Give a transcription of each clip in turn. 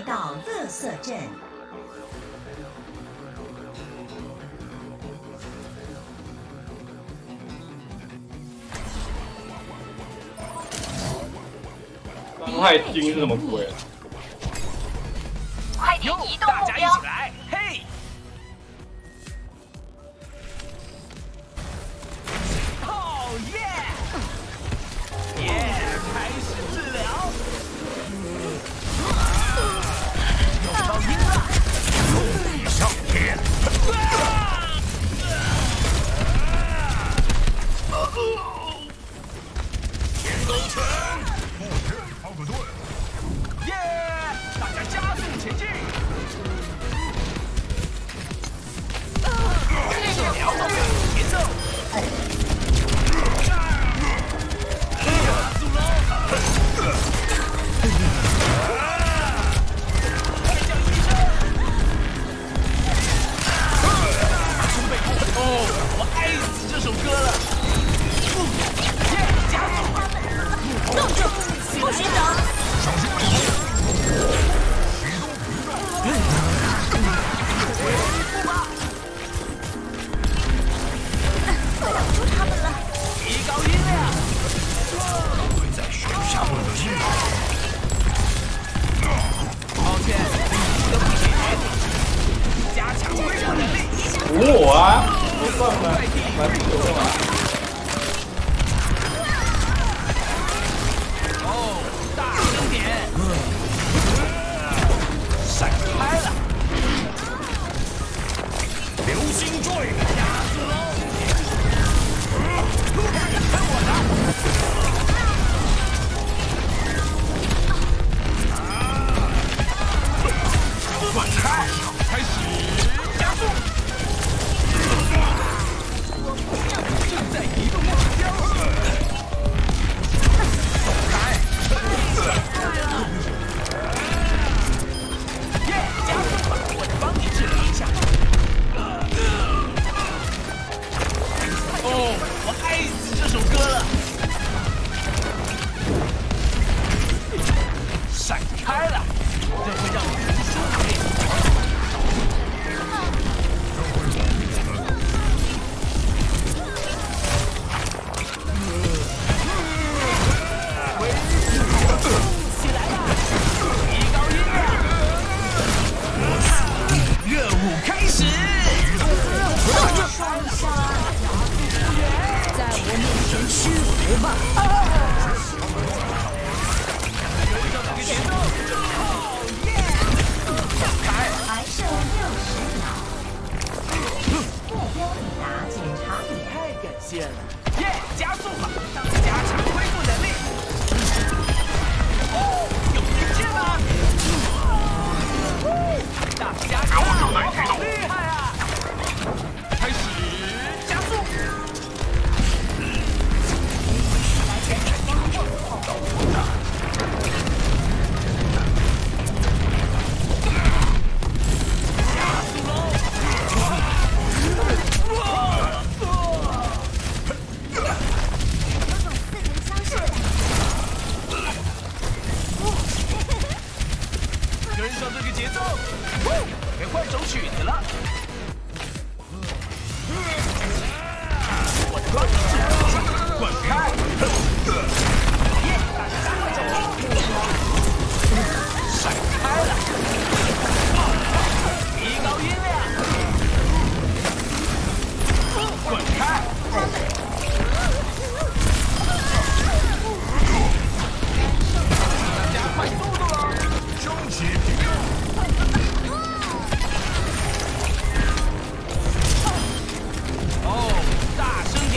到垃圾镇。伤害金是什么鬼？快点移动目标！大家一起来，嘿！哦耶！耶！开始治疗。有噪音了，终于上天！天勾拳，目前抛个盾。耶！大家加速前进！治疗的节奏。加速喽！快叫医生！中背部哦，我爱死这首歌了。耶！加速！冻住！不许走！小心背后！启动频道。恢复吧！挡住他们了。提高音量。会在水下混的日子。抱歉，都不解决。加强恢复能力。我啊，不算了，来不及了。哦，大声点！闪开了！流星坠，加速喽！看我的！滚开！开始加速！正在移动目标。走开！耶！加速吧，我帮你治疗一下。哦，我爱死这首歌了。闪开了，这会让你很舒服点。起来了，提高音量。任务开始。在我面前屈服吧！跟上这个节奏，哦耶！闪开！还剩60秒，目标抵达检查点。太感谢了！耶！加速吧，加强恢复能力。哦，有听见吗？大家加油！好厉害啊！开始加速。跟上这个节奏，该换首曲子了。我帮你治疗一下，滚开！耶，大家赶快走！闪开了，提高音量，滚开！加快速度了，升起屏障。哦，大声点！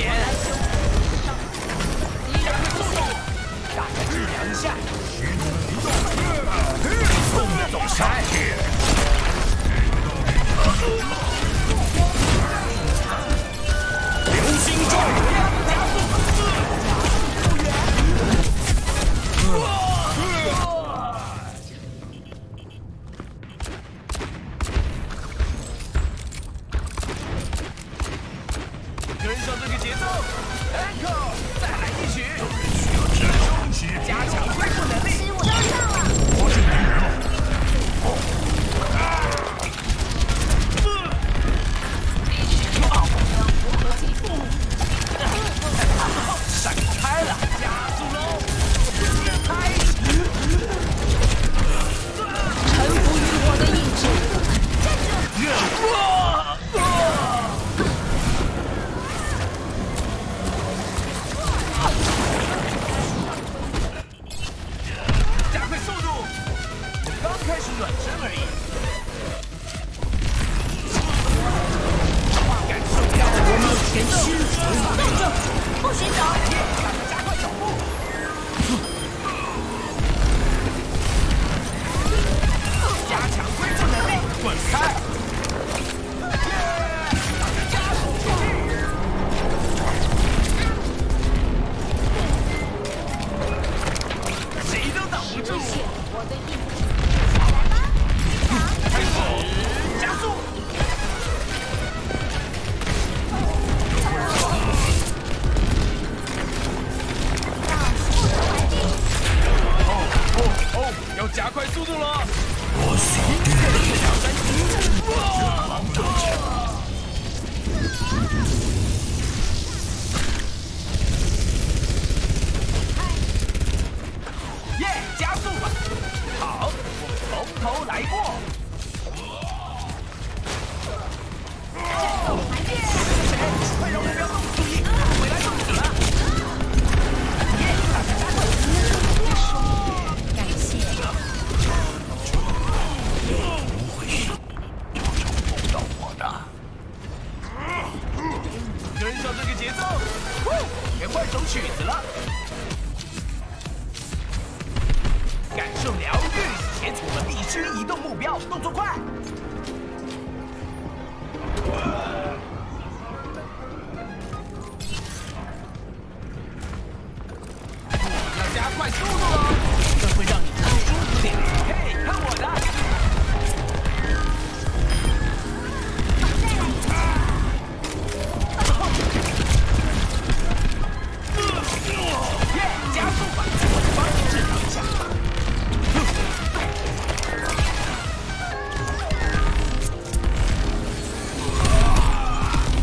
暖身而已。我们全虚无法。动作，不许走！大家加快脚步。加强恢复能力，滚开！加速出力！谁都挡不住。我的意志，下来吧！开始加速！要加快速度了！我死定耶，加速吧！好，我们从头来过。快让目标动注意，回来动起了！耶，大家加快！感谢。碰到我的。跟上这个节奏，别换首曲子了。感受疗愈，且我们必须移动目标，动作快。要加快速度了，这会让你更舒服点。嘿，看我的！耶，加速吧！我帮你治疗一下。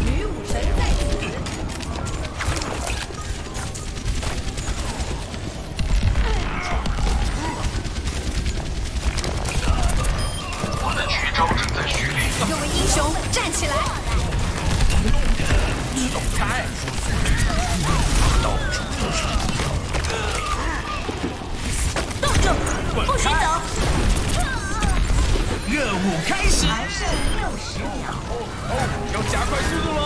女武神在此。我的绝招正在蓄力。各位英雄，站起来！走开！到处都是。动住，不许走！任务开始！还剩60秒。要加快速度了！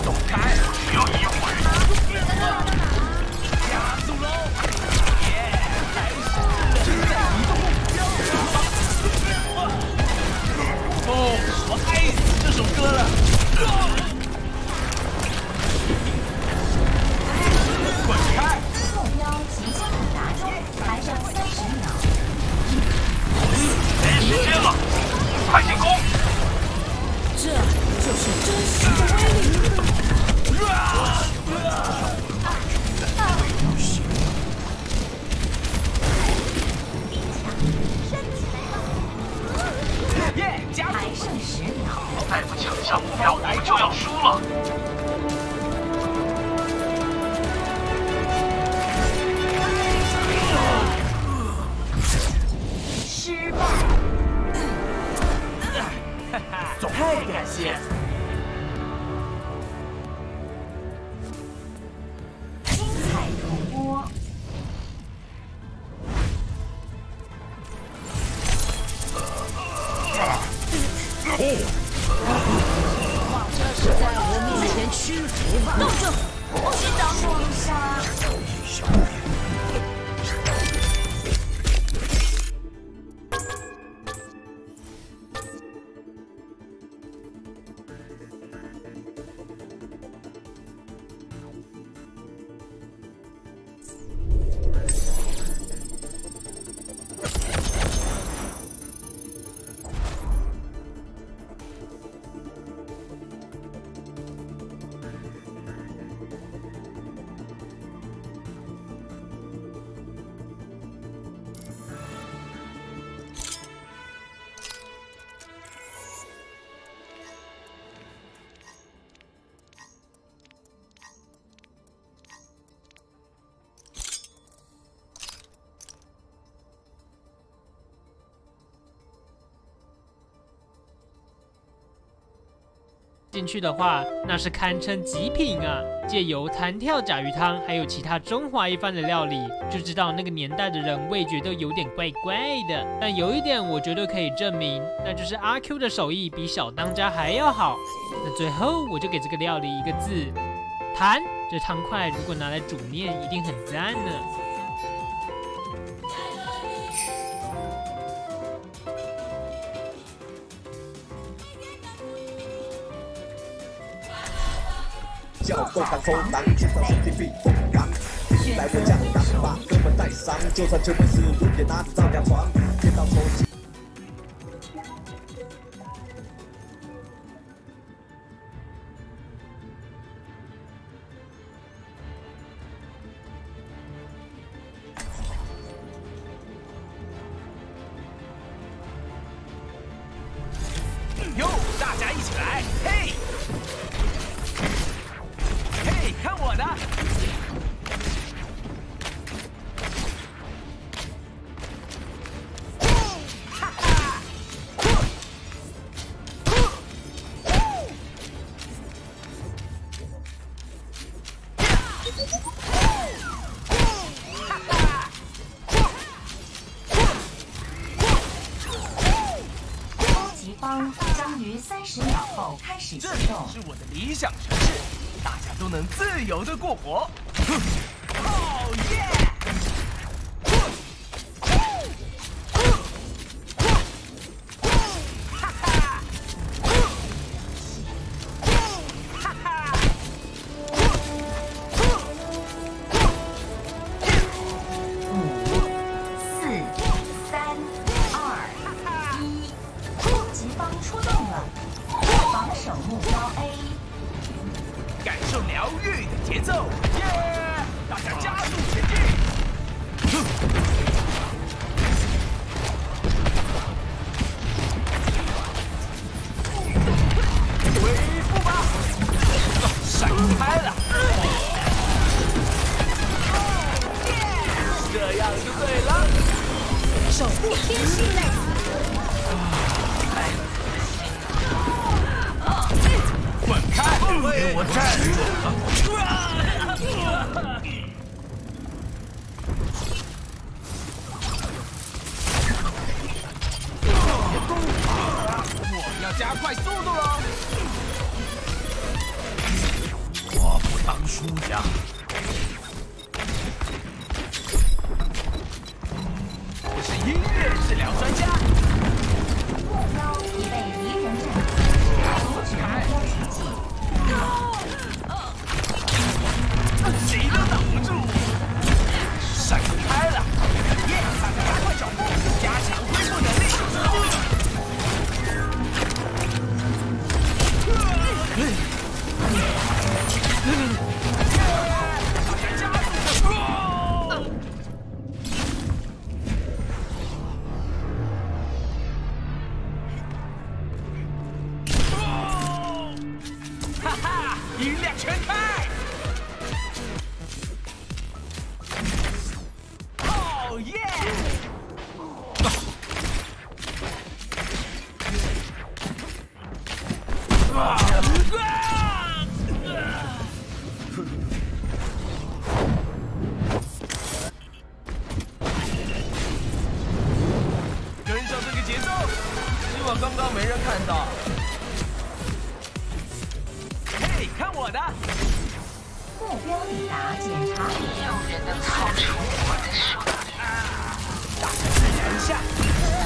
走开！要一会儿。加速喽！耶，开始正在移动目标。哦，我爱死这首歌了！滚开！目标即将达中，还剩30秒。进去的话，那是堪称极品啊！借由弹跳甲鱼汤，还有其他中华一番的料理，就知道那个年代的人味觉都有点怪怪的。但有一点我绝对可以证明，那就是阿 Q 的手艺比小当家还要好。那最后我就给这个料理一个字：弹。这汤块如果拿来煮面，一定很赞呢。叫够胆抽胆，天上是地必风干。来我家胆把哥们带上，就算球门是路也拿着照样传。见到抽筋。哟，大家一起来！嘿，嘿，看我的！哈哈！敌方将于30秒后开始启这里动。是我的理想城市，大家都能自由的过活。哦耶！哈哈！哈哈！ 出动了，防守目标 A， 感受疗愈的节奏，耶！大家加速前进！恢复吧，闪开了！这样就对了，守护天使在此。 滚开！给我站住！我要加快速度了！我不当输家。我是音乐治疗专家。目标已被敌人占据，阻止目标前进。 谁都挡不住！闪开了！耶！大家加快脚步，加强恢复能力。大家加速！哈哈！音量全开！ 哦耶！跟上这个节奏，希望刚刚没人看到。嘿，看我的！目标抵达检查点。诱人的操出我的手里。大家自然一下，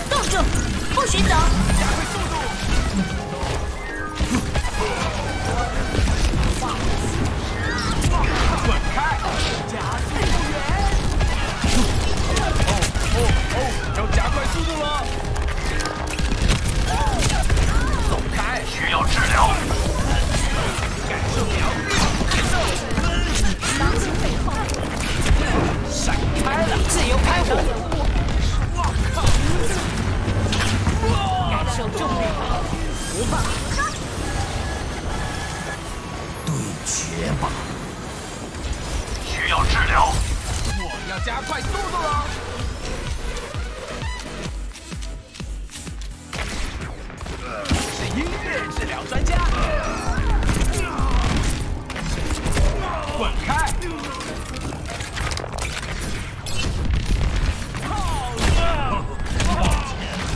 冻住，不许走！加快速度！滚开！加速复原！要加快速度了！走开！需要治疗。感受疗愈节奏。当心背后！闪开了！自由开火！我靠！感受重力，不放！对决吧。需要治疗。我要加快速度了！是音乐治疗专家，滚开！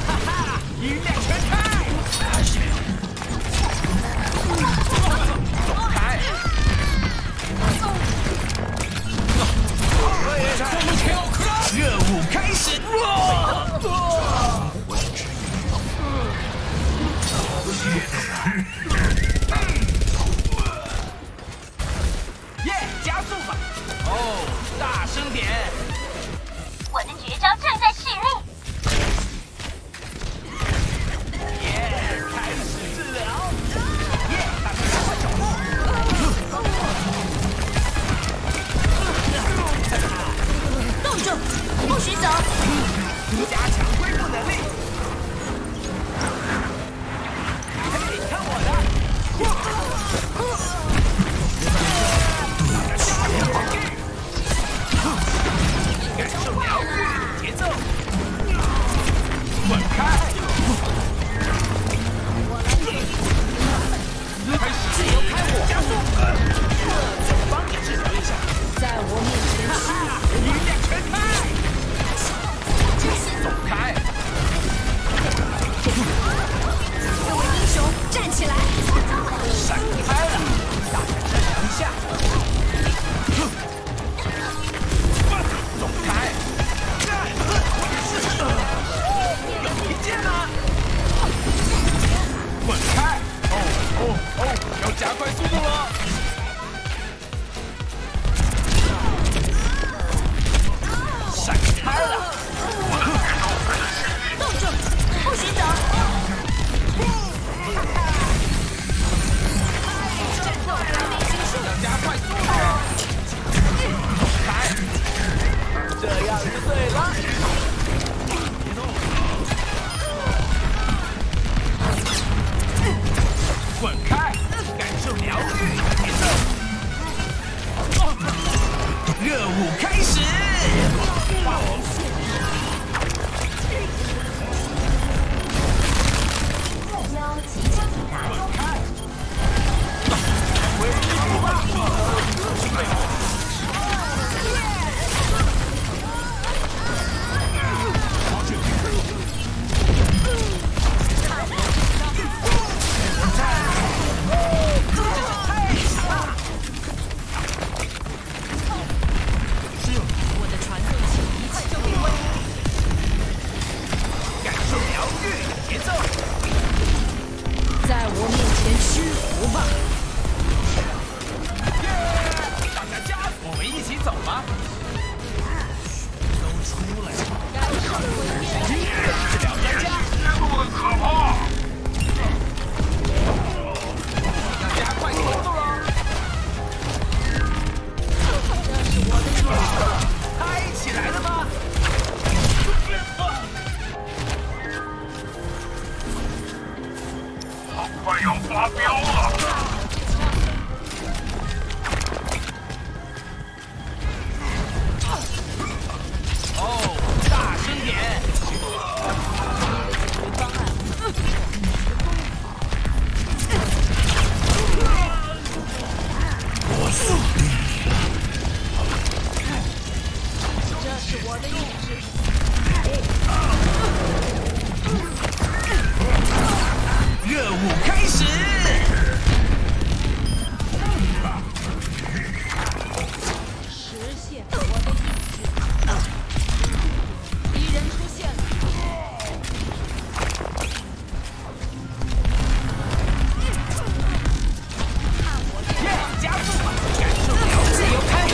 哈哈，音量全开！走开！任务开始！耶，加速吧！哦，大声点！我的绝招正在蓄力。耶，开始治疗！耶，大家赶快找路！冻住，不许走！加强恢复能力。嘿，看我的！感受疗愈节奏，滚开！开始自由开火，加速！帮你治疗一下，在我面前音量全开！走开！各位英雄站起来！闪开了，大家治疗一下。走开！有一剑吗？滚开！要加快速度了。闪开了！冻住，不许走！战斗还没结束，要加快速度。走开！这样就对了。别动！滚开！感受疗愈节奏。任务开始！目标即将抵达终点。回去吧！我的传送器一切就定位。感受疗愈节奏。在我面前屈服吧！耶！大家加，我们一起走吧。都出来！音乐治疗专家，可怕！要加快速度喽！嗨起来了吗？好快要发飙了！哦，大声点！我死定这是我的意志。任务开始！实现我的意志。敌人出现了。耶，加速吧！感受疗愈，自由开火！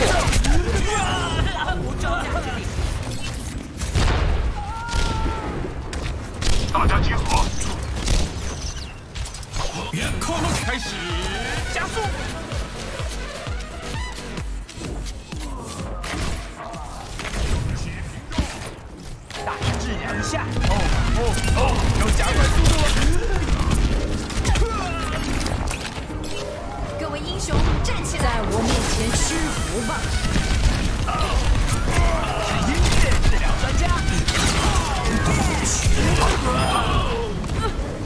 无招架之力。大家集合！开始加速！大家治疗一下。要加快速度了！各位英雄站起来！在我面前屈服吧！是音乐治疗专家。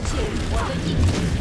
借我的意志。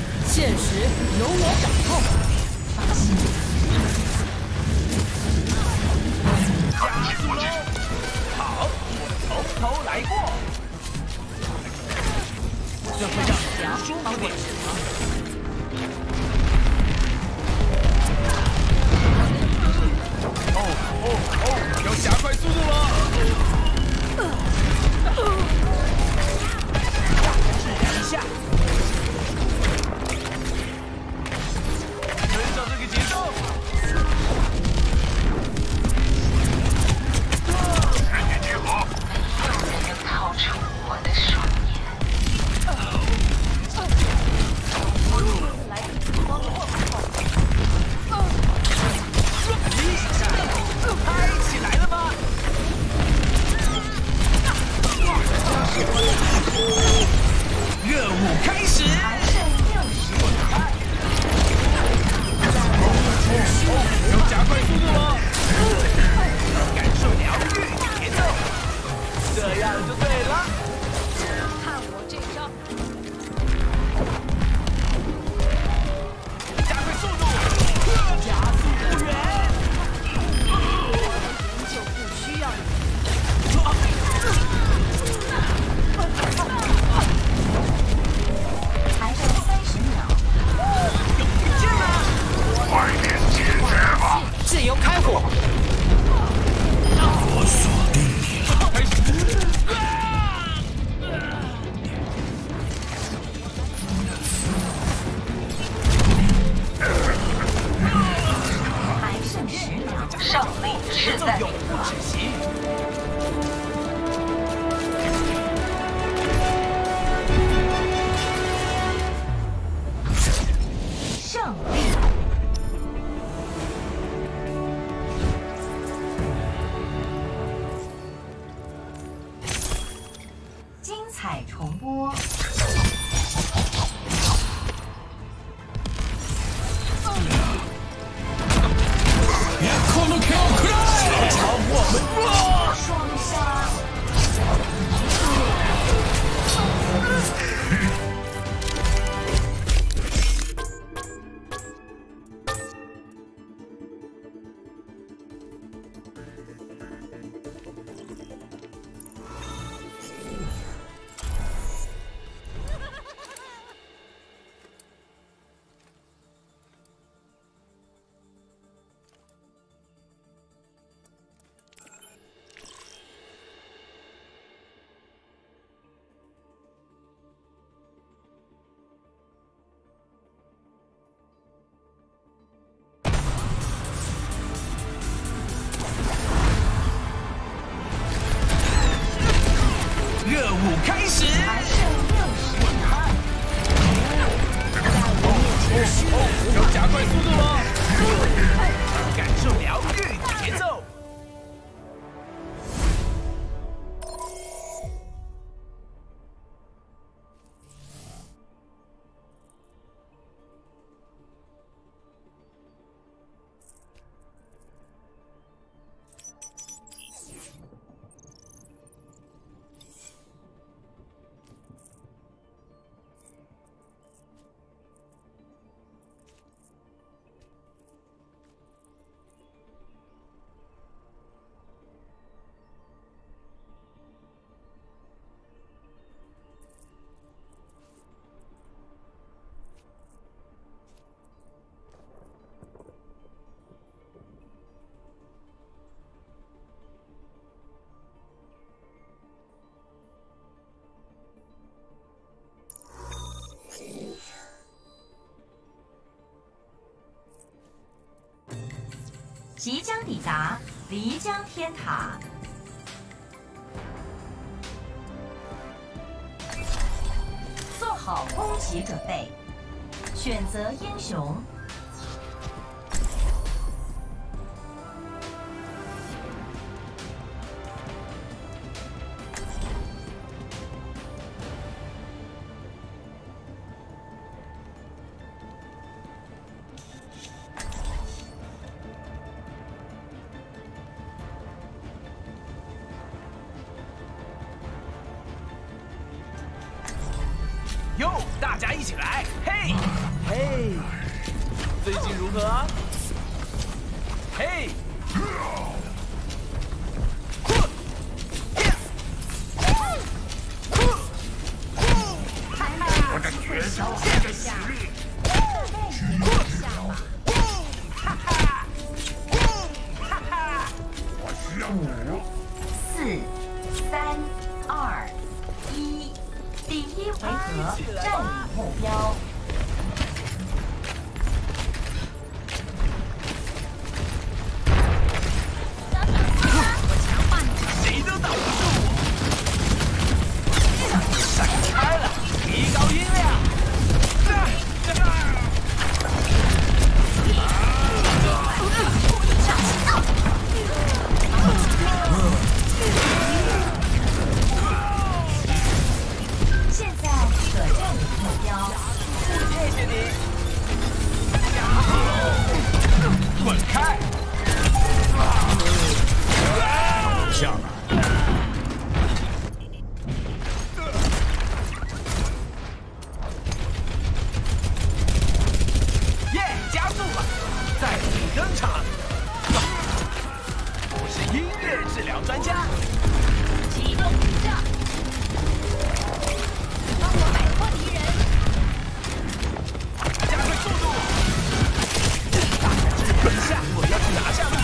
自由开火。我锁定你了。开始。还剩10秒，胜利势在永不止息。胜利。精彩重播。瞧瞧我们双杀。热舞开始。还剩60秒。要加快速度喽！感受疗愈节奏。即将抵达漓江天塔，做好攻击准备，选择英雄。哟，大家一起来！嘿，嘿，最近如何啊？嘿，我的绝招现在实力。我需要5、4、3、2、1，第1回合占领目标。谁都挡不住我！闪开了，提高音量。现在可占领目标。谢谢你。滚开！下来。耶，加速了！再度登场。我是音乐治疗专家。启动屏障，帮我摆脱敌人。加快速度！大家支援一下，我要去拿下它。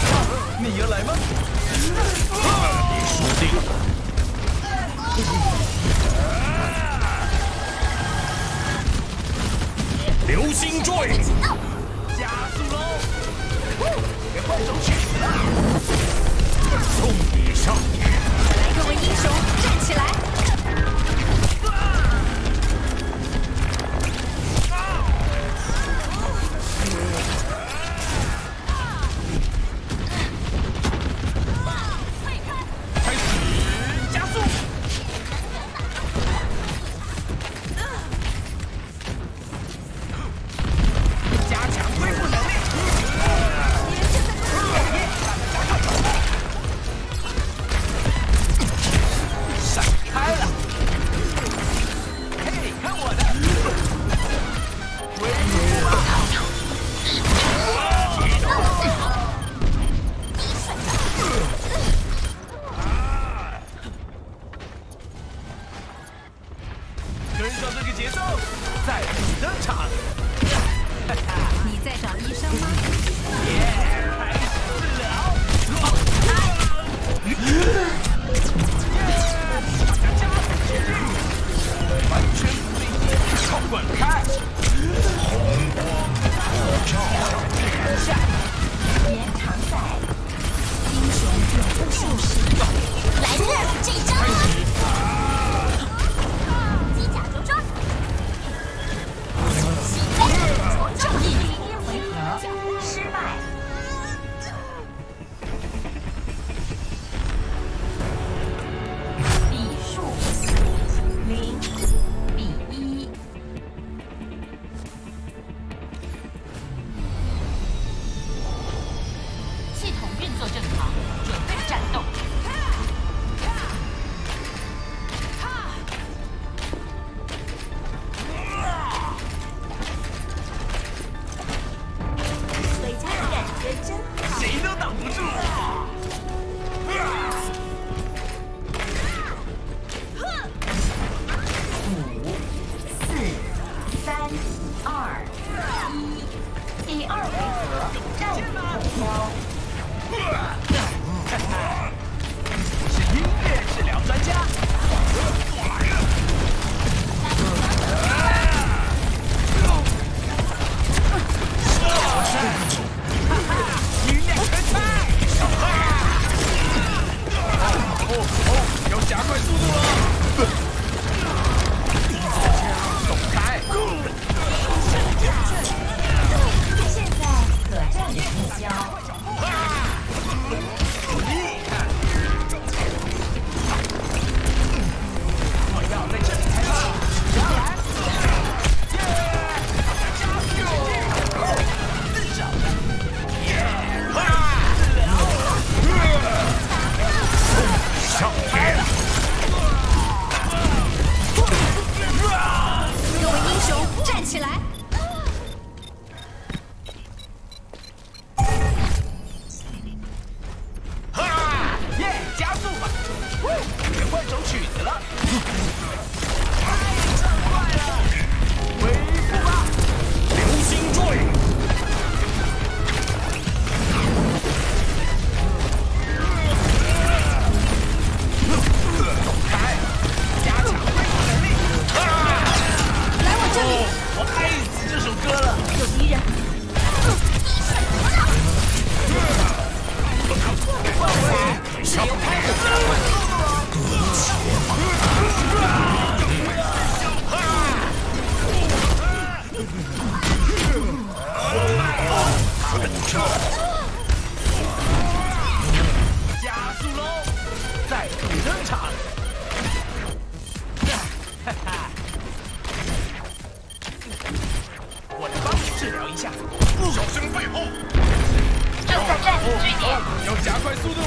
加快速度了！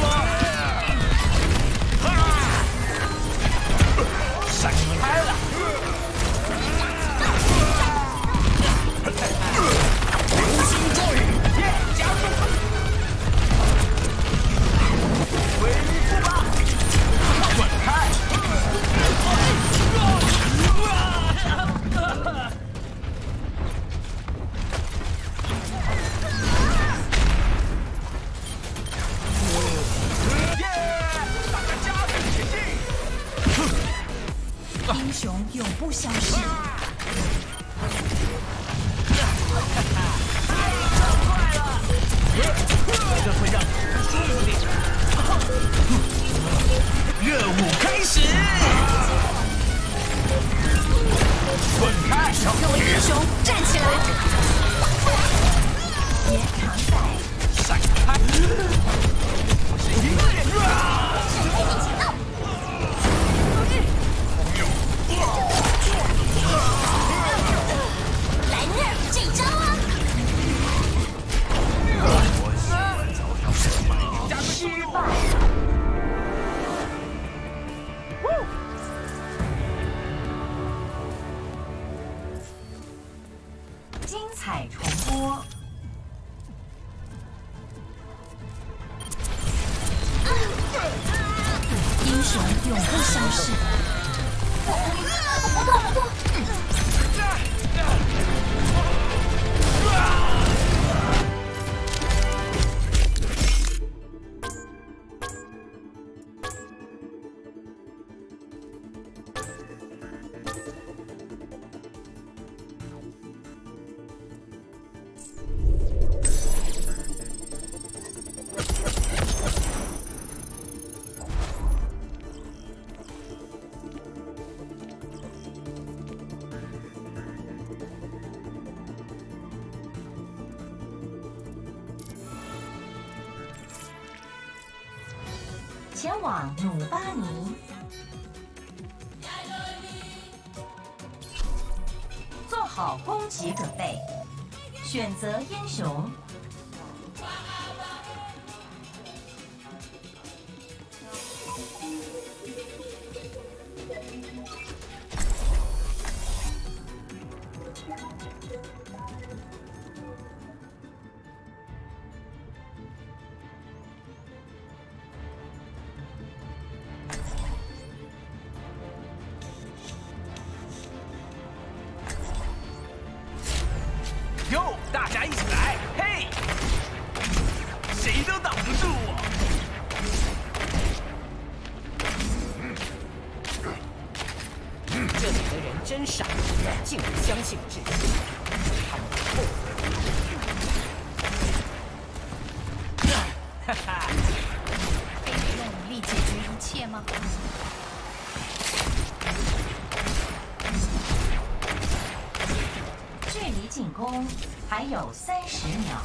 闪开了！流星坠，加速！回复吧！滚开！英雄永不消逝。这会让你舒服点。热舞开始！滚开！各位英雄站起来！延长赛，闪开！我是鹰眼啊！来那儿这招啊！我喜欢早上5点。加速度！精彩重播。英雄永不消逝。不过。前往努巴尼，做好攻击准备，选择英雄。哟，大家一起来！嘿，谁都挡不住我。这里的人真傻，竟然相信自己，他们后悔。哈哈，可以用武力解决一切吗？距离进攻还有30秒。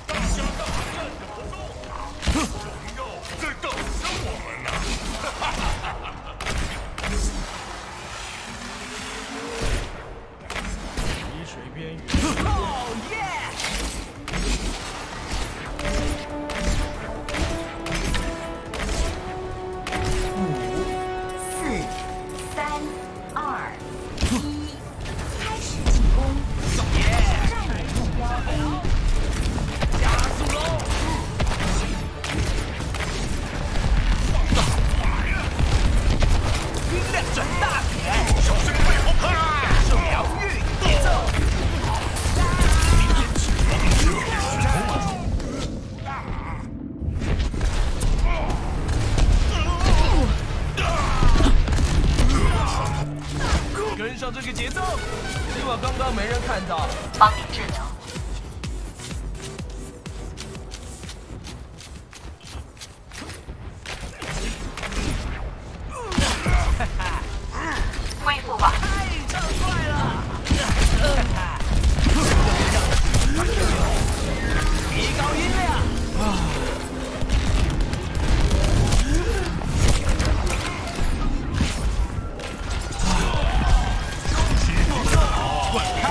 大家大战得住，荣耀在等着我们呢！哈哈哈哈！溪水边缘。哦耶！跟上这个节奏，希望刚刚没人看到。帮你治疗。恢复吧。太畅快了！提高音量。滚开！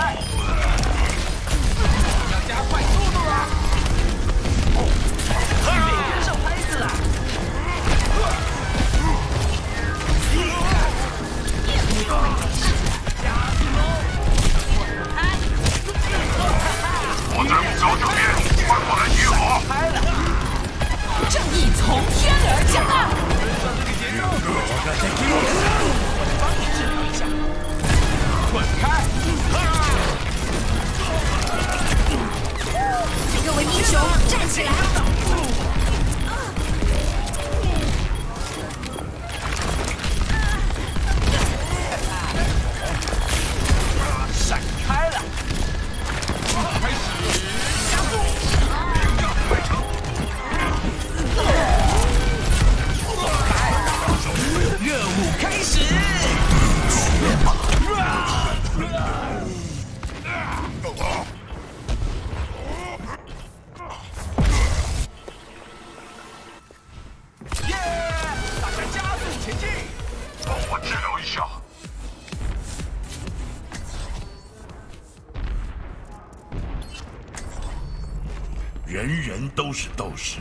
人都是斗士。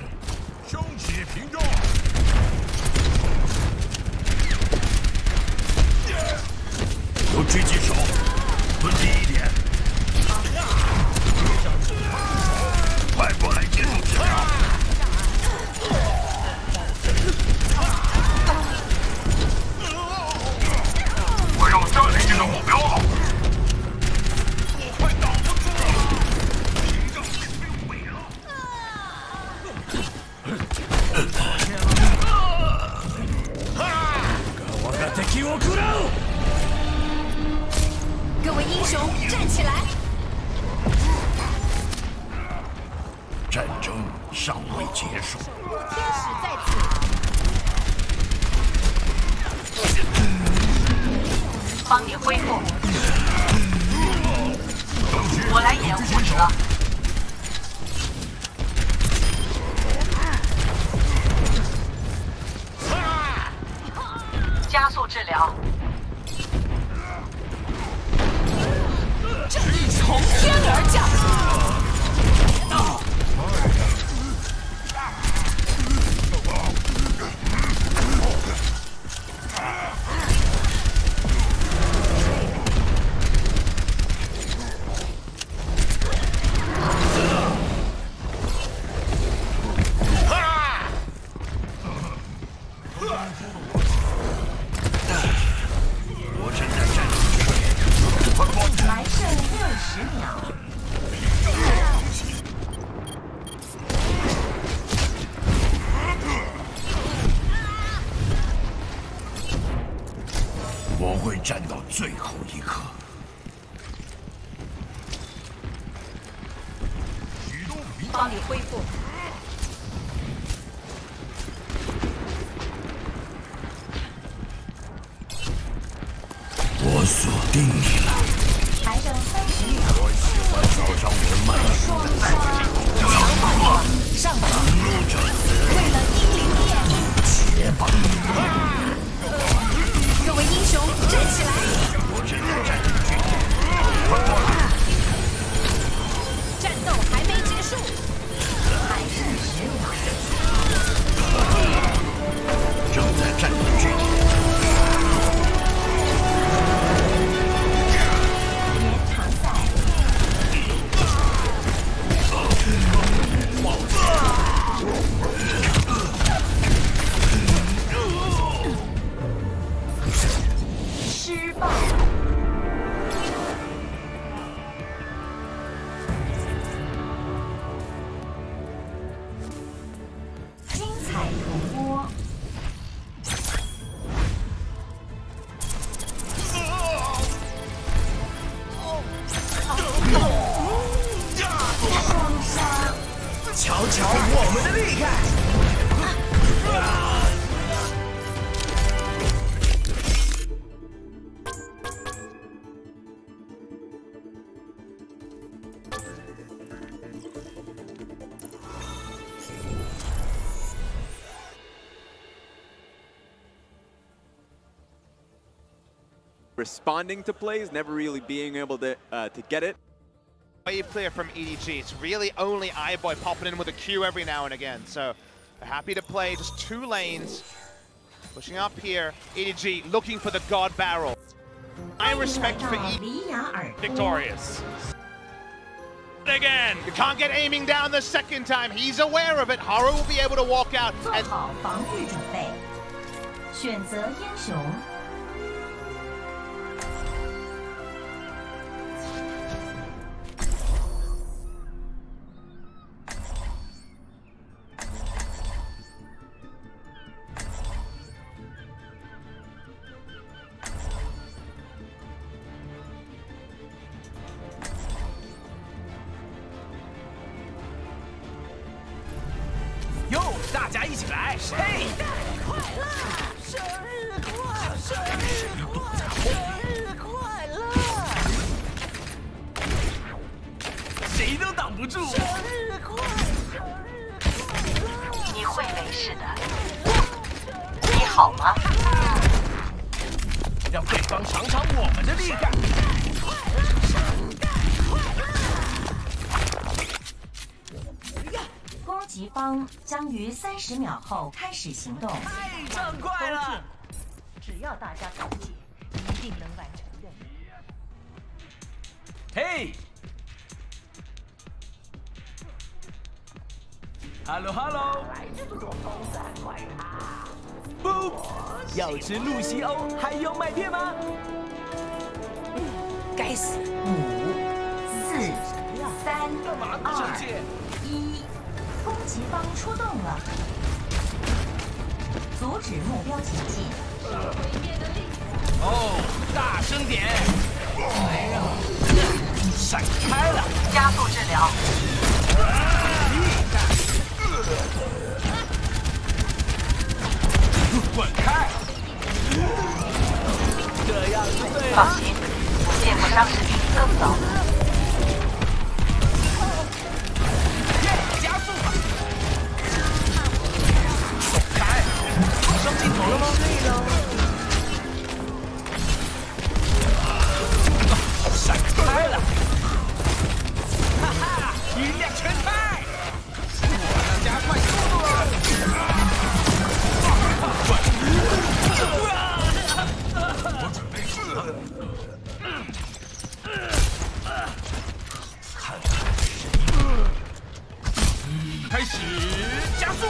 升起屏障。有狙击手，蹲低一点。快过来接受治疗。我要占领这个目标了。 各位英雄，站起来！战争尚未结束。天使在此。帮你恢复。我来掩护你了。加速治疗。 正义从天而降。我正在战斗中。还剩60秒。我会战到最后一刻。帮你恢复。我锁定你了。还剩30秒。我喜欢扫伤人脉术的赛季就要走了。上吧。怒者死。为了英灵殿。绝吧。各位英雄，站起来！我正在战斗中。快过来！战斗还没结束。还剩10秒。正在战斗中。 失败。精彩重播。双杀。瞧瞧我们的厉害！ Responding to plays, never really being able to get it. Wave clear from EDG. It's really only iBoy popping in with a Q every now and again. So happy to play just 2 lanes. Pushing up here. EDG looking for the God Barrel. I respect for EDG. Victorious. Again. You can't get aiming down the second time. He's aware of it. Haru will be able to walk out. 做好防御准备。选择英雄。 哟，大家一起来！嘿，快乐，生日快乐，生日快乐，谁都挡不住。生日快乐，你会没事的。你好吗？让对方尝尝我们的厉害。恭击方将于30秒后开始行动。太畅快了！只要大家团结，一定能完成任务。嘿 ，Hello， 不，要吃露西欧还有麦片吗？该死！ 5、4、3、2、1，攻击方出动了，阻止目标前进。哦，大声点！哎呀，闪开了！加速治疗。滚开！这样就对了。放心，我见过伤势比你更糟的。加速吧！走开！上镜头了吗？闪开了！哈哈，音量全开！我要加快速度了！我准备看看开始加速！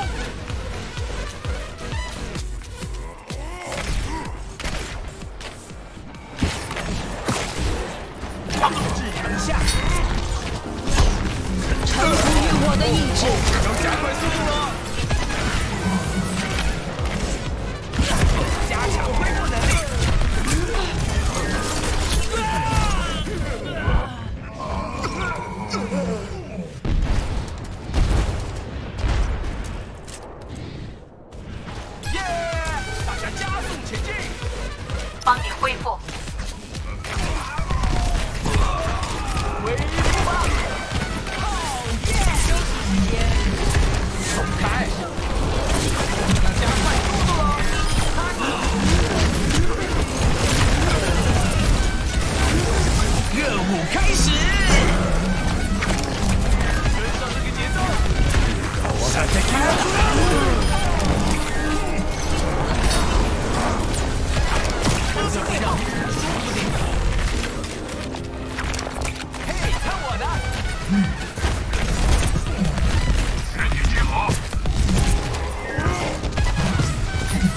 智能下，臣服于我的意志。要加快速度了！加强恢复能力！耶！大家加速前进！帮你恢复。恢复吧！好耶！休息时间，走开！要加快速度了！任务开始！跟上这个节奏！我闪开了！跟着这样，舒服点。嘿，看我的！全体集合！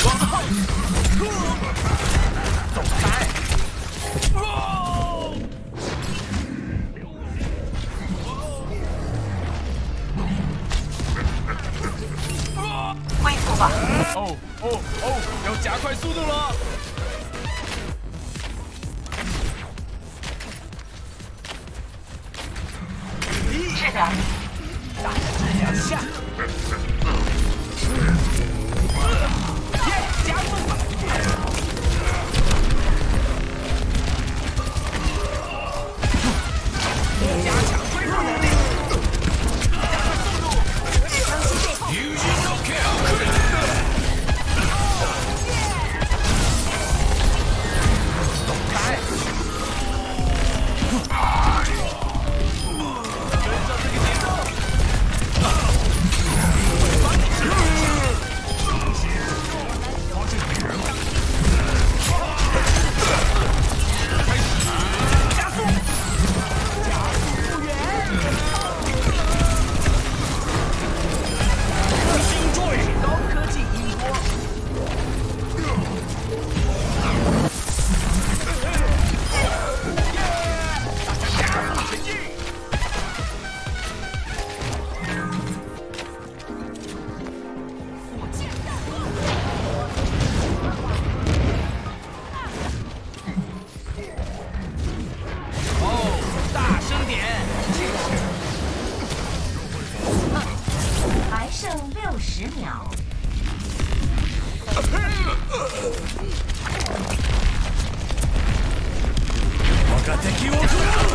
往后，走开！恢复吧。哦，要加快速度了！治疗你。大质量下！耶，加速吧！加强恢复能力！加快速度！走开！跟上这个节奏！加速！加速复原！星坠高科技音波。大家加速前进！哦，大声点！还剩60秒。我が敵を食らう！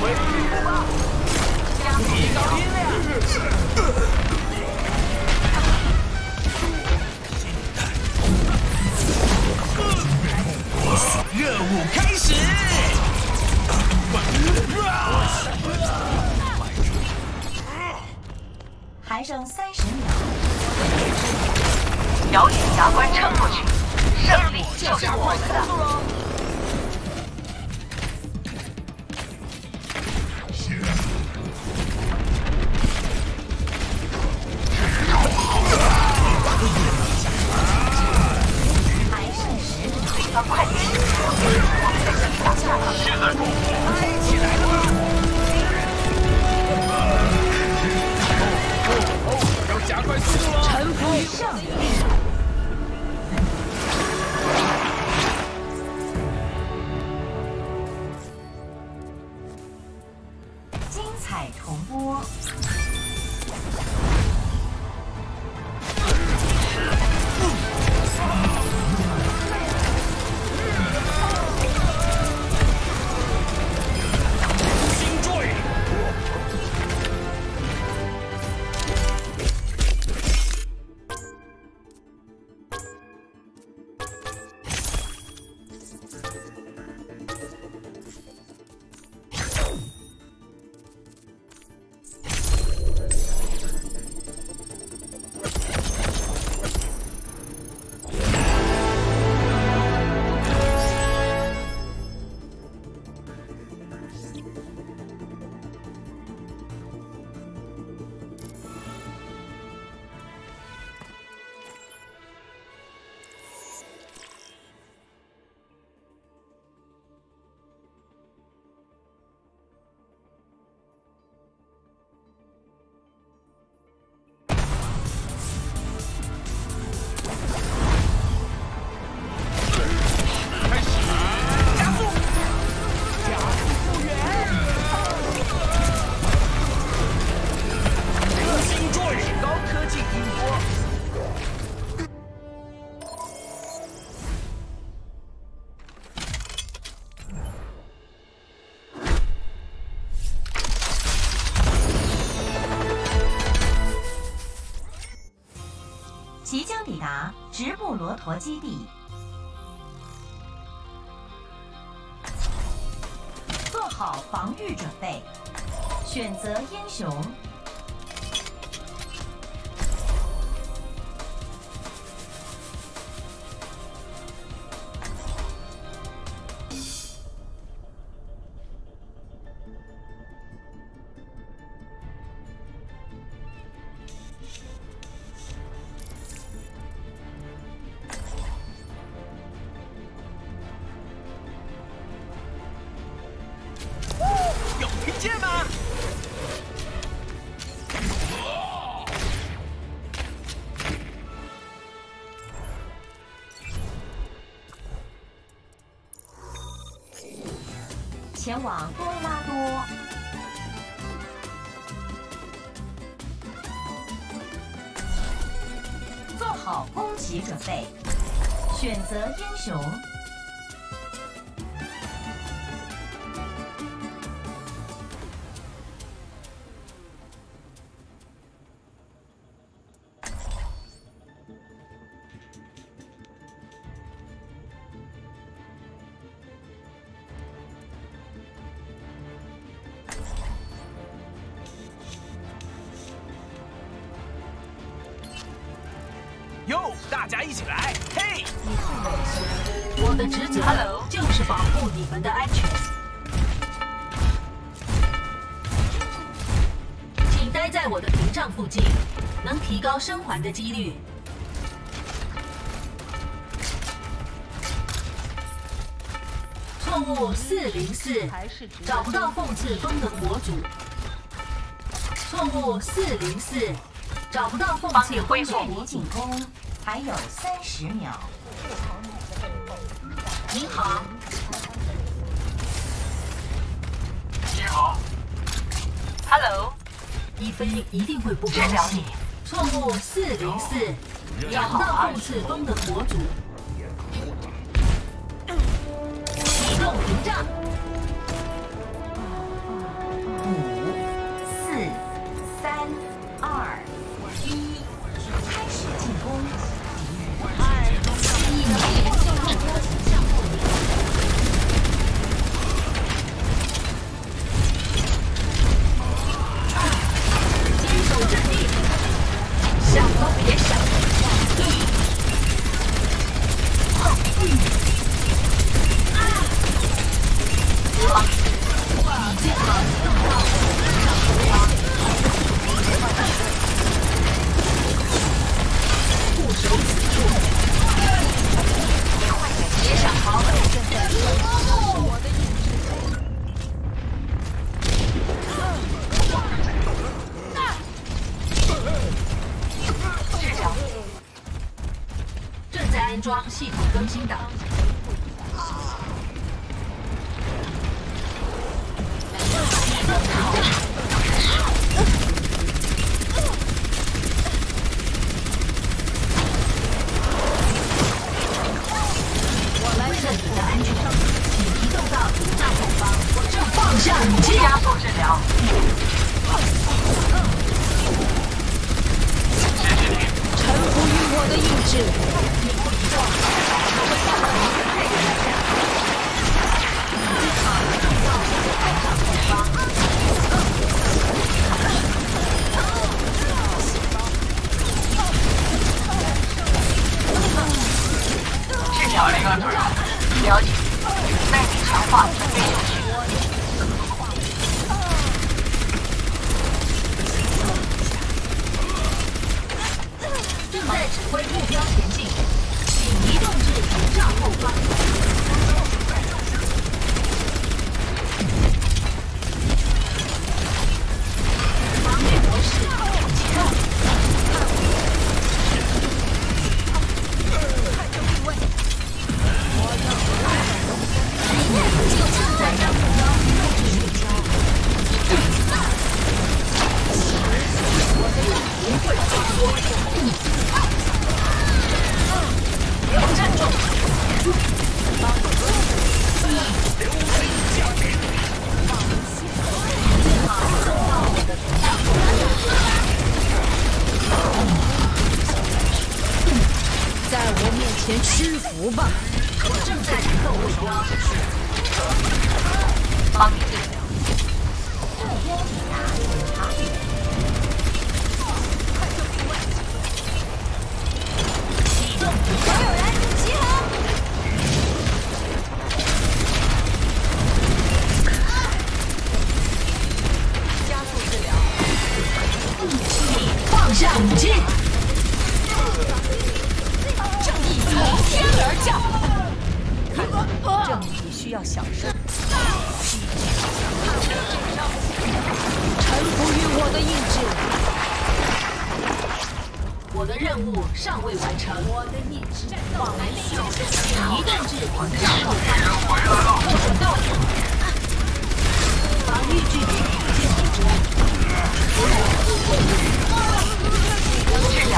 恢复吧！提高音量！任务开始！还还剩30秒。咬紧牙关撑过去，胜利就是我们的。还剩10秒，对方快点！我们在这里打架，现在飞起来了！要加快速度了！臣服胜利。精彩重播。即将抵达直布罗陀基地，做好防御准备，选择英雄。见吗？前往多拉多。做好攻击准备，选择英雄。哟，大家一起来！嘿，我的职责就是保护你们的安全。请待在我的屏障附近，能提高生还的几率。错误404，找不到讽刺风的博主。错误404。找不到讽刺距离进攻还有30秒。您好。你好。Hello。一菲一定会不高兴。错误404，找不到讽刺风的博主。启动屏障。5、4、3、2。开始进攻！一名猎人就入多形象后面。坚守阵地。安装系统更新档。为了你的安全，请移动到屏障后方。我正放下武器，加速治疗。臣服于我的意志。治疗这个主人，了解，带你强化准备就绪。正在指挥目标前进，请移动至屏障后方。防御模式启动。正在将目标留战中。在我面前屈服吧！我正在控目标，帮你治疗。启动所有人集合。加速治疗。请放下武器。正义从天而降。正义需要小声。臣服于我的意志。我的任务尚未完成。我的意志往来秀，请移动至屏障后方。不准动。防御距离建立中。治疗。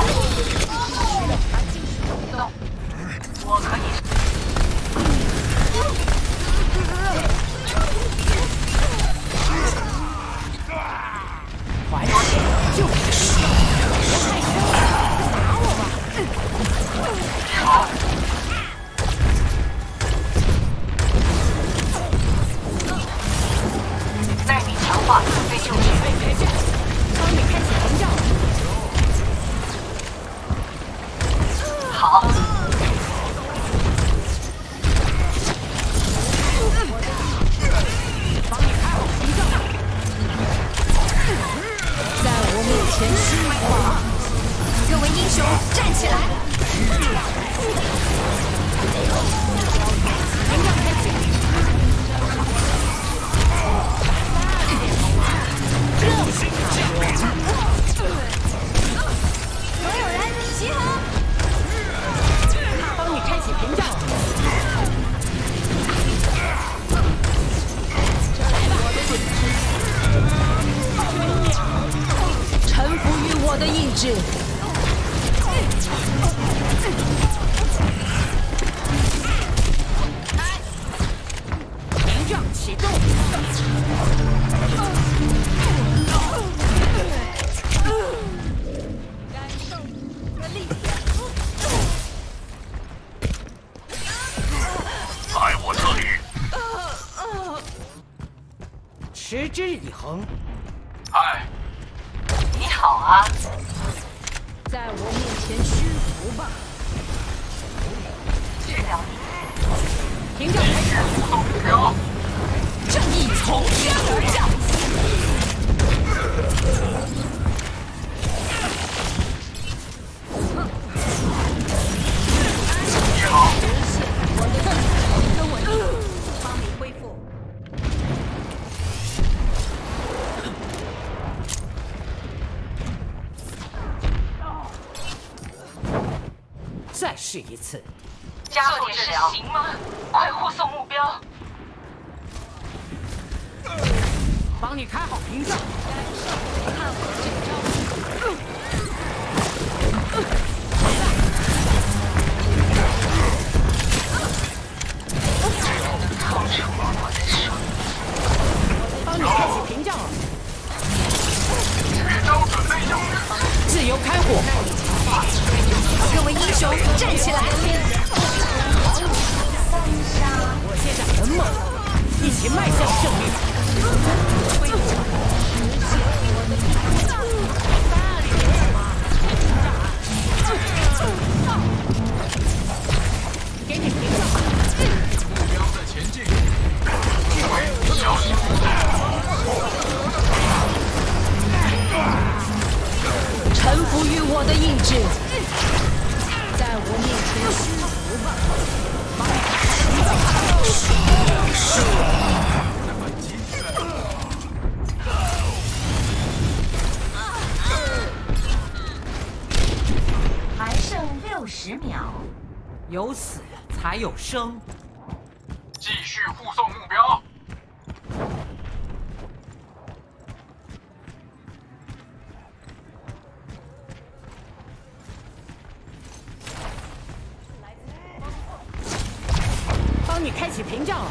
动。我可以。带你强化准备就绪。帮你开启屏障。好。在我面前屈服吧！各位英雄，站起来！屏障开启。所有人集合！帮你开启屏障。臣服于我的意志。屏障启动。感受你的力量。在我这里。持之以恒。嗨。你好啊。在我面前屈服吧！治疗。屏障开始。正义从天而降。你好。跟我一帮你恢复。再试一次。加速治疗，行吗？快护送目标。帮你开好屏障。看我这招！掏出我的手。帮你开启屏障了。绝招准备用。自由开火。各位英雄站起来！我现在很猛，一起迈向胜利。给你屏障。目标在前进。小心。臣服于我的意志，在我面前屈服吧！还剩60秒，有死才有生。继续护送目标。帮你开启屏障了。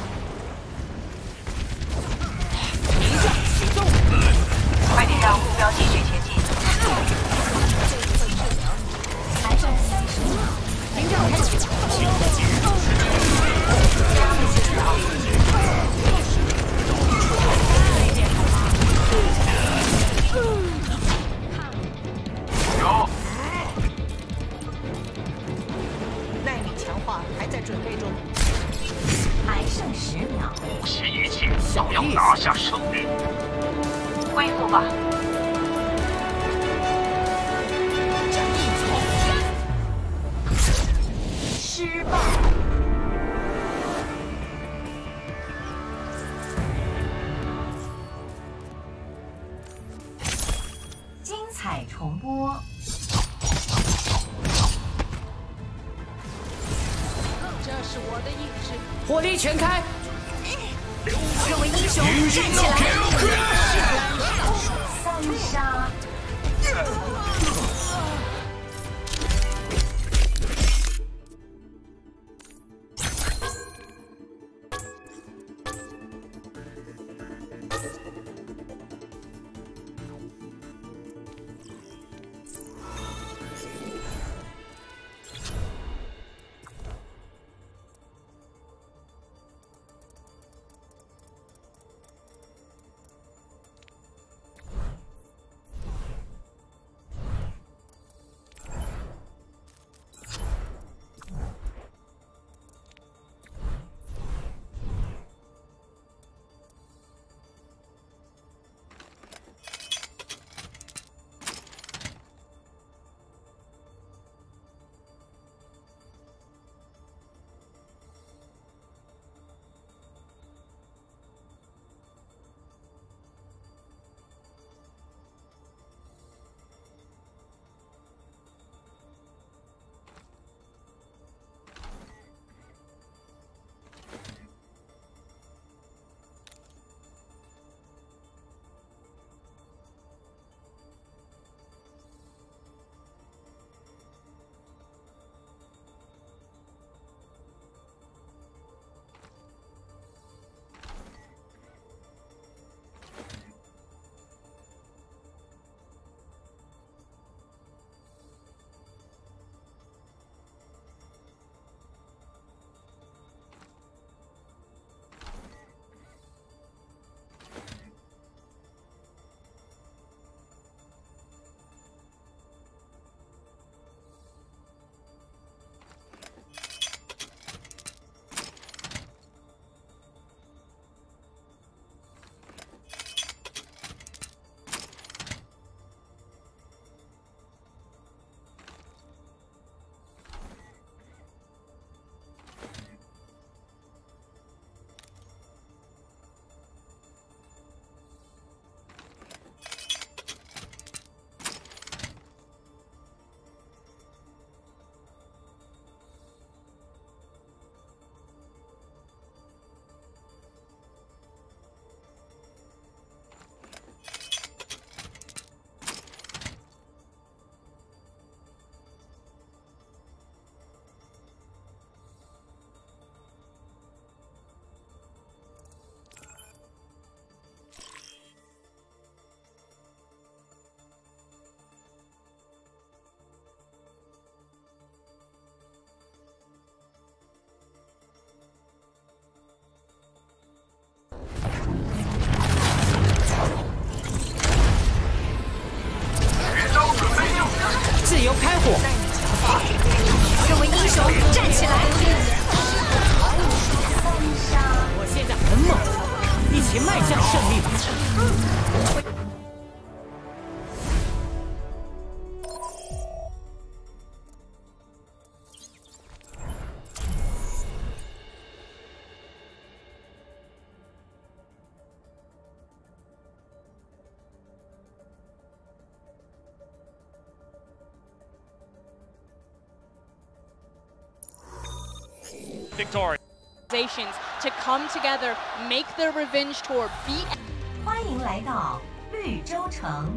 屏障启动。快点让目标继续前进。还剩30秒，屏障开启。有。耐力强化还在准备中。还剩10秒，不惜一切想要拿下胜利。恢复吧。失败。精彩重播。这是我的意志。火力全开。各位英雄站起来！三杀。开火！各位英雄站起来！我现在很猛，一起迈向胜利吧！Victory. To come together, make their revenge tour. 欢迎来到绿洲城。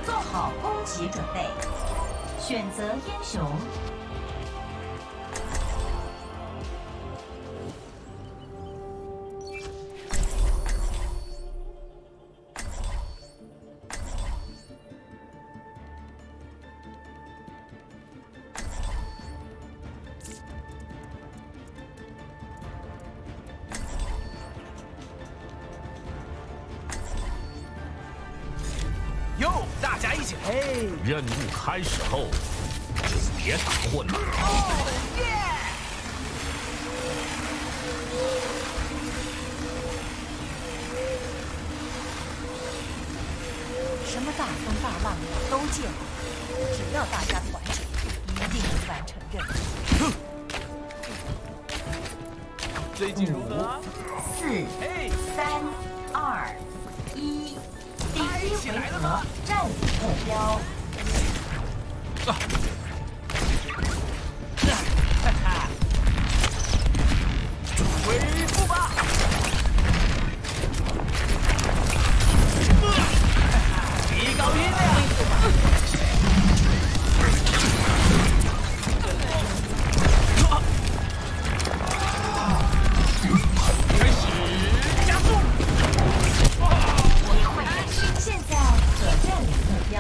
做好攻击准备，选择英雄。大家一起嘿！任务开始后，别打混了。什么大风大浪我都见过，只要大家团结，一定能完成任务。最近如何？4、3、2、1。第一回合占领目标。恢复吧！提高音量。开始加速。现在可占领目标。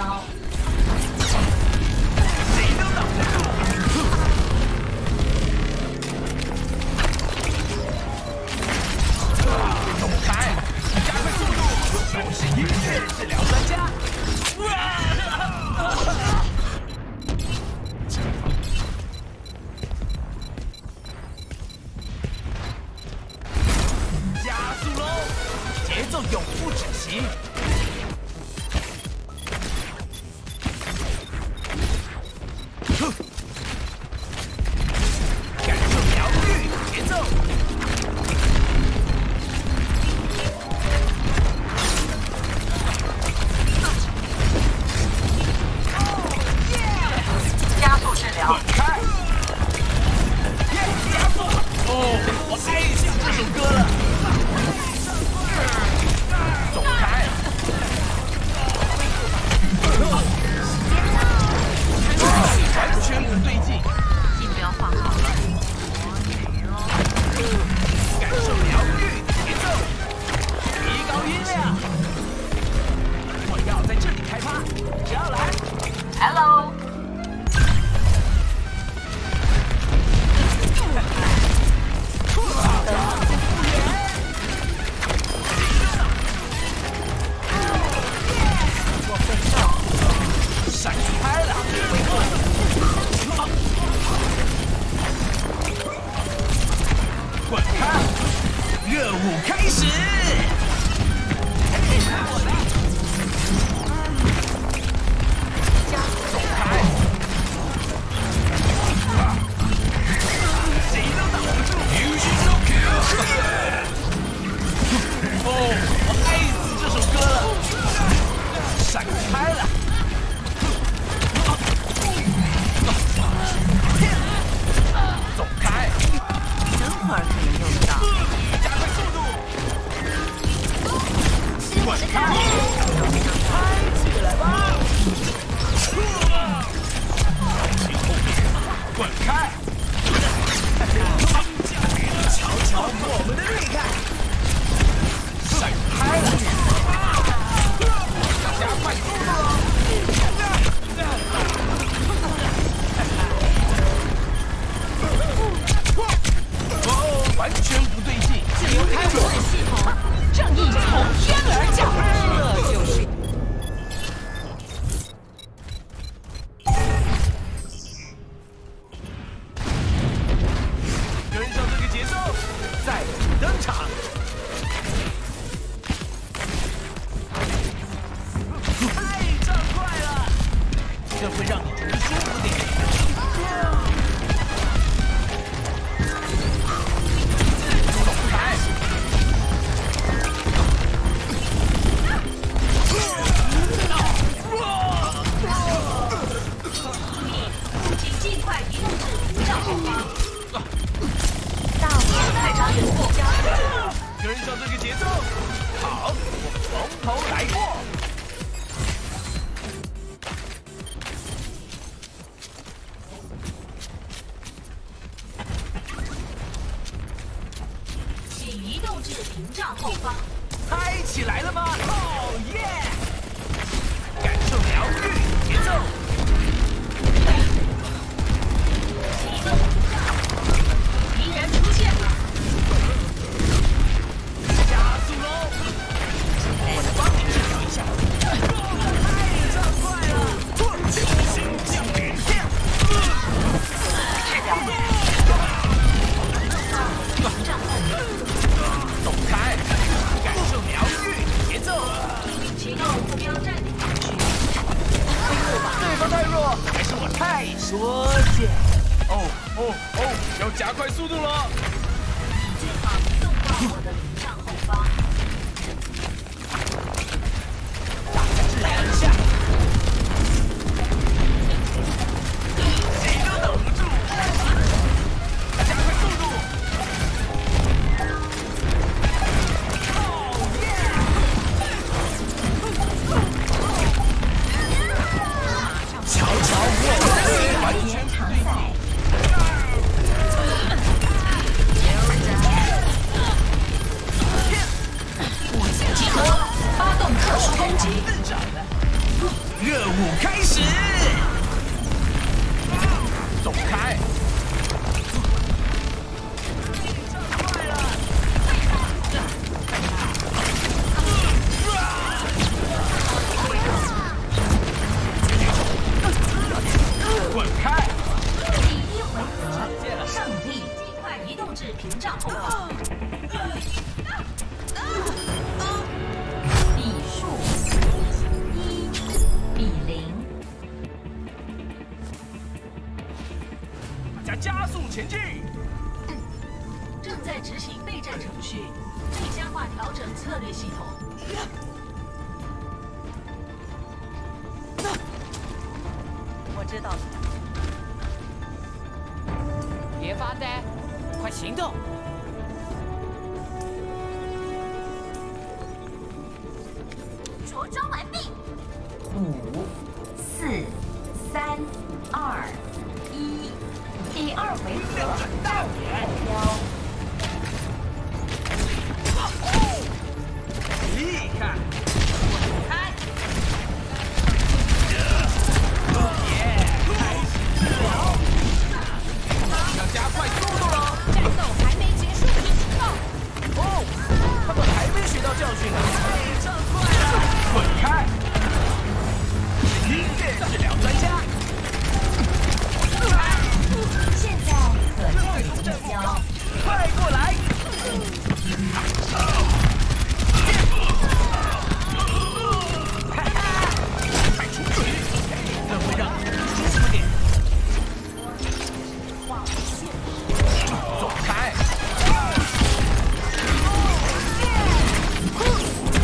谁都挡不住。走开！加快速度！我是音乐治疗专家。加速喽！节奏永不止息。感受疗愈节奏。加速治疗。滚开！加速！哦，我爱上这首歌了。走开！完全不对劲。音标放好了。感受疗愈节奏，提高音量。我要在这里开趴，上来 Hello。闪开了！滚开！热舞开始！走开！谁都挡不住！哦，我爱死这首歌了！闪开了！走开！等会儿可能用得到。加快速度！滚开！嗨起来吧！滚开！瞧瞧我们的厉害！闪开了！加快速度！完全不对劲！自由开火的系统，正义从天而太畅快了，这会让你觉得舒服点。走开！请尽快移动至屏障后方。大火太长有过加速。跟上这个节奏，好，我从头来过。请移动至屏障后方。嗨起来了吗？哦耶！感受疗愈节奏。启动屏障，敌人出现了。加速喽！我来帮你治疗一下。太畅快了！星星降临！走开！感受疗愈节奏。启动目标占领区。对方太弱，还是我太说见？要加快速度了！最好移动到我的屏障后方。治疗一下。谁都等不住，加快速度！瞧瞧我的力！完全常赛。集合，发动特殊攻击。热舞开始！走开！滚开！第一回合，胜利，尽快移动至屏障后方。比数1-0。大家加速前进！正在执行备战程序，最佳化调整策略系统。我知道了。别发呆，快行动！着装完毕。 5、4、3、2、1，第二回合到目标。厉害！开！要加快速度了！战斗还没结束，哦，他们还没学到教训呢！太畅快了！滚开！音乐治疗专家。现在可调整目标，快过来！快出去！这会让你舒服点。走开！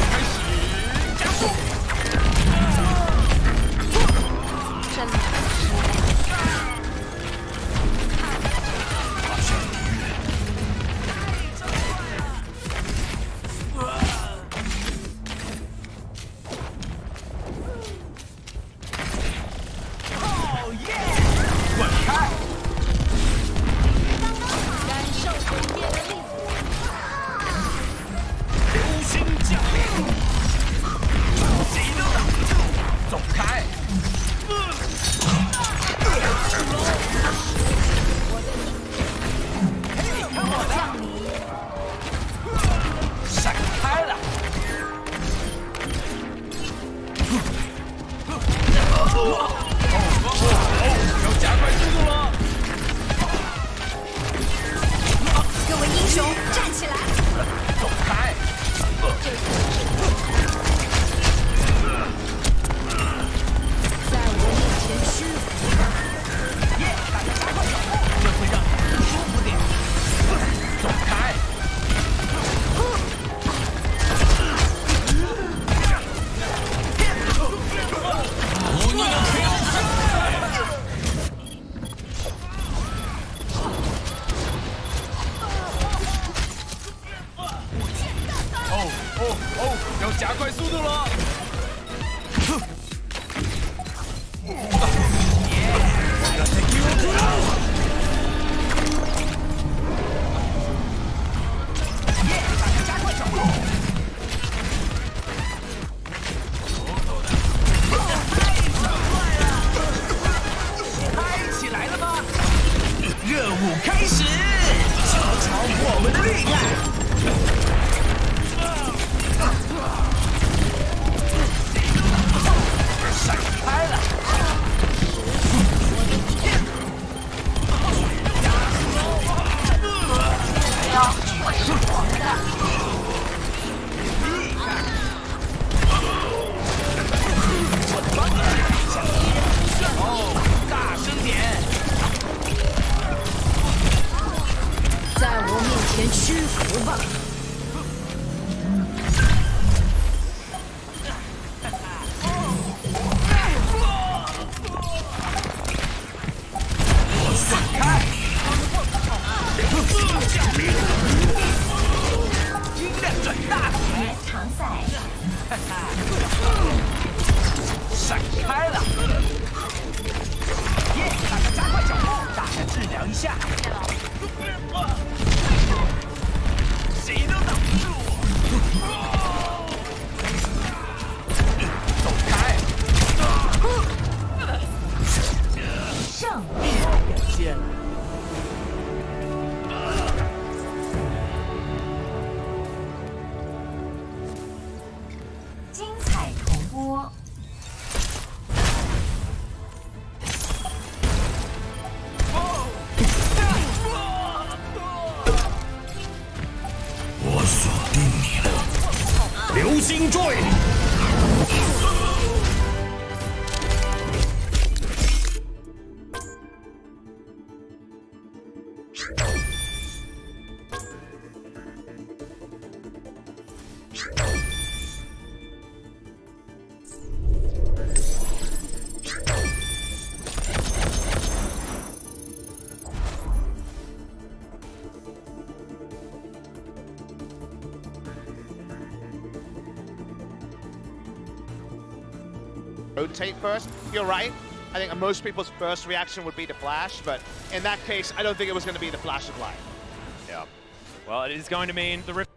开始加速！真的哦耶！滚开！感受毁灭的力量。流星降临，谁都挡不住！走开！嘿，看我的！闪开了！要加快速度了！各位英雄，站起来！走开！加快速度了。加快脚步。嗨起来了吗？热舞开始，瞧瞧我们的厉害！ 闪开了！会是我们的。我帮你治一下。哦，大声点！在我面前屈服吧！ 闪开了！耶，大家加快脚步，大家治疗一下。谁都挡不住我！走开！胜利表现。 我锁定你了，流星坠！ Rotate first. You're right. I think most people's first reaction would be to flash, but in that case, I don't think it was going to be the flash of light. Yeah. Well, it is going to mean the rift.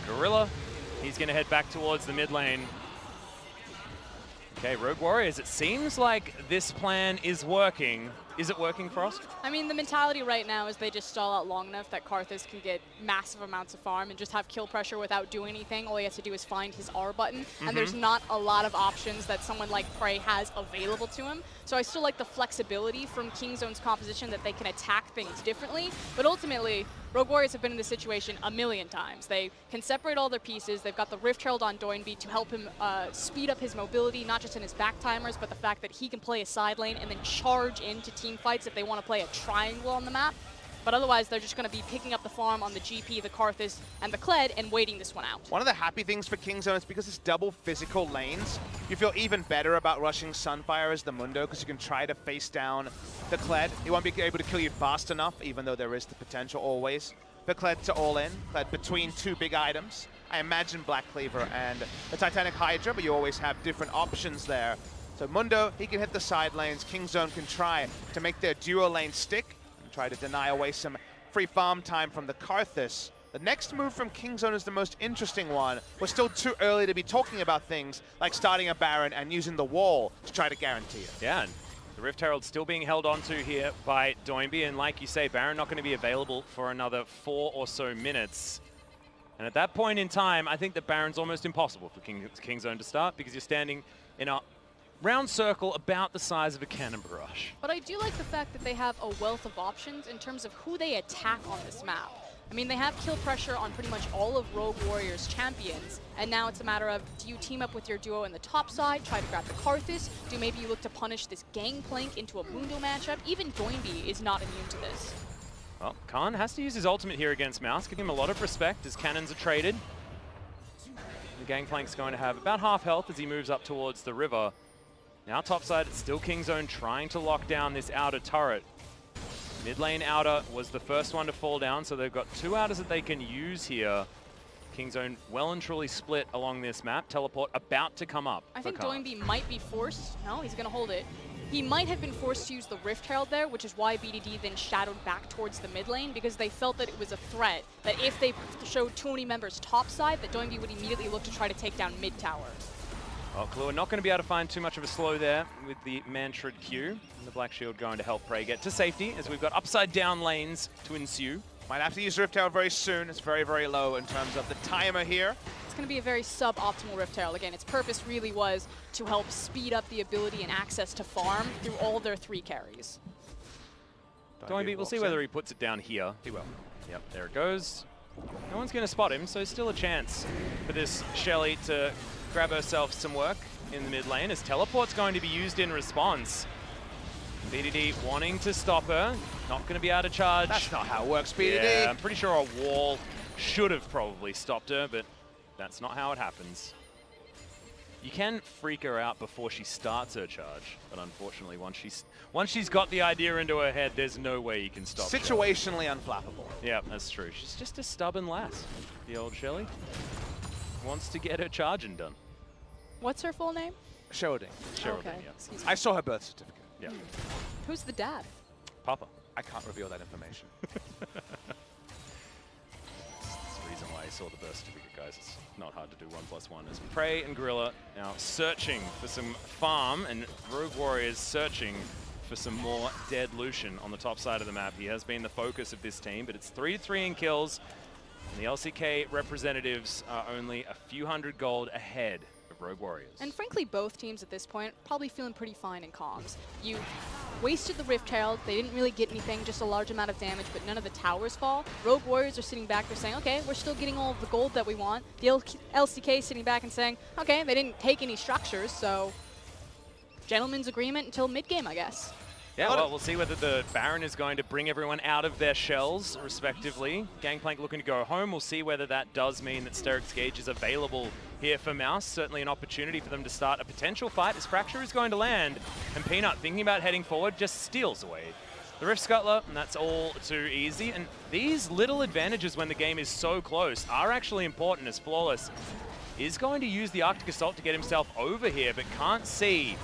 Gorilla, he's going to head back towards the mid lane. Okay, Rogue Warriors, it seems like this plan is working. Is it working, Frost? I mean, the mentality right now is they just stall out long enough that Karthus can get massive amounts of farm and just have kill pressure without doing anything. All he has to do is find his R button, and there's not a lot of options that someone like Prey has available to him. So I still like the flexibility from Kingzone's composition that they can attack things differently, but ultimately, Rogue Warriors have been in this situation a million times. They can separate all their pieces. They've got the Rift Herald on Doinby to help him speed up his mobility, not just in his back timers, but the fact that he can play a side lane and then charge into team fights if they want to play a triangle on the map. But otherwise, they're just going to be picking up the farm on the GP, the Karthus, and the Kled and waiting this one out. One of the happy things for Kingzone is because it's double physical lanes, you feel even better about rushing Sunfire as the Mundo because you can try to face down the Kled. He won't be able to kill you fast enough, even though there is the potential always for Kled to all in. Kled between two big items. I imagine Black Cleaver and the Titanic Hydra, but you always have different options there. So Mundo, he can hit the side lanes. Kingzone can try to make their duo lane stick and try to deny away some free farm time from the Karthus. The next move from Kingzone is the most interesting one. We're still too early to be talking about things like starting a Baron and using the wall to try to guarantee it. Yeah, and the Rift Herald still being held onto here by Doinby, and like you say, Baron not going to be available for another 4 or so minutes. And at that point in time, I think that Baron's almost impossible for Kingzone to start because you're standing in a round circle about the size of a cannon barrage. But I do like the fact that they have a wealth of options in terms of who they attack on this map. I mean, they have kill pressure on pretty much all of Rogue Warrior's champions, and now it's a matter of, do you team up with your duo in the top side, try to grab the Karthus? Do maybe you look to punish this Gangplank into a Mundo matchup? Even Doinby is not immune to this. Well, Khan has to use his ultimate here against Mouse, giving him a lot of respect as cannons are traded. The Gangplank's going to have about half health as he moves up towards the river. Now topside, it's still Kingzone trying to lock down this outer turret. Mid lane outer was the first one to fall down, so they've got 2 outers that they can use here. Kingzone well and truly split along this map. Teleport about to come up. I think Doinby might be forced. No, he's going to hold it. He might have been forced to use the Rift Herald there, which is why BDD then shadowed back towards the mid lane, because they felt that it was a threat, that if they showed too many members topside, that Doinby would immediately look to try to take down mid tower. Well, Kahlua not going to be able to find too much of a slow there with the Mantrid Q. And the Black Shield going to help Prey get to safety as we've got upside down lanes to ensue. Might have to use Rift Herald very soon. It's very, very low in terms of the timer here. It's going to be a very suboptimal Rift Herald. Again, its purpose really was to help speed up the ability and access to farm through all their 3 carries. Doinby, we'll see whether he puts it down here. He will. Yep, there it goes. No one's going to spot him, so still a chance for this Shelly to grab herself some work in the mid lane as Teleport's going to be used in response. BDD wanting to stop her, not going to be able to charge. That's not how it works, BDD. Yeah, I'm pretty sure a wall should have probably stopped her, but that's not how it happens. You can freak her out before she starts her charge, but unfortunately once she's got the idea into her head, there's no way you can stop her. Situationally unflappable. Yeah, that's true. She's just a stubborn lass, the old Shelly. Wants to get her charging done. What's her full name? Sheroding. Okay. Yeah. I saw her birth certificate. Yeah. Who's the dad? Papa. I can't reveal that information. That's the reason why I saw the birth certificate, guys. It's not hard to do 1+1. As Prey and Gorilla now searching for some farm, and Rogue Warriors searching for some more dead Lucian on the top side of the map. He has been the focus of this team, but it's 3-3 in kills. And the LCK representatives are only a few hundred gold ahead of Rogue Warriors. And frankly, both teams at this point probably feeling pretty fine in comms. You wasted the Rift Herald, they didn't really get anything, just a large amount of damage, but none of the towers fall. Rogue Warriors are sitting back, they're saying, okay, we're still getting all of the gold that we want. The LCK sitting back and saying, okay, they didn't take any structures, so gentleman's agreement until mid-game, I guess. Yeah, well, we'll see whether the Baron is going to bring everyone out of their shells, respectively. Gangplank looking to go home. We'll see whether that does mean that Steric's Gauge is available here for Mouse. Certainly an opportunity for them to start a potential fight as Fracture is going to land. And Peanut, thinking about heading forward, just steals away the Rift Scuttler, and that's all too easy. And these little advantages when the game is so close are actually important, as Flawless is going to use the Arctic Assault to get himself over here, but can't see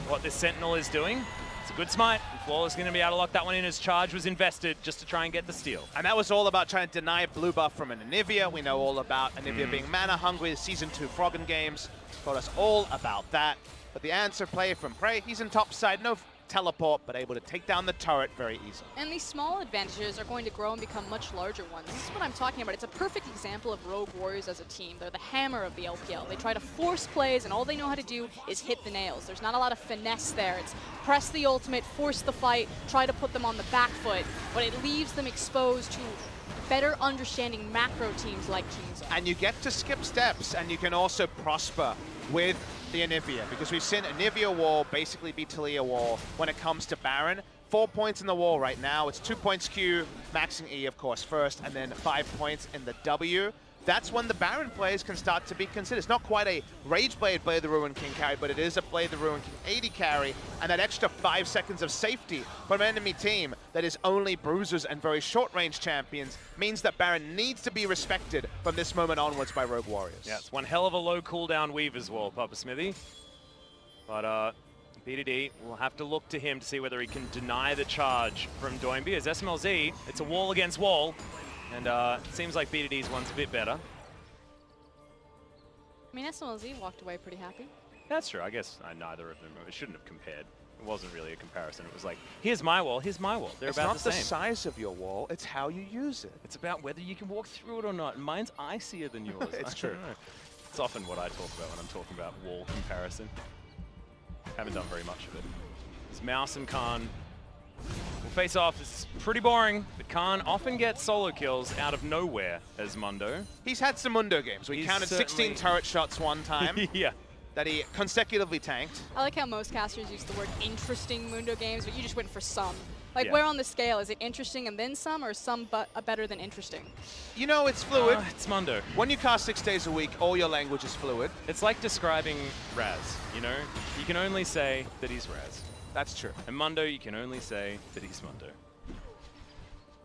what this Sentinel is doing. It's a good smite, and Flawless going to be able to lock that one in as charge was invested just to try and get the steal. And that was all about trying to deny blue buff from an Anivia. We know all about Anivia being mana hungry, Season 2 Froggen games. Told us all about that. But the answer play from Prey, he's in top side, no teleport, but able to take down the turret very easily. And these small advantages are going to grow and become much larger ones. This is what I'm talking about. It's a perfect example of Rogue Warriors as a team. They're the hammer of the LPL. They try to force plays, and all they know how to do is hit the nails. There's not a lot of finesse there. It's press the ultimate, force the fight, try to put them on the back foot, but it leaves them exposed to better understanding macro teams like Kingzone. And you get to skip steps, and you can also prosper with the Anivia, because we've seen Anivia wall basically be Talia wall when it comes to Baron. 4 points in the wall right now. It's 2 points Q, maxing E, of course, first, and then 5 points in the W. That's when the Baron plays can start to be considered. It's not quite a Rage Blade the Ruin King carry, but it is a Blade the Ruin King 80 carry, and that extra 5 seconds of safety from an enemy team that is only bruisers and very short-range champions means that Baron needs to be respected from this moment onwards by Rogue Warriors. Yeah, it's one hell of a low cooldown weave as well, Papa Smithy. But BDD will have to look to him to see whether he can deny the charge from Doinby. As SMLZ, it's a wall against wall. And it seems like BDD's one's a bit better. I mean, SMLZ walked away pretty happy. That's true. I guess neither of them, it shouldn't have compared. It wasn't really a comparison. It was like, here's my wall, here's my wall. They're about the same. It's not the size of your wall, it's how you use it. It's about whether you can walk through it or not. Mine's icier than yours. It's true. It's often what I talk about when I'm talking about wall comparison. Haven't done very much of it. It's Mouse and Khan will face off. It's pretty boring, but Khan often gets solo kills out of nowhere as Mundo. He's had some Mundo games. We counted 16 turret shots one time. Yeah. That he consecutively tanked. I like how most casters use the word interesting Mundo games, but you just went for some. Like, Yeah. where on the scale? Is it interesting and then some, or some but better than interesting? You know, it's fluid. It's Mundo. When you cast 6 days a week, all your language is fluid. It's like describing Raz, you know? You can only say that he's Raz. That's true. And Mundo, you can only say that he's Mundo.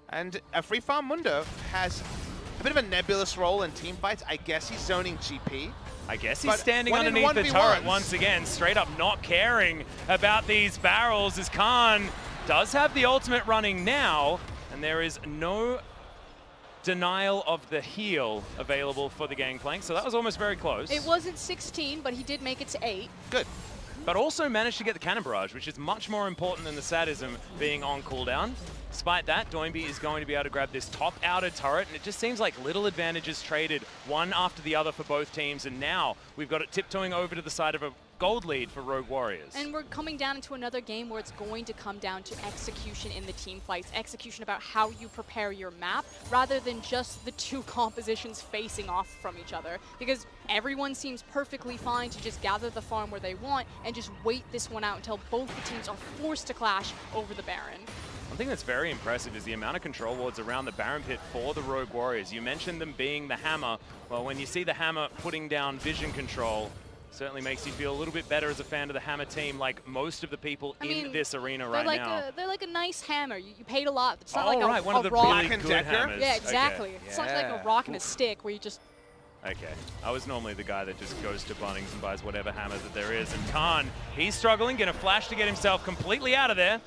And a Free Farm Mundo has a bit of a nebulous role in team fights. I guess he's zoning GP. I guess he's But standing when in underneath the turret 1v1s once again, straight up not caring about these barrels as Khan does have the ultimate running now, and there is no denial of the heal available for the Gangplank, so that was almost very close. It wasn't 16, but he did make it to 8. Good. But also managed to get the Cannon Barrage, which is much more important than the Sadism being on cooldown. Despite that, Doinby is going to be able to grab this top outer turret, and it just seems like little advantages traded one after the other for both teams, and now we've got it tiptoeing over to the side of a gold lead for Rogue Warriors. And we're coming down into another game where it's going to come down to execution in the team fights, execution about how you prepare your map, rather than just the two compositions facing off from each other. Because everyone seems perfectly fine to just gather the farm where they want and just wait this one out until both the teams are forced to clash over the Baron. One thing that's very impressive is the amount of control wards around the Baron Pit for the Rogue Warriors. You mentioned them being the hammer. Well, when you see the hammer putting down vision control, certainly makes you feel a little bit better as a fan of the hammer team, like most of the people in this arena right now. They're like a nice hammer. You paid a lot. It's not Oh, like right, one of the rock. really good hammers. Yeah, exactly. Okay. It's not like a rock and a stick where you just... Okay, I was normally the guy that just goes to Bunnings and buys whatever hammer that there is. And Khan, he's struggling, gonna flash to get himself completely out of there.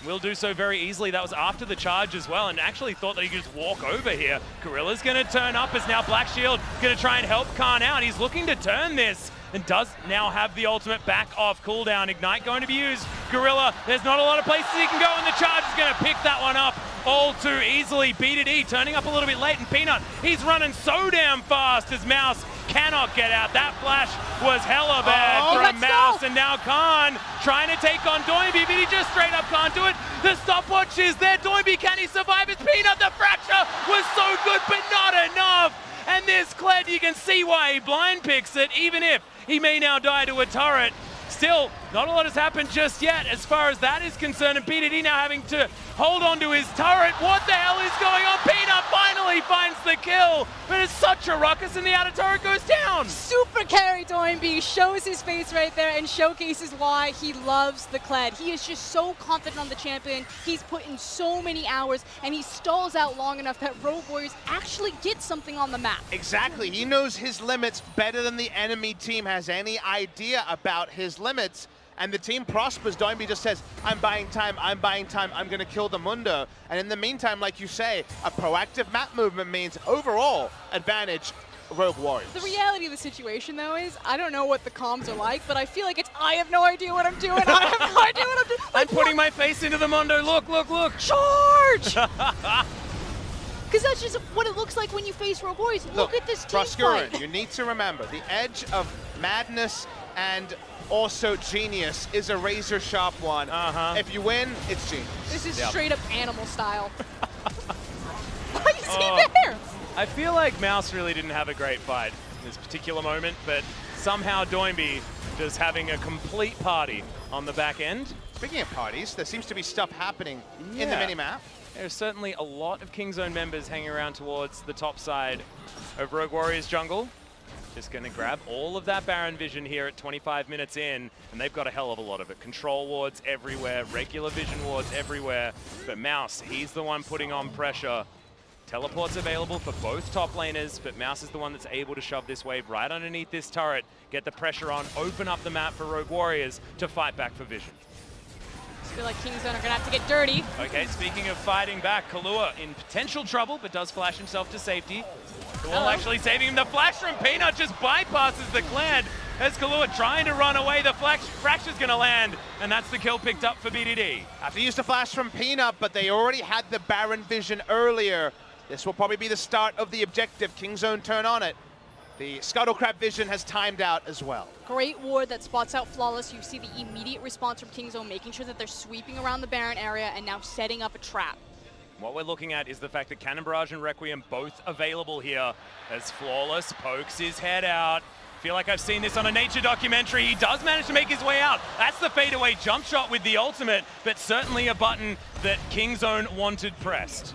Will do so very easily. That was after the charge as well, and actually thought that he could just walk over here. Gorilla's gonna turn up as now Black Shield gonna try and help Khan out. He's looking to turn this and does now have the ultimate back off cooldown. Ignite going to be used. Gorilla, there's not a lot of places he can go, and the charge is gonna pick that one up all too easily. BDD turning up a little bit late, and Peanut, he's running so damn fast as Mouse cannot get out. That flash was hella bad from Mouse, and now Khan trying to take on Doinby, but he just straight up can't do it. The stopwatch is there. Doinby, can he survive? It's Peanut. The fracture was so good, but not enough. And this Kled, you can see why he blind picks it, even if he may now die to a turret. Still, not a lot has happened just yet as far as that is concerned, and BDD now having to hold on to his turret. What the hell is going on? Peanut finally finds the kill, but it's such a ruckus and the outer turret goes down. Super carry Doinby shows his face right there and showcases why he loves the Kled. He is just so confident on the champion. He's put in so many hours, and he stalls out long enough that Rogue Warriors actually get something on the map. Exactly. He knows his limits better than the enemy team has any idea about his limits. And the team prospers. Doinby just says, I'm buying time, I'm going to kill the Mundo. And in the meantime, like you say, a proactive map movement means overall advantage Rogue Warriors. The reality of the situation, though, is I don't know what the comms are like, but I feel like it's I have no idea what I'm doing. I have no idea what I'm doing. I'm putting my face into the Mundo. Look, look, look. Charge! Because that's just what it looks like when you face Rogue Warriors. Look at this team fight. You need to remember, the edge of madness and also genius is a razor sharp one. If you win, it's genius. This is straight up animal style. Why is he there? I feel like Mouse really didn't have a great fight in this particular moment, but somehow Doinby just having a complete party on the back end. Speaking of parties, there seems to be stuff happening in the minimap. There's certainly a lot of Kingzone members hanging around towards the top side of Rogue Warriors jungle. Just going to grab all of that Baron vision here at 25 minutes in, and they've got a hell of a lot of it. Control wards everywhere, regular vision wards everywhere, but Mouse, he's the one putting on pressure. Teleport's available for both top laners, but Mouse is the one that's able to shove this wave right underneath this turret, get the pressure on, open up the map for Rogue Warriors to fight back for vision. I feel like Kingzone are going to have to get dirty. Okay, speaking of fighting back, Kahlua in potential trouble, but does flash himself to safety. Well, actually saving him. The flash from Peanut just bypasses the Clan. As Kahlua trying to run away, the Fracture's gonna land, and that's the kill picked up for BDD. Have to use the flash from Peanut, but they already had the Baron vision earlier. This will probably be the start of the objective. Kingzone turn on it. The Scuttlecrab vision has timed out as well. Great ward that spots out Flawless. You see the immediate response from Kingzone, making sure that they're sweeping around the Baron area and now setting up a trap. What we're looking at is the fact that Cannon Barrage and Requiem both available here as Flawless pokes his head out. Feel like I've seen this on a nature documentary. He does manage to make his way out. That's the fadeaway jump shot with the ultimate, but certainly a button that Kingzone wanted pressed.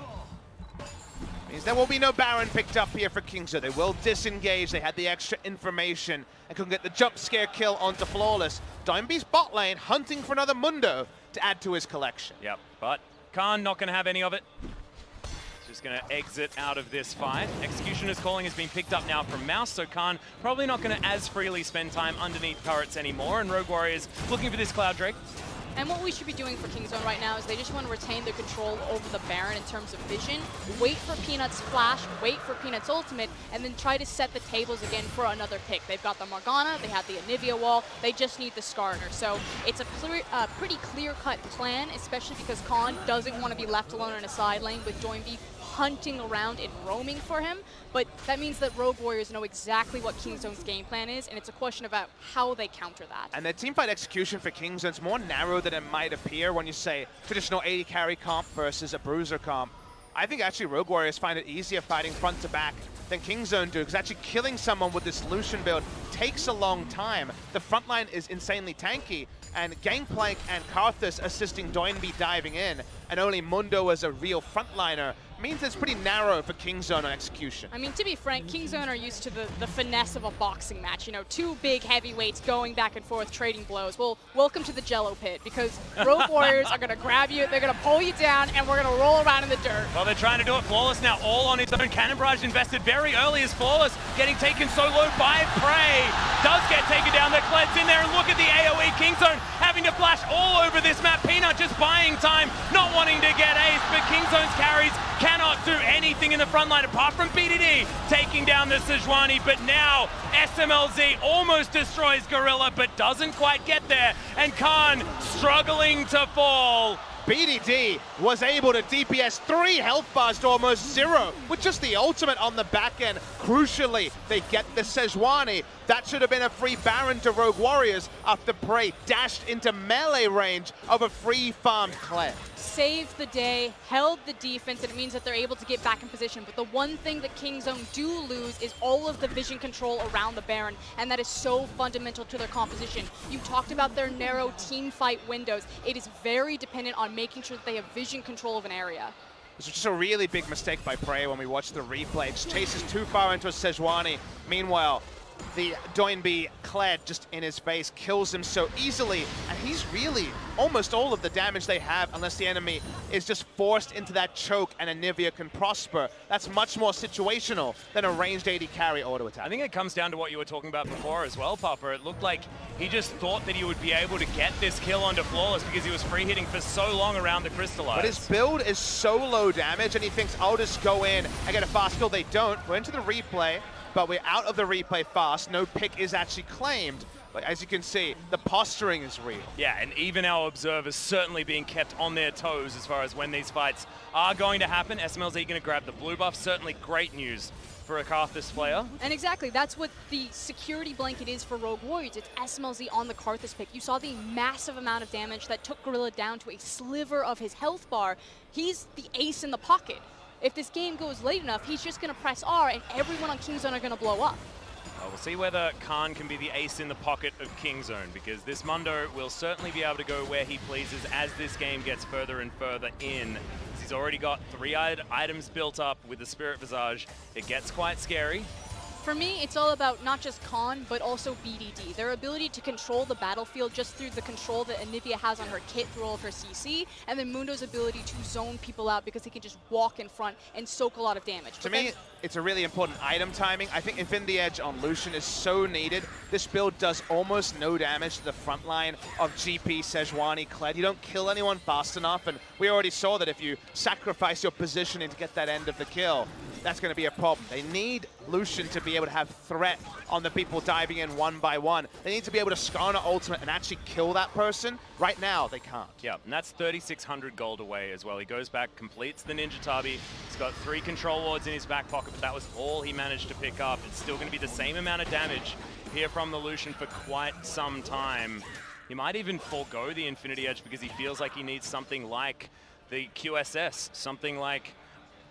Means there will be no Baron picked up here for Kingzone. They will disengage. They had the extra information and couldn't get the jump scare kill onto Flawless. Dimebe's bot lane hunting for another Mundo to add to his collection. Yep, but Khan not going to have any of it. Just going to exit out of this fight. Executioner's Calling has been picked up now from Mouse, so Khan probably not going to as freely spend time underneath turrets anymore, and Rogue Warriors looking for this Cloud Drake. And what we should be doing for Kingzone right now is they just want to retain the control over the Baron in terms of vision, wait for Peanut's flash, wait for Peanut's ultimate, and then try to set the tables again for another pick. They've got the Morgana, they have the Anivia wall, they just need the Skarner. So it's a pretty clear-cut plan, especially because Khan doesn't want to be left alone in a side lane with Doinby hunting around and roaming for him, but that means that Rogue Warriors know exactly what Kingzone's game plan is, and it's a question about how they counter that. And the teamfight execution for Kingzone's more narrow than it might appear when you say traditional 80 carry comp versus a bruiser comp. I think actually Rogue Warriors find it easier fighting front to back than Kingzone do, because actually killing someone with this Lucian build takes a long time. The front line is insanely tanky, and Gangplank and Karthus assisting Doinby diving in, and only Mundo as a real frontliner means it's pretty narrow for Kingzone on execution. I mean, to be frank, Kingzone are used to the finesse of a boxing match. You know, two big heavyweights going back and forth, trading blows. Well, welcome to the Jello pit, because Rogue Warriors are going to grab you, they're going to pull you down, and we're going to roll around in the dirt. Well, they're trying to do it. Flawless now all on his own. Cannon Barrage invested very early as Flawless getting taken so low by Prey. Does get taken down. The Cled's in there, and look at the AoE. Kingzone having to flash all over this map. Peanut just buying time, not wanting to get ace, but Kingzone's carries cannot do anything in the front line apart from BDD taking down the Sejuani, but now SMLZ almost destroys Gorilla but doesn't quite get there, and Khan struggling to fall. BDD was able to DPS 3 health bars to almost 0 with just the ultimate on the back end. Crucially, they get the Sejuani. That should have been a free Baron to Rogue Warriors after Prey dashed into melee range of a free farmed Kled. Saved the day, held the defense, and it means that they're able to get back in position. But the one thing that Kingzone do lose is all of the vision control around the Baron, and that is so fundamental to their composition. You talked about their narrow team fight windows. It is very dependent on making sure that they have vision control of an area. This was just a really big mistake by Prey when we watched the replay. Just chases too far into a Sejuani. Meanwhile, the Doinby Kled just in his face kills him so easily, and he's really almost all of the damage they have unless the enemy is just forced into that choke and Anivia can prosper. That's much more situational than a ranged 80 carry auto attack. I think it comes down to what you were talking about before as well, Papa. It looked like he just thought that he would be able to get this kill onto Flawless because he was free hitting for so long around the Crystallize. But his build is so low damage, and he thinks, I'll just go in and get a fast kill. They don't. We're into the replay, but we're out of the replay fast. No pick is actually claimed. But as you can see, the posturing is real. Yeah, and even our observers certainly being kept on their toes as far as when these fights are going to happen. SMLZ going to grab the blue buff. Certainly great news for a Karthus player. And exactly, that's what the security blanket is for Rogue Warriors. It's SMLZ on the Karthus pick. You saw the massive amount of damage that took Gorilla down to a sliver of his health bar. He's the ace in the pocket. If this game goes late enough, he's just going to press R and everyone on Kingzone are going to blow up. We'll see whether Khan can be the ace in the pocket of Kingzone, because this Mundo will certainly be able to go where he pleases as this game gets further and further in. He's already got 3 items built up with the Spirit Visage. It gets quite scary. For me, it's all about not just Khan, but also BDD. Their ability to control the battlefield just through the control that Anivia has on her kit through all of her CC, and then Mundo's ability to zone people out because he can just walk in front and soak a lot of damage. To me, it's a really important item timing. I think Infinity Edge on Lucian is so needed. This build does almost no damage to the front line of GP, Sejuani, Kled. You don't kill anyone fast enough, and we already saw that if you sacrifice your positioning to get that end of the kill, that's going to be a problem. They need Lucian to be able to have threat on the people diving in one by one. They need to be able to scan an ultimate and actually kill that person. Right now, they can't. Yeah, and that's 3,600 gold away as well. He goes back, completes the Ninja Tabi. He's got 3 control wards in his back pocket, but that was all he managed to pick up. It's still going to be the same amount of damage here from the Lucian for quite some time. He might even forego the Infinity Edge because he feels like he needs something like the QSS, something like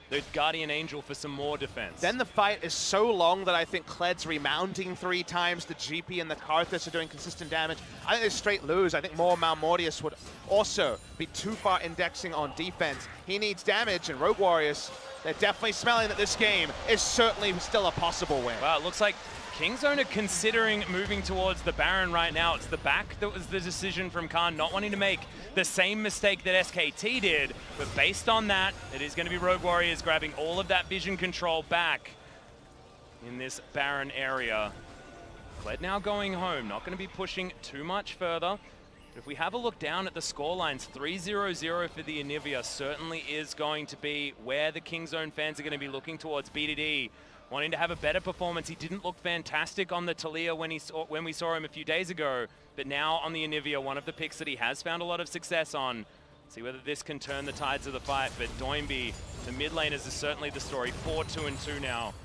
the Guardian Angel for some more defense. Then the fight is so long that I think Kled's remounting 3 times. The GP and the Karthus are doing consistent damage. I think they straight lose. I think more Malmortius would also be too far indexing on defense. He needs damage, and Rogue Warriors, they're definitely smelling that this game is certainly still a possible win. Well, it looks like Kingzone are considering moving towards the Baron right now. It's the back that was the decision from Khan, not wanting to make the same mistake that SKT did. But based on that, it is going to be Rogue Warriors grabbing all of that vision control back in this Baron area. Kled now going home, not going to be pushing too much further. But if we have a look down at the scorelines, 3-0-0 for the Anivia certainly is going to be where the Kingzone fans are going to be looking towards. BDD wanting to have a better performance. He didn't look fantastic on the Talia when we saw him a few days ago, but now on the Anivia, one of the picks that he has found a lot of success on. See whether this can turn the tides of the fight, but Doinby, the mid laners, is certainly the story. 4-2-2 now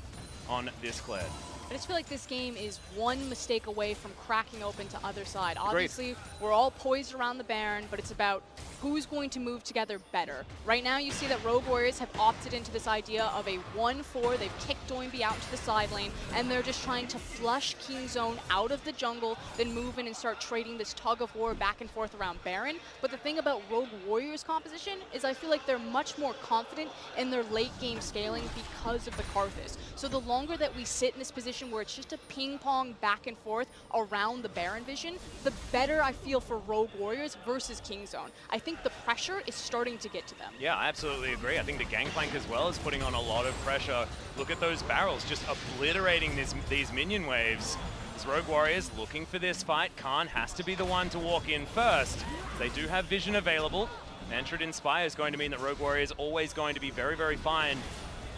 on this Kled. I just feel like this game is one mistake away from cracking open to other side. Obviously, we're all poised around the Baron, but it's about who's going to move together better. Right now, you see that Rogue Warriors have opted into this idea of a 1-4. They've kicked Doinby out to the side lane, and they're just trying to flush Kingzone out of the jungle, then move in and start trading this tug of war back and forth around Baron. But the thing about Rogue Warriors' composition is I feel like they're much more confident in their late game scaling because of the Karthus. So the longer that we sit in this position where it's just a ping pong back and forth around the Baron vision, the better I feel for Rogue Warriors versus Kingzone. I think the pressure is starting to get to them. Yeah, I absolutely agree. I think the Gangplank as well is putting on a lot of pressure. Look at those barrels, just obliterating these minion waves. As Rogue Warriors looking for this fight, Khan has to be the one to walk in first. They do have vision available. Mantrid Inspire is going to mean that Rogue Warriors always going to be very, very fine.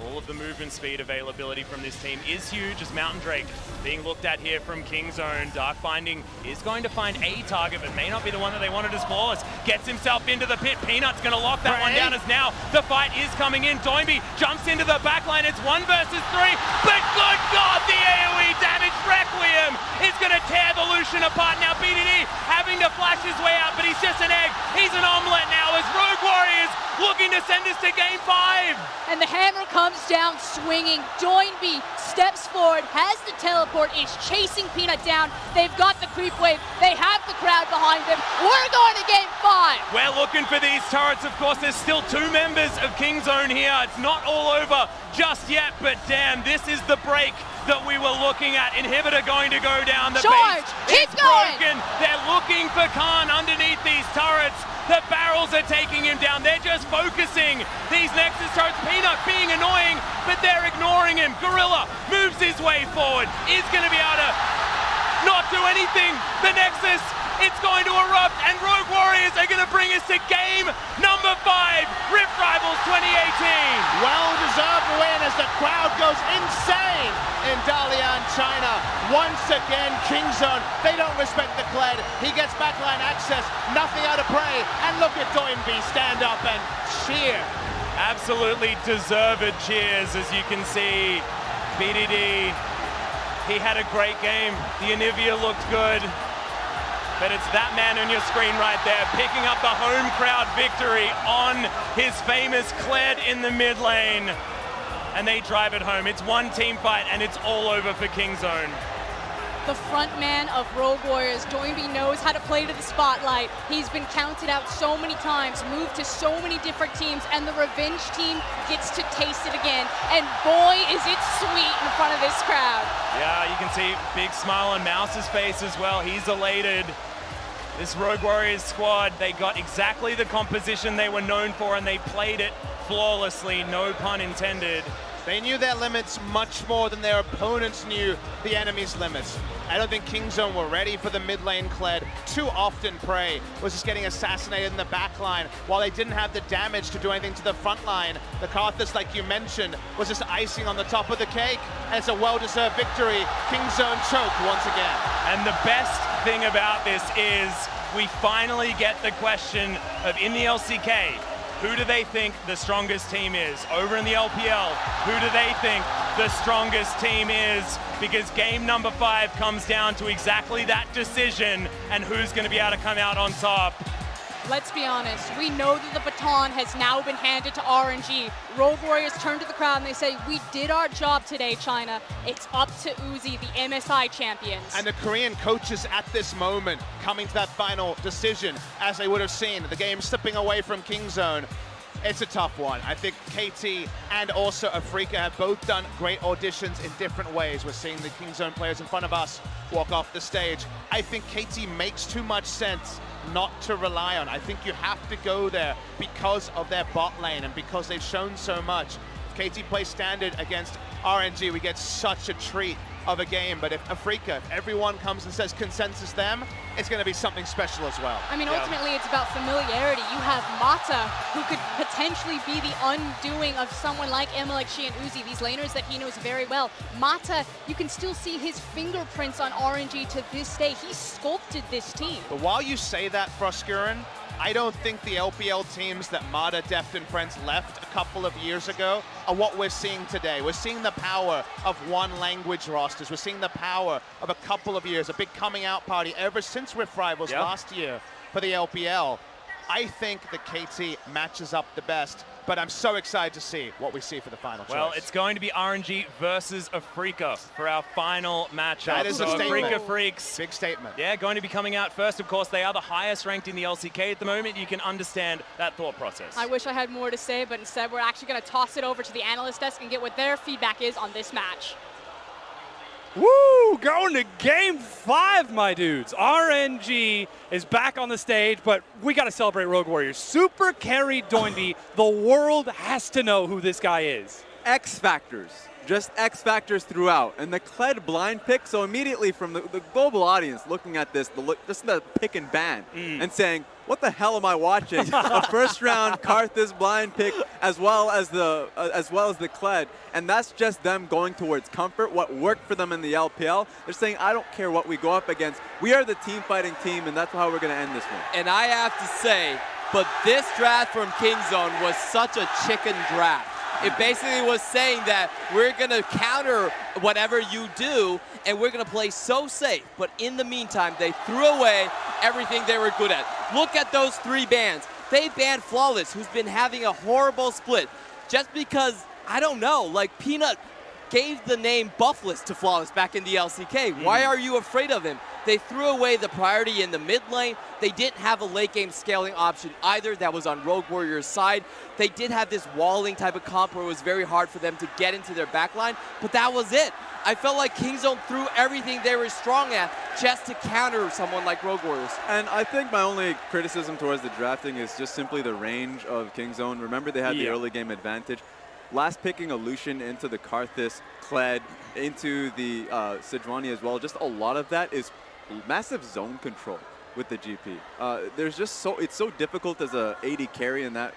All of the movement speed availability from this team is huge, as Mountain Drake being looked at here from Kingzone. Dark Binding is going to find a target, but may not be the one that they wanted as Flawless. Gets himself into the pit. Peanut's going to lock that one down as now the fight is coming in. Doinby jumps into the backline. It's 1 versus 3, but good God, the AoE damage Requiem is going to tear the Lucian apart. Now BDD having to flash his way out, but he's just an egg. He's an omelet now as Rogue Warriors looking to send us to game 5. And the hammer comes down swinging. Doinby steps forward, has the teleport, is chasing Peanut down. They've got the creep wave. They have the crowd behind them. We're going to game 5. We're looking for these turrets. Of course, there's still 2 members of Kingzone here. It's not all over just yet, but damn, this is the break that we were looking at. Inhibitor going to go down. The Charge! Keep going! Broken. They're looking for Khan underneath these turrets. The barrels are taking him down. They're just focusing these Nexus turrets. Peanut being annoying, but they're ignoring him. Gorilla moves his way forward. Is going to be able to not do anything. The Nexus, it's going to erupt, and Rogue Warriors are going to bring us to game number 5. Rift Rivals 2018. Well-deserved win as the crowd goes insane in Dalian, China. Once again, Kingzone, they don't respect the Kled. He gets backline access, nothing out of prey, and look at Doinby stand up and cheer. Absolutely deserved cheers, as you can see. BDD, he had a great game. The Anivia looked good. But it's that man on your screen right there, picking up the home crowd victory on his famous Kled in the mid lane. And they drive it home. It's one team fight, and it's all over for Kingzone. The front man of Rogue Warriors, Doinby, knows how to play to the spotlight. He's been counted out so many times, moved to so many different teams, and the Revenge team gets to taste it again. And boy, is it sweet in front of this crowd. Yeah, you can see big smile on Mouse's face as well. He's elated. This Rogue Warriors squad, they got exactly the composition they were known for, and they played it flawlessly, no pun intended. They knew their limits much more than their opponents knew the enemy's limits. I don't think Kingzone were ready for the mid lane Kled. Too often Prey was just getting assassinated in the back line while they didn't have the damage to do anything to the front line. The Karthus, like you mentioned, was just icing on the top of the cake, and it's a well-deserved victory. Kingzone choke once again. And the best thing about this is we finally get the question of, in the LCK, who do they think the strongest team is? Over in the LPL, who do they think the strongest team is? Because game number 5 comes down to exactly that decision and who's going to be able to come out on top. Let's be honest, we know that the baton has now been handed to RNG. Rogue Warriors turn to the crowd and they say, we did our job today, China. It's up to Uzi, the MSI champions. And the Korean coaches at this moment coming to that final decision, as they would have seen the game slipping away from Kingzone. It's a tough one. I think KT and also Afrika have both done great auditions in different ways. We're seeing the Kingzone players in front of us walk off the stage. I think KT makes too much sense not to rely on. I think you have to go there because of their bot lane and because they've shown so much. If KT plays standard against RNG, we get such a treat of a game, but if Afrika, if everyone comes and says consensus them, it's going to be something special as well. I mean, ultimately, it's about familiarity. You have Mata, who could potentially be the undoing of someone like Emelexi and Uzi, these laners that he knows very well. Mata, you can still see his fingerprints on RNG to this day. He sculpted this team. But while you say that, Froskuren, I don't think the LPL teams that Mata, Deft, and Friends left a couple of years ago are what we're seeing today. We're seeing the power of one language rosters. We're seeing the power of a couple of years, a big coming out party ever since Rift Rivals last year for the LPL. I think the KT matches up the best, but I'm so excited to see what we see for the final choice. Well, it's going to be RNG versus Afrika for our final matchup. That is a statement. Afrika Freaks. Big statement. Yeah, going to be coming out first. Of course, they are the highest ranked in the LCK at the moment. You can understand that thought process. I wish I had more to say, but instead we're actually going to toss it over to the analyst desk and get what their feedback is on this match. Woo! Going to game 5, my dudes. RNG is back on the stage, but we got to celebrate Rogue Warriors. Super carry Doinby. The world has to know who this guy is. X Factors. Just X Factors throughout. And the Kled blind pick, so immediately from the global audience looking at this, just the pick and ban, and saying, what the hell am I watching? A first round Karthus blind pick as well as the Kled, and that's just them going towards comfort, what worked for them in the LPL. They're saying, I don't care what we go up against. We are the team fighting team, and that's how we're going to end this one. And I have to say, but this draft from Kingzone was such a chicken draft. It basically was saying that we're going to counter whatever you do, and we're going to play so safe. But in the meantime, they threw away everything they were good at. Look at those 3 bans. They banned Flawless, who's been having a horrible split. Just because, I don't know, like Peanut gave the name Buffless to Flawless back in the LCK. Why are you afraid of him? They threw away the priority in the mid lane. They didn't have a late game scaling option either. That was on Rogue Warriors' side. They did have this walling type of comp where it was very hard for them to get into their backline, but that was it. I felt like Kingzone threw everything they were strong at just to counter someone like Rogue Warriors. And I think my only criticism towards the drafting is just simply the range of Kingzone. Remember, they had the early game advantage. Last picking a Lucian into the Karthus, Kled, into the Sejuani as well. Just a lot of that is massive zone control with the GP. There's just it's so difficult as a AD carry in that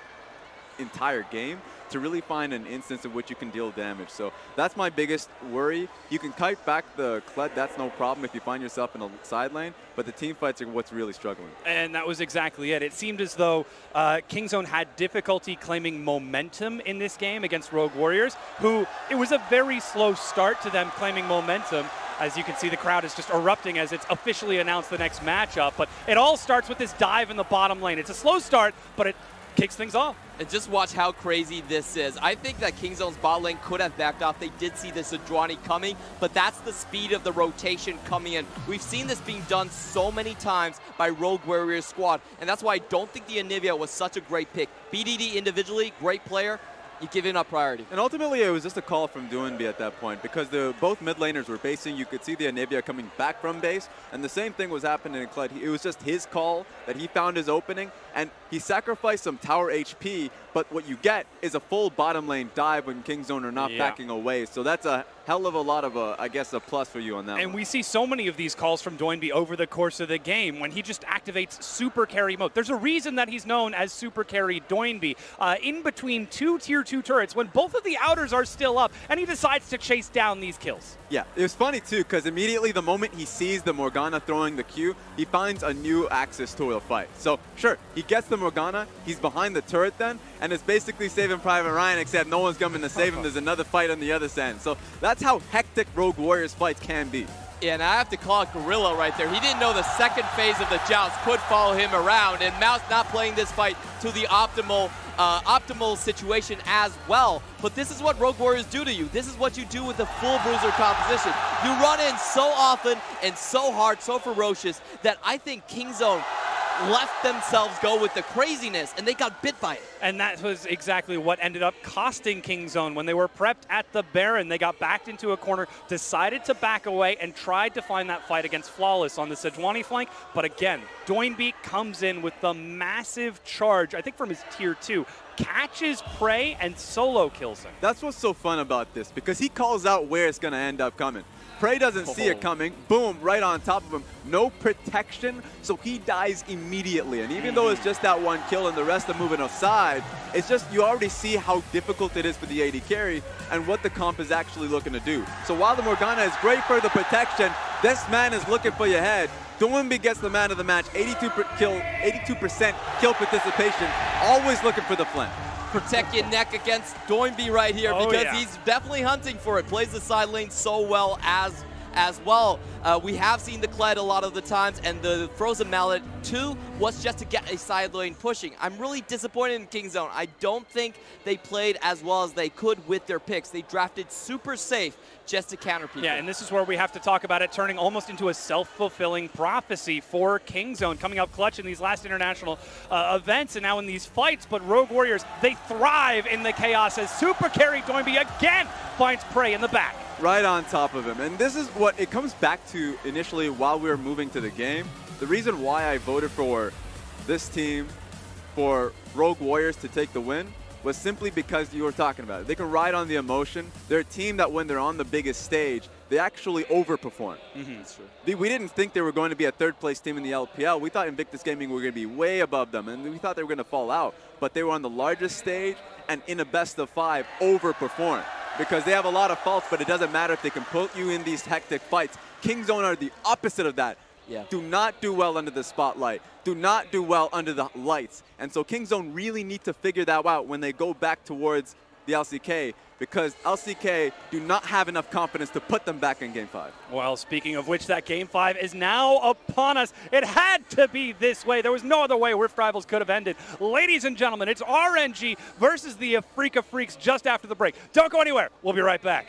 entire game to really find an instance in which you can deal damage. So that's my biggest worry. You can kite back the Kled, that's no problem if you find yourself in a side lane, but the team fights are what's really struggling. And that was exactly it. It seemed as though Kingzone had difficulty claiming momentum in this game against Rogue Warriors, who it was a very slow start to them claiming momentum. As you can see, the crowd is just erupting as it's officially announced the next matchup. But it all starts with this dive in the bottom lane. It's a slow start, but it kicks things off. And just watch how crazy this is. I think that Kingzone's bot lane could have backed off. They did see the Sejuani coming, but that's the speed of the rotation coming in. We've seen this being done so many times by Rogue Warriors squad, and that's why I don't think the Anivia was such a great pick. BDD individually, great player. You're giving up priority. And ultimately, it was just a call from Doinby at that point because both mid laners were basing. You could see the Anivia coming back from base, and the same thing was happening in Kled. It was just his call that he found his opening, and he sacrificed some tower HP, but what you get is a full bottom lane dive when Kingzone are not backing away. So that's a hell of a lot of, I guess, a plus for you on that And one. we see so many of these calls from Doinby over the course of the game when he just activates super carry mode. There's a reason that he's known as super carry Doinby. In between two tier 2 turrets when both of the outers are still up, and he decides to chase down these kills. Yeah, it was funny too, because immediately the moment he sees the Morgana throwing the Q, he finds a new axis to a fight. So sure, he gets the Morgana, he's behind the turret then, and it's basically saving Private Ryan, except no one's coming to save him. There's another fight on the other end. So that's how hectic Rogue Warriors fights can be. Yeah, and I have to call it Gorilla right there. He didn't know the second phase of the joust could follow him around, and Mouse not playing this fight to the optimal situation as well. But this is what Rogue Warriors do to you. This is what you do with the full bruiser composition. You run in so often and so hard, so ferocious, that I think Kingzone left themselves go with the craziness, and they got bit by it. And that was exactly what ended up costing Kingzone. When they were prepped at the Baron, they got backed into a corner, decided to back away, and tried to find that fight against Flawless on the Sejuani flank. But again, Doinby comes in with the massive charge, I think from his tier 2, catches prey and solo kills him. That's what's so fun about this, because he calls out where it's going to end up coming. Prey doesn't see it coming, boom, right on top of him. No protection, so he dies immediately. And even though it's just that one kill and the rest are moving aside, it's just you already see how difficult it is for the AD carry and what the comp is actually looking to do. So while the Morgana is great for the protection, this man is looking for your head. Doinby gets the man of the match, 82% kill participation, always looking for the flank. Protect your neck against Doinby right here because he's definitely hunting for it. Plays the side lane so well as well. We have seen the Kled a lot of the times, and the Frozen Mallet too was just to get a side lane pushing. I'm really disappointed in Kingzone. I don't think they played as well as they could with their picks. They drafted super safe just to counter people. Yeah, and this is where we have to talk about it turning almost into a self-fulfilling prophecy for Kingzone, coming up clutch in these last international events and now in these fights. But Rogue Warriors, they thrive in the chaos as super carry Doinby again finds prey in the back. Right on top of him. And this is what it comes back to initially while we were moving to the game. The reason why I voted for this team, for Rogue Warriors to take the win, was simply because you were talking about it. They can ride on the emotion. They're a team that when they're on the biggest stage, they actually overperform. That's true. We didn't think they were going to be a third-place team in the LPL. We thought Invictus Gaming were going to be way above them, and we thought they were going to fall out. But they were on the largest stage, and in a best-of-5, overperformed. Because they have a lot of faults, but it doesn't matter if they can put you in these hectic fights. Kingzone are the opposite of that. Yeah. Do not do well under the spotlight. Do not do well under the lights. And so Kingzone really need to figure that out when they go back towards the LCK, because LCK do not have enough confidence to put them back in Game 5. Well, speaking of which, that Game 5 is now upon us. It had to be this way. There was no other way Rift Rivals could have ended. Ladies and gentlemen, it's RNG versus the Afrika Freaks just after the break. Don't go anywhere. We'll be right back.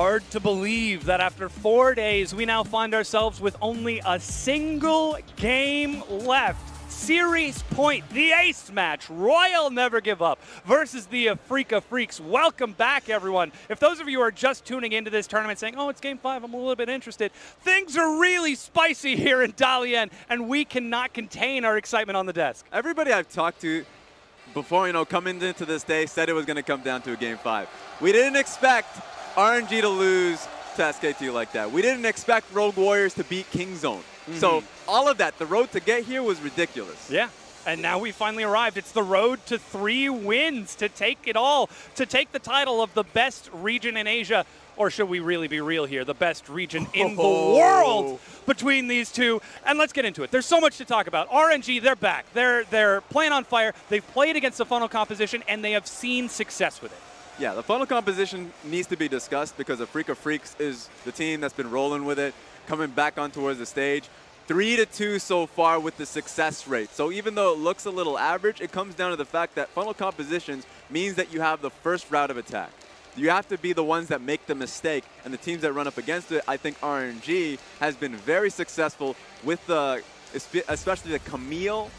hard to believe that after 4 days, we now find ourselves with only a single game left. Series point, the ace match, Royal Never Give Up versus the Afrika Freaks. Welcome back, everyone. If those of you are just tuning into this tournament saying, oh, it's game 5, I'm a little bit interested, things are really spicy here in Dalian, and we cannot contain our excitement on the desk. Everybody I've talked to before, coming into this day said it was going to come down to a game 5. We didn't expect RNG to lose to SKT like that. We didn't expect Rogue Warriors to beat Kingzone. So all of that, the road to get here was ridiculous. Yeah. And now we finally arrived. It's the road to 3 wins, to take it all, to take the title of the best region in Asia, or should we really be real here, the best region in the world between these two. And let's get into it. There's so much to talk about. RNG, they're back. They're playing on fire. They've played against the funnel composition, and they have seen success with it. Yeah, the funnel composition needs to be discussed because Afrika Freaks is the team that's been rolling with it, coming back on towards the stage. 3-2 so far with the success rate. So even though it looks a little average, it comes down to the fact that funnel compositions means that you have the first route of attack. You have to be the ones that make the mistake, and the teams that run up against it, I think RNG has been very successful with especially the Camille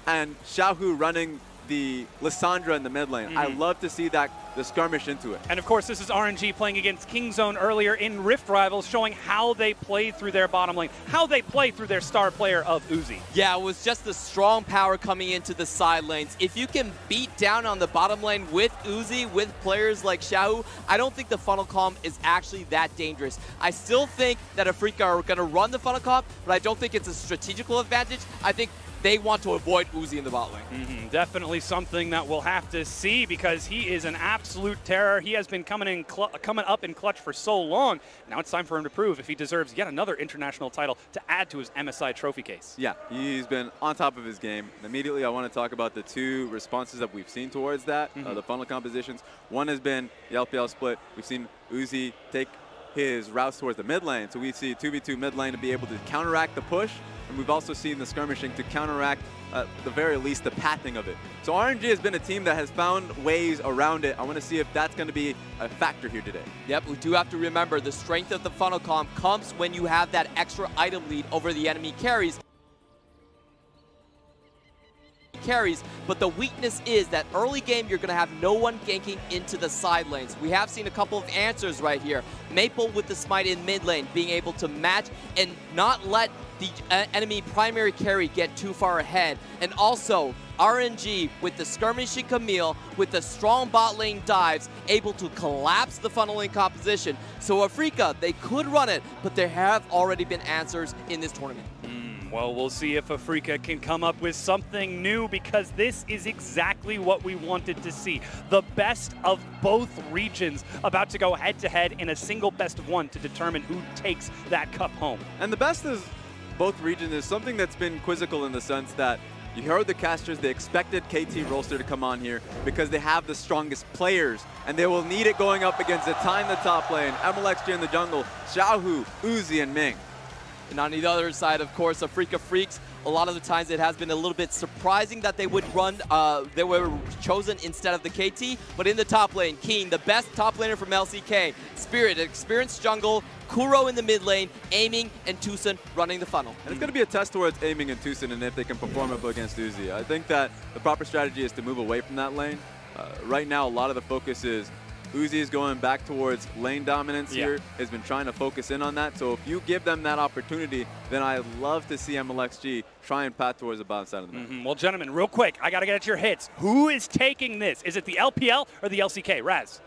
and Xiaohu running the Lissandra in the mid lane. I love to see the skirmish into it. And of course, this is RNG playing against Kingzone earlier in Rift Rivals, showing how they play through their bottom lane, how they play through their star player of Uzi. Yeah, it was just the strong power coming into the side lanes. If you can beat down on the bottom lane with Uzi, with players like Xiaohu, I don't think the funnel comp is actually that dangerous. I still think that Afrika are going to run the funnel comp, but I don't think it's a strategical advantage. I think they want to avoid Uzi in the bot lane. Definitely something that we'll have to see because he is an absolute terror. He has been coming up in clutch for so long. Now it's time for him to prove if he deserves yet another international title to add to his MSI trophy case. Yeah, he's been on top of his game. And immediately I want to talk about the 2 responses that we've seen towards that, the funnel compositions. One has been the LPL split. We've seen Uzi take his routes towards the mid lane. So we see 2v2 mid lane to be able to counteract the push. And we've also seen the skirmishing to counteract, at the very least, the pathing of it. So RNG has been a team that has found ways around it. I want to see if that's going to be a factor here today. Yep, we do have to remember the strength of the funnel comp comes when you have that extra item lead over the enemy carries. But the weakness is that early game you're going to have no one ganking into the side lanes. We have seen a couple of answers right here. Maple with the smite in mid lane, being able to match and not let the enemy primary carry get too far ahead. And also RNG with the skirmishing Camille, with the strong bot lane dives, able to collapse the funneling composition. So Afrika, they could run it, but there have already been answers in this tournament. Well, we'll see if Afrika can come up with something new because this is exactly what we wanted to see. The best of both regions about to go head-to-head in a single best-of-1 to determine who takes that cup home. And the best of both regions is something that's been quizzical in the sense that you heard the casters, they expected KT Rolster to come on here because they have the strongest players, and they will need it going up against Atai in the top lane, MLXG in the jungle, Xiaohu, Uzi, and Ming. And on the other side, of course, Afrika Freaks, a lot of the times it has been a little bit surprising that they would run, they were chosen instead of the KT. But in the top lane, Keen, the best top laner from LCK, Spirit, experienced jungle, Kuro in the mid lane, aiming, and Tucson running the funnel. And it's going to be a test towards aiming and Tucson and if they can perform up against Uzi. I think that the proper strategy is to move away from that lane. Right now, a lot of the focus is Uzi is going back towards lane dominance here, has been trying to focus in on that. So if you give them that opportunity, then I'd love to see MLXG try and path towards the bottom side of the map. Well, gentlemen, real quick, I got to get at your hits. Who is taking this? Is it the LPL or the LCK? Raz?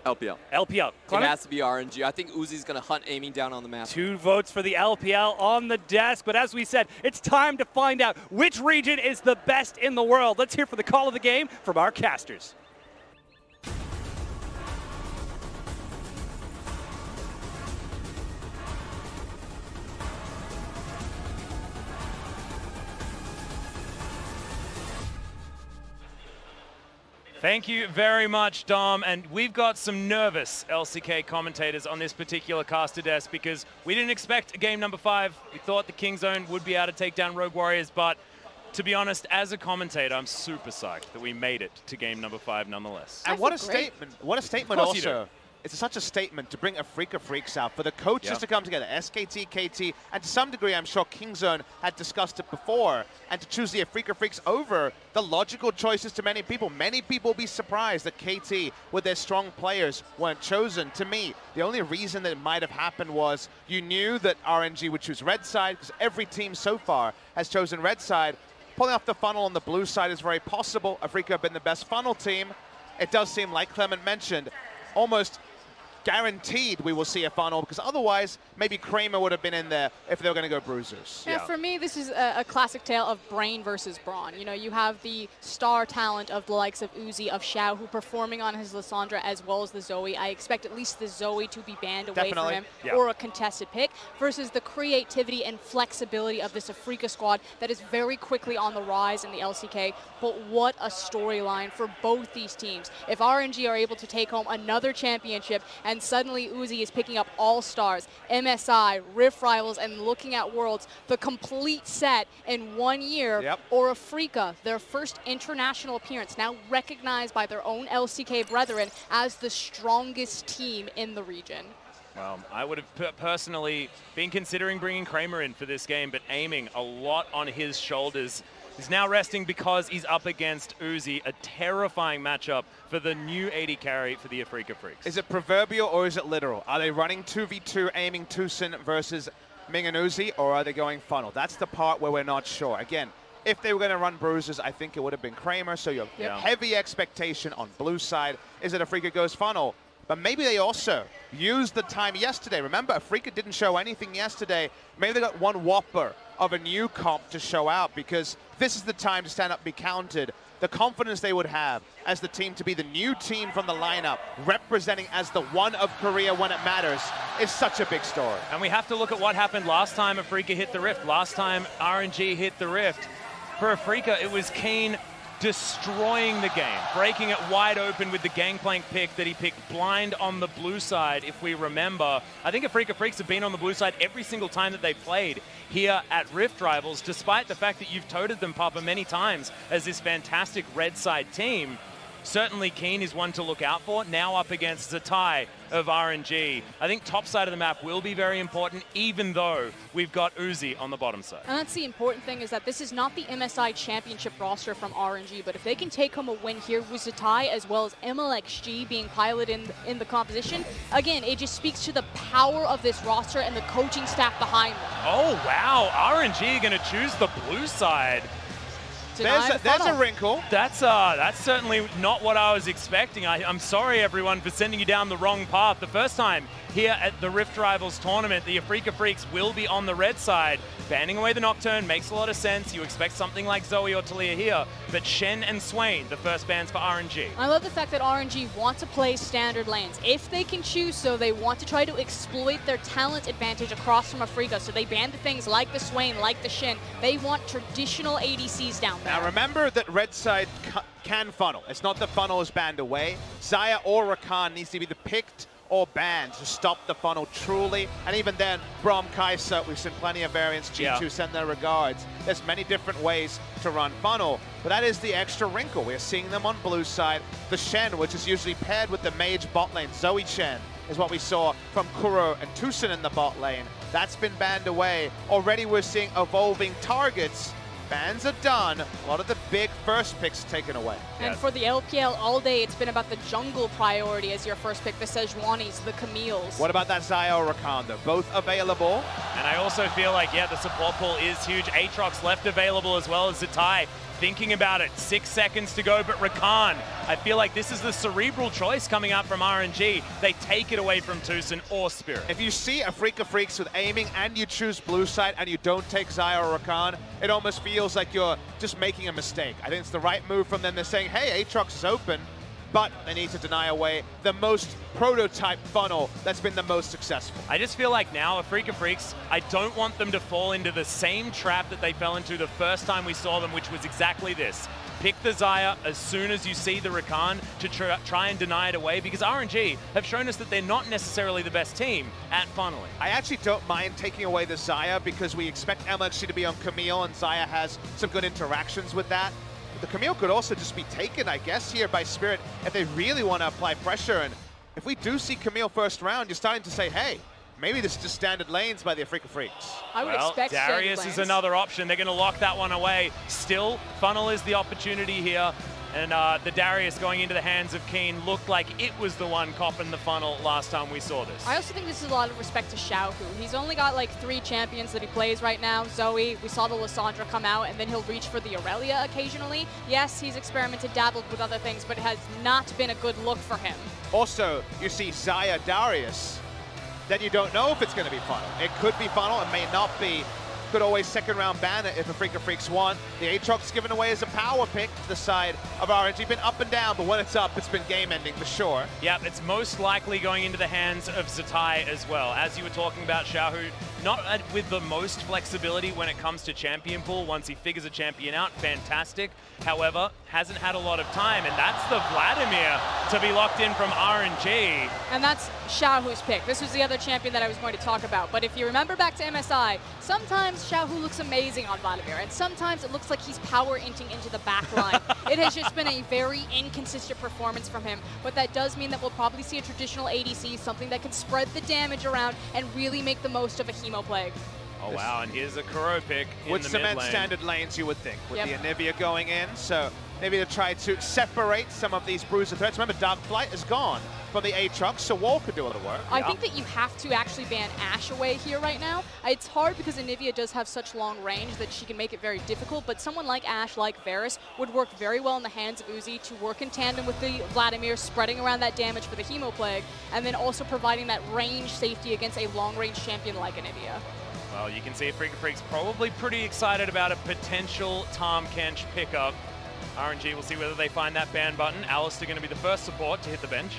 LPL. LPL. It has to be RNG. I think Uzi's going to hunt aiming down on the map. 2 votes for the LPL on the desk. But as we said, it's time to find out which region is the best in the world. Let's hear for the call of the game from our casters. Thank you very much, Dom. And we've got some nervous LCK commentators on this particular caster desk because we didn't expect game number 5. We thought the Kingzone would be able to take down Rogue Warriors, but to be honest, as a commentator, I'm super psyched that we made it to game number 5 nonetheless. And what a statement! What a statement also it's such a statement to bring Afrika Freaks out, for the coaches to come together, SKT, KT, and to some degree, I'm sure Kingzone had discussed it before, and to choose the Afrika Freaks over the logical choices to many people. Many people will be surprised that KT, with their strong players, weren't chosen. To me, the only reason that it might have happened was you knew that RNG would choose red side, because every team so far has chosen red side. Pulling off the funnel on the blue side is very possible. Afrika have been the best funnel team. It does seem, like Clement mentioned, almost guaranteed we will see a funnel, because otherwise maybe Kramer would have been in there if they were going to go bruisers. Yeah, for me, this is a classic tale of brain versus brawn. You know, you have the star talent of the likes of Uzi, of Xiao, who performing on his Lissandra as well as the Zoe. I expect at least the Zoe to be banned away from him or a contested pick, versus the creativity and flexibility of this Afrika squad that is very quickly on the rise in the LCK. But what a storyline for both these teams. If RNG are able to take home another championship and suddenly Uzi is picking up All-Stars, MSI, Rift Rivals, and looking at Worlds, the complete set in 1 year, or Afrika, their first international appearance, now recognized by their own LCK brethren as the strongest team in the region. Well, I would have personally been considering bringing Kramer in for this game, but aiming a lot on his shoulders. He's now resting because he's up against Uzi, a terrifying matchup for the new AD carry for the Afrika Freaks. Is it proverbial or is it literal? Are they running 2v2, aiming Tucson versus Ming and Uzi, or are they going funnel? That's the part where we're not sure. Again, if they were going to run bruisers, I think it would have been Kramer, so you have heavy expectation on blue side. Is it Afrika goes funnel? But maybe they also used the time yesterday. Remember, Afrika didn't show anything yesterday. Maybe they got one whopper of a new comp to show out, because this is the time to stand up, be counted. The confidence they would have as the team to be the new team from the lineup, representing as the one of Korea when it matters, is such a big story. And we have to look at what happened last time Afrika hit the Rift. Last time RNG hit the Rift. For Afrika, it was Keen destroying the game, breaking it wide open with the Gangplank pick that he picked blind on the blue side, if we remember. I think Afrika Freaks have been on the blue side every single time that they've played here at Rift Rivals, despite the fact that you've toted them, Papa, many times as this fantastic red side team. Certainly Keen is one to look out for, now up against Zatai of RNG. I think top side of the map will be very important, even though we've got Uzi on the bottom side. And that's the important thing, is that this is not the MSI championship roster from RNG, but if they can take home a win here with Zatai as well as MLXG being piloted in the composition, again, it just speaks to the power of this roster and the coaching staff behind them. Oh, wow. RNG going to choose the blue side. There's a wrinkle. That's certainly not what I was expecting. I'm sorry, everyone, for sending you down the wrong path. The first time here at the Rift Rivals tournament, the Afrika Freaks will be on the red side. Banning away the Nocturne makes a lot of sense. You expect something like Zoe or Talia here, but Shen and Swain, the first bans for RNG. I love the fact that RNG want to play standard lanes. If they can choose so, they want to try to exploit their talent advantage across from Afrika. So they ban the things like the Swain, like the Shen. They want traditional ADCs down there. Now remember that red side can funnel. It's not the funnel is banned away. Xayah or Rakan needs to be the picked or banned to stop the funnel truly. And even then, Braum Kai'Sa, we've seen plenty of variants. G2 send their regards. There's many different ways to run funnel, but that is the extra wrinkle. We're seeing them on blue side. The Shen, which is usually paired with the mage bot lane, Zoe Shen, is what we saw from Kuro and Tucson in the bot lane. That's been banned away. Already we're seeing evolving targets. Bans are done. A lot of the big first picks taken away. And for the LPL all day, it's been about the jungle priority as your first pick, the Sejuanis, the Camille's. What about that Xayah or Rakan? They're both available. And I also feel like, the support pool is huge. Aatrox left available as well as Zatai. Thinking about it, 6 seconds to go, but Rakan, I feel like this is the cerebral choice coming out from RNG. They take it away from Tucson or Spirit. If you see Afrika Freaks with aiming and you choose blue side and you don't take Xayah or Rakan, it almost feels like you're just making a mistake. I think it's the right move from them. They're saying, hey, Aatrox is open, but they need to deny away the most prototype funnel that's been the most successful. I just feel like now, Afrika Freaks, I don't want them to fall into the same trap that they fell into the first time we saw them, which was exactly this. Pick the Xayah as soon as you see the Rakan to try and deny it away, because RNG have shown us that they're not necessarily the best team at funneling. I actually don't mind taking away the Xayah because we expect MLXG to be on Camille, and Xayah has some good interactions with that. The Camille could also just be taken, I guess, here by Spirit if they really want to apply pressure. And if we do see Camille first round, you're starting to say, hey, maybe this is just standard lanes by the Afrika Freaks. I would expect Darius is another option. They're going to lock that one away. Still, Funnel is the opportunity here. And the Darius going into the hands of Keen looked like it was the one copping the funnel last time we saw this. I also think this is a lot of respect to Xiaohu. He's only got like 3 champions that he plays right now. Zoe, we saw the Lissandra come out, and then he'll reach for the Aurelia occasionally. Yes, he's experimented, dabbled with other things, but it has not been a good look for him. Also, you see Xayah Darius, then you don't know if it's going to be Funnel. It could be Funnel, it may not be. Could always second round ban it if Afrika Freaks want. The Aatrox given away as a power pick to the side of RNG. Been up and down, but when it's up, it's been game ending for sure. Yep, it's most likely going into the hands of Zatai as well. As you were talking about, Xiaohu, not with the most flexibility when it comes to champion pool. Once he figures a champion out, fantastic. However, hasn't had a lot of time, and that's the Vladimir to be locked in from RNG. And that's Xiaohu's pick. This was the other champion that I was going to talk about. But if you remember back to MSI, sometimes Xiaohu looks amazing on Vladimir, and sometimes it looks like he's power inting into the back line. It has just been a very inconsistent performance from him, but that does mean that we'll probably see a traditional ADC, something that can spread the damage around and really make the most of a Hemo Plague. Oh wow, and here's a Kuro pick in Would the cement mid lane. standard lanes, you would think, with the Anivia going in. So maybe to try to separate some of these bruiser threats. Remember, Dark Flight is gone from the Aatrox, so Wall could do all the work. I think that you have to actually ban Ashe away here right now. It's hard because Anivia does have such long range that she can make it very difficult, but someone like Ashe, like Varus, would work very well in the hands of Uzi to work in tandem with the Vladimir, spreading around that damage for the Hemo Plague, and then also providing that range safety against a long-range champion like Anivia. Well, you can see Afrika Freaks probably pretty excited about a potential Tahm Kench pickup. RNG will see whether they find that ban button. Alistair going to be the first support to hit the bench.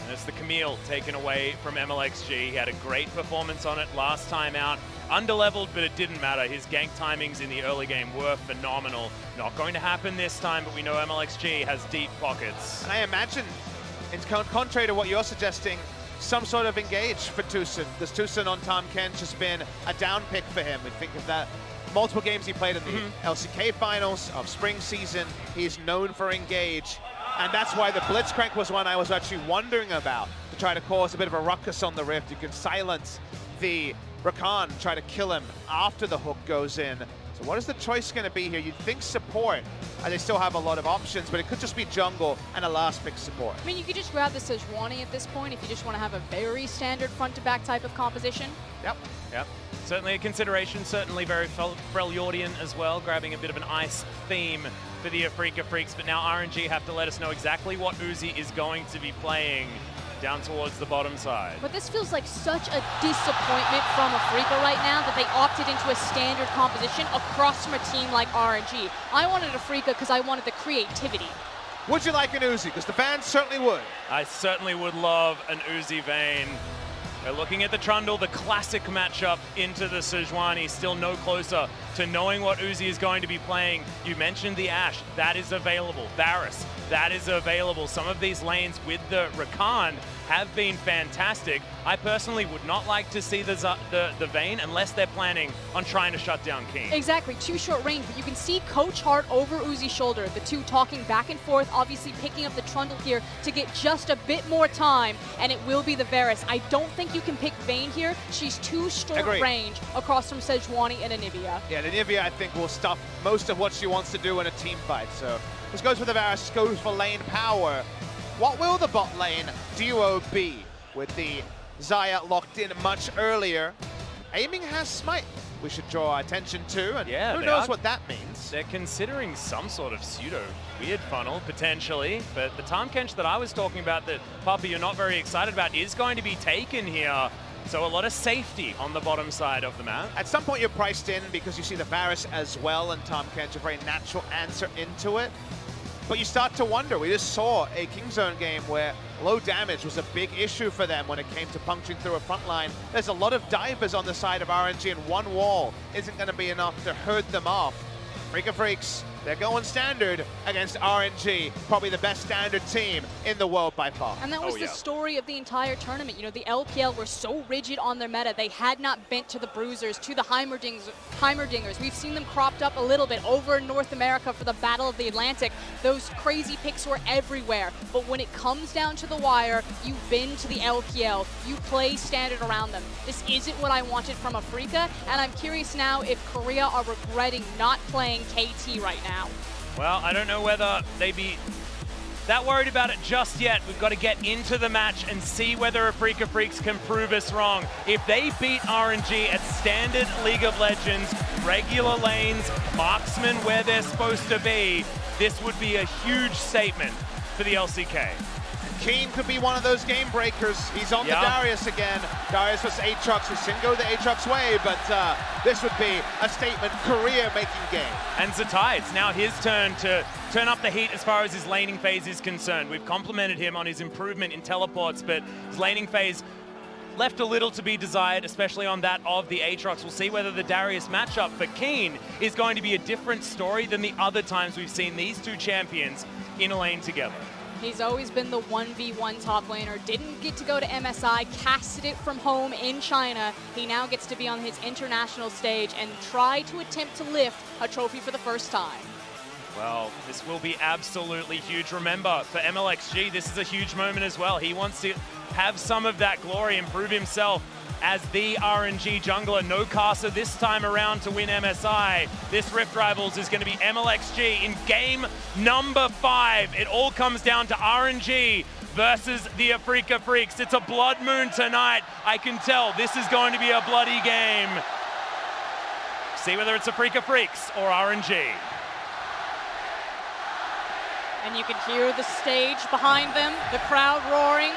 And it's the Camille taken away from MLXG. He had a great performance on it last time out. Underleveled, but it didn't matter. His gank timings in the early game were phenomenal. Not going to happen this time, but we know MLXG has deep pockets. And I imagine, it's contrary to what you're suggesting, some sort of engage for Tucson, because Tucson on Tahm Kench has been a down pick for him. We think of that. Multiple games he played in the LCK finals of spring season. He's known for engage. And that's why the Blitzcrank was one I was actually wondering about, to try to cause a bit of a ruckus on the Rift. You can silence the Rakan, try to kill him after the hook goes in. So what is the choice going to be here? You'd think support, and they still have a lot of options, but it could just be jungle and a last pick support. I mean, you could just grab the Sejuani at this point if you just want to have a very standard front-to-back type of composition. Yep. Certainly a consideration, certainly very Freljordian as well, grabbing a bit of an ice theme for the Afrika Freaks, but now RNG have to let us know exactly what Uzi is going to be playing down towards the bottom side. But this feels like such a disappointment from Afrika right now that they opted into a standard composition across from a team like RNG. I wanted Afrika because I wanted the creativity. Would you like an Uzi? Because the fans certainly would. I certainly would love an Uzi Vayne. We're looking at the Trundle, the classic matchup into the Sejuani, still no closer to knowing what Uzi is going to be playing. You mentioned the Ashe, that is available. Varus, that is available. Some of these lanes with the Rakan have been fantastic. I personally would not like to see the Vayne unless they're planning on trying to shut down King. Exactly, too short range, but you can see Coach Hart over Uzi's shoulder, the two talking back and forth, obviously picking up the Trundle here to get just a bit more time, and it will be the Varus. I don't think you can pick Vayne here. She's too short range across from Sejuani and Anivia. Yeah, Anivia, I think, will stop most of what she wants to do in a team fight. So this goes for the Varus, goes for lane power. What will the bot lane duo be with the Xayah locked in much earlier? Aiming has Smite we should draw our attention to, and who knows what that means. They're considering some sort of pseudo-weird funnel, potentially, but the Tahm Kench that I was talking about that, Puppy, you're not very excited about, is going to be taken here. So a lot of safety on the bottom side of the map. At some point you're priced in because you see the Varus as well, and Tahm Kench, a very natural answer into it. But you start to wonder, we just saw a Kingzone game where low damage was a big issue for them when it came to puncturing through a front line. There's a lot of divers on the side of RNG, and one wall isn't going to be enough to herd them off. Afrika Freaks They're going standard against RNG, probably the best standard team in the world by far. And that was the story of the entire tournament. You know, the LPL were so rigid on their meta. They had not bent to the bruisers, to the Heimerdingers. We've seen them cropped up a little bit over in North America for the Battle of the Atlantic. Those crazy picks were everywhere. But when it comes down to the wire, you bend to the LPL. You play standard around them. This isn't what I wanted from Afrika, and I'm curious now if Korea are regretting not playing KT right now. Well, I don't know whether they'd be that worried about it just yet. We've got to get into the match and see whether Afrika Freaks can prove us wrong. If they beat RNG at standard League of Legends, regular lanes, marksmen where they're supposed to be, this would be a huge statement for the LCK. Keen could be one of those game breakers. He's on the Darius again. Darius was Aatrox. We didn't go the Aatrox way, but this would be a statement career-making game. And Zatai, it's now his turn to turn up the heat as far as his laning phase is concerned. We've complimented him on his improvement in teleports, but his laning phase left a little to be desired, especially on that of the Aatrox. We'll see whether the Darius matchup for Keen is going to be a different story than the other times we've seen these two champions in a lane together. He's always been the 1v1 top laner, didn't get to go to MSI, casted it from home in China. He now gets to be on his international stage and try to attempt to lift a trophy for the first time. Well, this will be absolutely huge. Remember, for MLXG, this is a huge moment as well. He wants to have some of that glory and prove himself as the RNG jungler. No Casa this time around to win MSI. This Rift Rivals is going to be MLXG in game number 5. It all comes down to RNG versus the Afrika Freaks. It's a blood moon tonight. I can tell this is going to be a bloody game. See whether it's Afrika Freaks or RNG. And you can hear the stage behind them, the crowd roaring.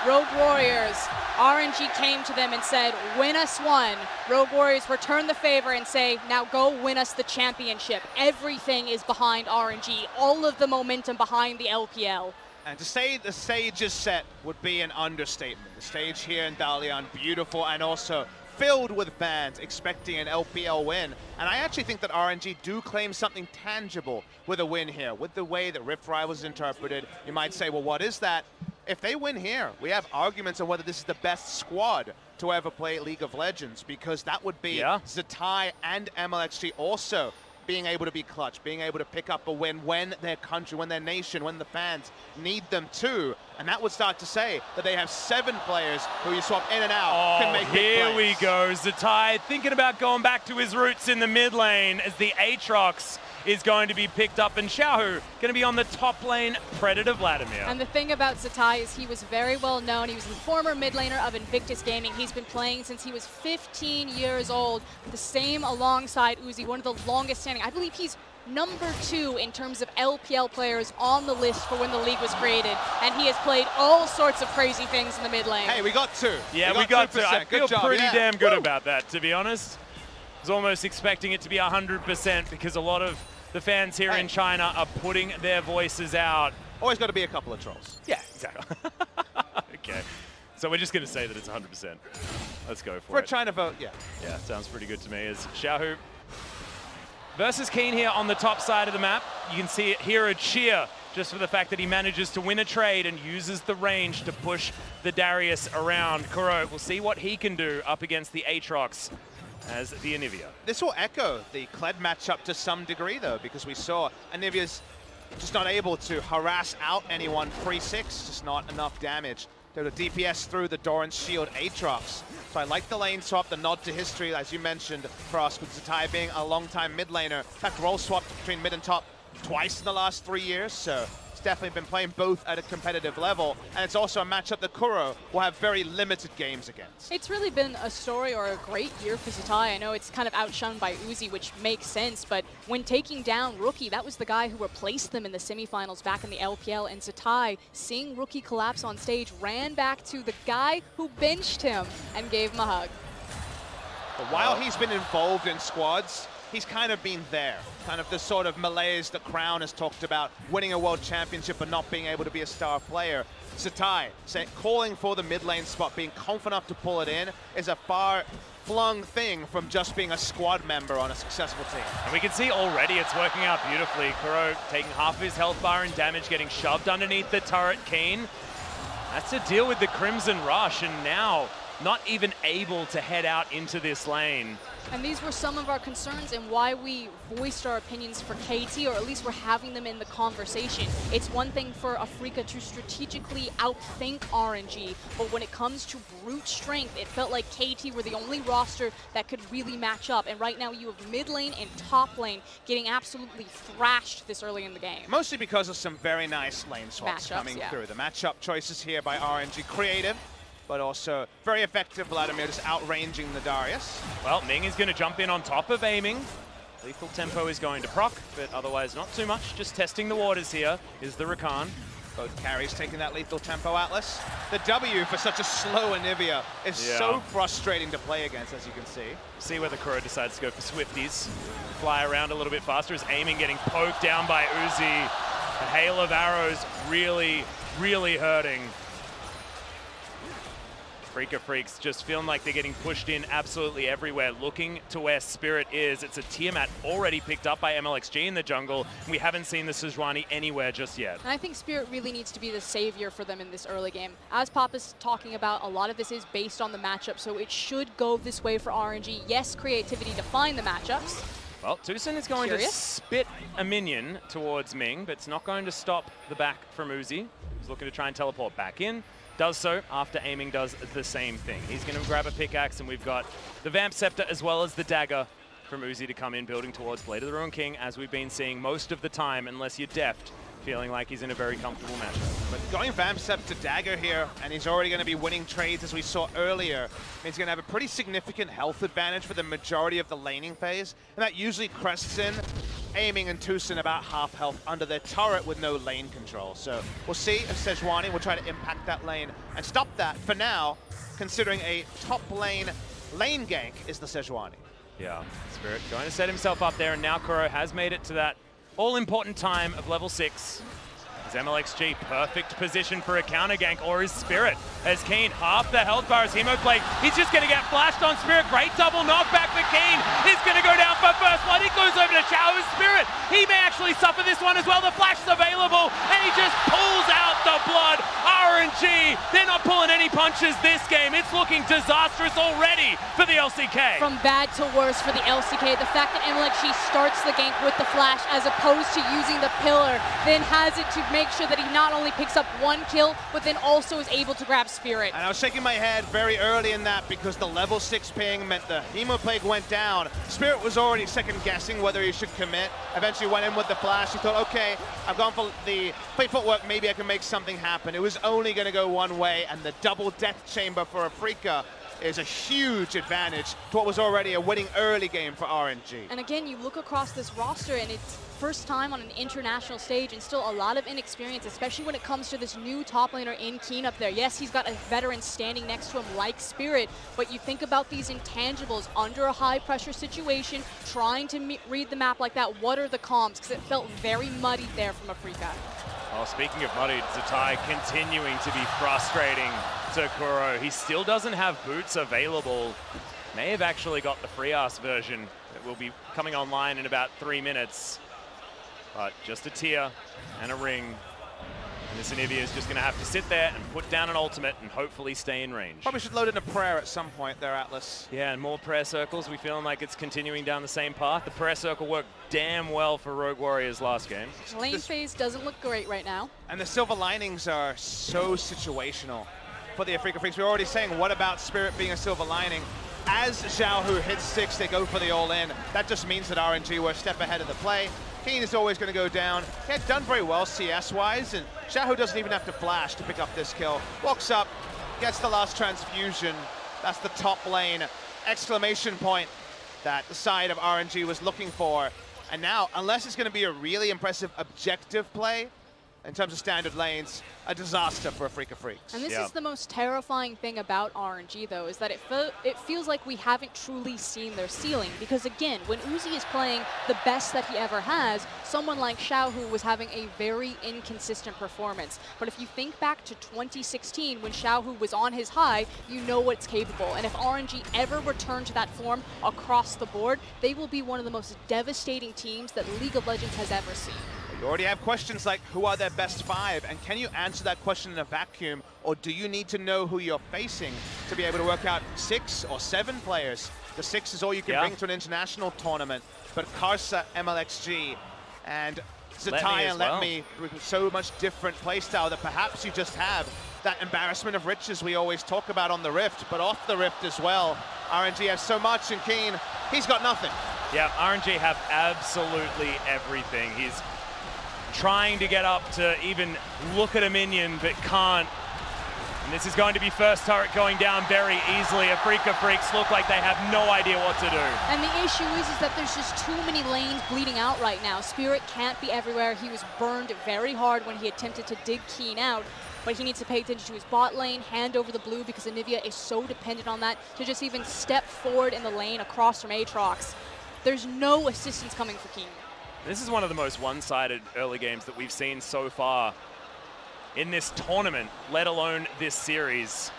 Rogue Warriors, RNG came to them and said, win us one. Rogue Warriors return the favor and say, now go win us the championship. Everything is behind RNG, all of the momentum behind the LPL. And to say the stage is set would be an understatement. The stage here in Dalian, beautiful and also filled with fans expecting an LPL win. And I actually think that RNG do claim something tangible with a win here. With the way that Rift Rivals is interpreted, you might say, well, what is that? If they win here, we have arguments on whether this is the best squad to ever play League of Legends, because that would be Zatai and MLXG also being able to be clutch, being able to pick up a win when their country, when their nation, when the fans need them to. And that would start to say that they have 7 players who you swap in and out can make big plays. Here we go. Zatai thinking about going back to his roots in the mid lane as the Aatrox is going to be picked up, and Xiaohu going to be on the top lane, Predator Vladimir. And the thing about Zatai is he was very well known. He was the former mid laner of Invictus Gaming. He's been playing since he was 15 years old, the same alongside Uzi, one of the longest standing. I believe he's number 2 in terms of LPL players on the list for when the league was created, and he has played all sorts of crazy things in the mid lane. Hey, we got 2. Yeah, we got 2. I feel pretty damn good Woo! about that, to be honest. I was almost expecting it to be 100% because a lot of the fans here in China are putting their voices out. Always got to be a couple of trolls. Yeah, exactly. Okay. So we're just going to say that it's 100%. Let's go for it. For a China vote, yeah. Yeah, sounds pretty good to me. As Xiaohu versus Keen here on the top side of the map. You can see it here, a cheer just for the fact that he manages to win a trade and uses the range to push the Darius around. Kuro, we'll see what he can do up against the Aatrox as the Anivia. This will echo the Kled matchup to some degree, though, because we saw Anivia's just not able to harass out anyone 3-6, just not enough damage. They were DPS through the Doran's Shield Aatrox. So I like the lane swap, the nod to history, as you mentioned, for us, with Zatai being a long-time mid laner. In fact, role swapped between mid and top twice in the last 3 years, so it's definitely been playing both at a competitive level, and it's also a matchup that Kuro will have very limited games against. It's really been a story or a great year for Zatai. I know it's kind of outshone by Uzi, which makes sense, but when taking down Rookie, that was the guy who replaced them in the semifinals back in the LPL, and Zatai, seeing Rookie collapse on stage, ran back to the guy who benched him and gave him a hug. But while he's been involved in squads, he's kind of been there. Kind of the sort of malaise that Crown has talked about, winning a world championship but not being able to be a star player. Satai calling for the mid lane spot, being confident enough to pull it in, is a far-flung thing from just being a squad member on a successful team. And we can see already it's working out beautifully. Kuro taking half of his health bar and damage, getting shoved underneath the turret. Keen, that's to deal with the Crimson Rush, and now not even able to head out into this lane. And these were some of our concerns and why we voiced our opinions for KT, or at least we're having them in the conversation. It's one thing for Afrika to strategically outthink RNG, but when it comes to brute strength, it felt like KT were the only roster that could really match up. And right now you have mid lane and top lane getting absolutely thrashed this early in the game. Mostly because of some very nice lane swaps coming through. The matchup choices here by RNG, creative, but also very effective. Vladimir just outranging the Darius. Well, Ming is going to jump in on top of aiming. Lethal tempo is going to proc, but otherwise not too much. Just testing the waters here is the Rakan. Both carries taking that lethal tempo, Atlas. The W for such a slow Anivia is so frustrating to play against, as you can see. See whether Kuro decides to go for Swifties. Fly around a little bit faster as aiming getting poked down by Uzi. A hail of arrows really, really hurting. Afrika Freaks just feeling like they're getting pushed in absolutely everywhere, looking to where Spirit is. It's a Tiamat already picked up by MLXG in the jungle. We haven't seen the Sejuani anywhere just yet. And I think Spirit really needs to be the savior for them in this early game. As Pop is talking about, a lot of this is based on the matchup, so it should go this way for RNG. Yes, creativity to find the matchups. Well, Tucson is going to spit a minion towards Ming, but it's not going to stop the back from Uzi. He's looking to try and teleport back in. Does so after aiming does the same thing. He's going to grab a pickaxe, and we've got the Vamp Scepter as well as the dagger from Uzi to come in, building towards Blade of the Ruined King, as we've been seeing most of the time, unless you're deft, feeling like he's in a very comfortable matchup. But going Vamp Scepter to dagger here, and he's already going to be winning trades as we saw earlier. He's going to have a pretty significant health advantage for the majority of the laning phase, and that usually crests in aiming and Tucson about half health under their turret with no lane control. So we'll see if Sejuani will try to impact that lane and stop that for now, considering a top lane gank is the Sejuani. Yeah, Spirit going to set himself up there, and now Kuro has made it to that all-important time of level 6. Is MLXG perfect position for a counter gank, or is Spirit as Keen half the health bar as Hemoplague? He's just going to get flashed on Spirit. Great double knockback for Keen. He's going to go down for first blood. He goes over to Shower Spirit. He may actually suffer this one as well. The flash is available, and he just pulls out the blood. RNG, they're not pulling any punches this game. It's looking disastrous already for the LCK. From bad to worse for the LCK. The fact that MLXG starts the gank with the flash as opposed to using the pillar, then has it to make sure that he not only picks up one kill, but then also is able to grab Spirit. And I was shaking my head very early in that because the level 6 ping meant the Hemoplague went down. Spirit was already second guessing whether he should commit. Eventually went in with the flash. He thought, okay, I've gone for the play footwork, maybe I can make something happen. It was only going to go one way, and the double death chamber for Afrika is a huge advantage to what was already a winning early game for RNG. And again, you look across this roster, and it's first time on an international stage and still a lot of inexperience, especially when it comes to this new top laner in Keen up there. Yes, he's got a veteran standing next to him like Spirit, but you think about these intangibles under a high pressure situation, trying to read the map like that. What are the comms? Because it felt very muddied there from Afrika. Oh, speaking of muddied, Zatai continuing to be frustrating to Kuro. He still doesn't have boots available. May have actually got the free-ass version that will be coming online in about 3 minutes. But just a tier and a ring. And this Anivia is just going to have to sit there and put down an ultimate and hopefully stay in range. Probably should load in a prayer at some point there, Atlas. Yeah, and more prayer circles. We feeling like it's continuing down the same path. The prayer circle worked damn well for Rogue Warriors last game. Lane phase doesn't look great right now. And the silver linings are so situational for the Afrika Freaks. We were already saying, what about Spirit being a silver lining? As Zhao Hu hits 6, they go for the all-in. That just means that RNG were a step ahead of the play. Keen is always going to go down. He had done very well CS-wise, and Zhao Hu doesn't even have to flash to pick up this kill. Walks up, gets the last transfusion. That's the top lane exclamation point that the side of RNG was looking for. And now, unless it's going to be a really impressive objective play in terms of standard lanes, a disaster for Afrika Freaks. And this is the most terrifying thing about RNG, though, is that it feels like we haven't truly seen their ceiling. Because again, when Uzi is playing the best that he ever has, someone like Xiaohu was having a very inconsistent performance. But if you think back to 2016, when Xiaohu was on his high, you know what's capable. And if RNG ever return to that form across the board, they will be one of the most devastating teams that League of Legends has ever seen. You already have questions like, who are their best 5? And can you answer that question in a vacuum? Or do you need to know who you're facing to be able to work out 6 or 7 players? The 6 is all you can bring to an international tournament. But Karsa, MLXG, and Zatai and Letme with so much different playstyle that perhaps you just have that embarrassment of riches we always talk about on the Rift, but off the Rift as well. RNG has so much, and Keen, he's got nothing. Yeah, RNG have absolutely everything. He's trying to get up to even look at a minion, but can't. And this is going to be first turret going down very easily. Afrika Freaks look like they have no idea what to do. And the issue is that there's just too many lanes bleeding out right now. Spirit can't be everywhere. He was burned very hard when he attempted to dig Keen out. But he needs to pay attention to his bot lane, hand over the blue, because Anivia is so dependent on that to just even step forward in the lane across from Aatrox. There's no assistance coming for Keen. This is one of the most one-sided early games that we've seen so far in this tournament, let alone this series.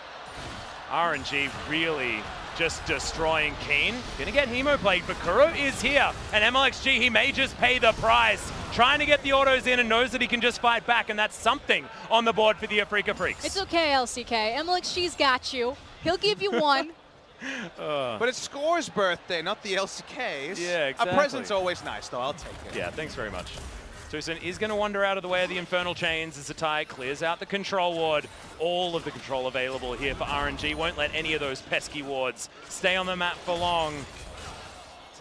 RNG really just destroying Keen. Gonna get Hemoplayed, but Kuro is here. And MLXG, he may just pay the price. Trying to get the autos in and knows that he can just fight back, and that's something on the board for the Afrika Freaks. It's okay, LCK. MLXG's got you. He'll give you one. But it's Score's birthday, not the LCK's. Yeah, exactly. A present's always nice, though. I'll take it. Yeah, thanks very much. Tucson is going to wander out of the way of the Infernal Chains as Zatai clears out the control ward. All of the control available here for RNG. Won't let any of those pesky wards stay on the map for long.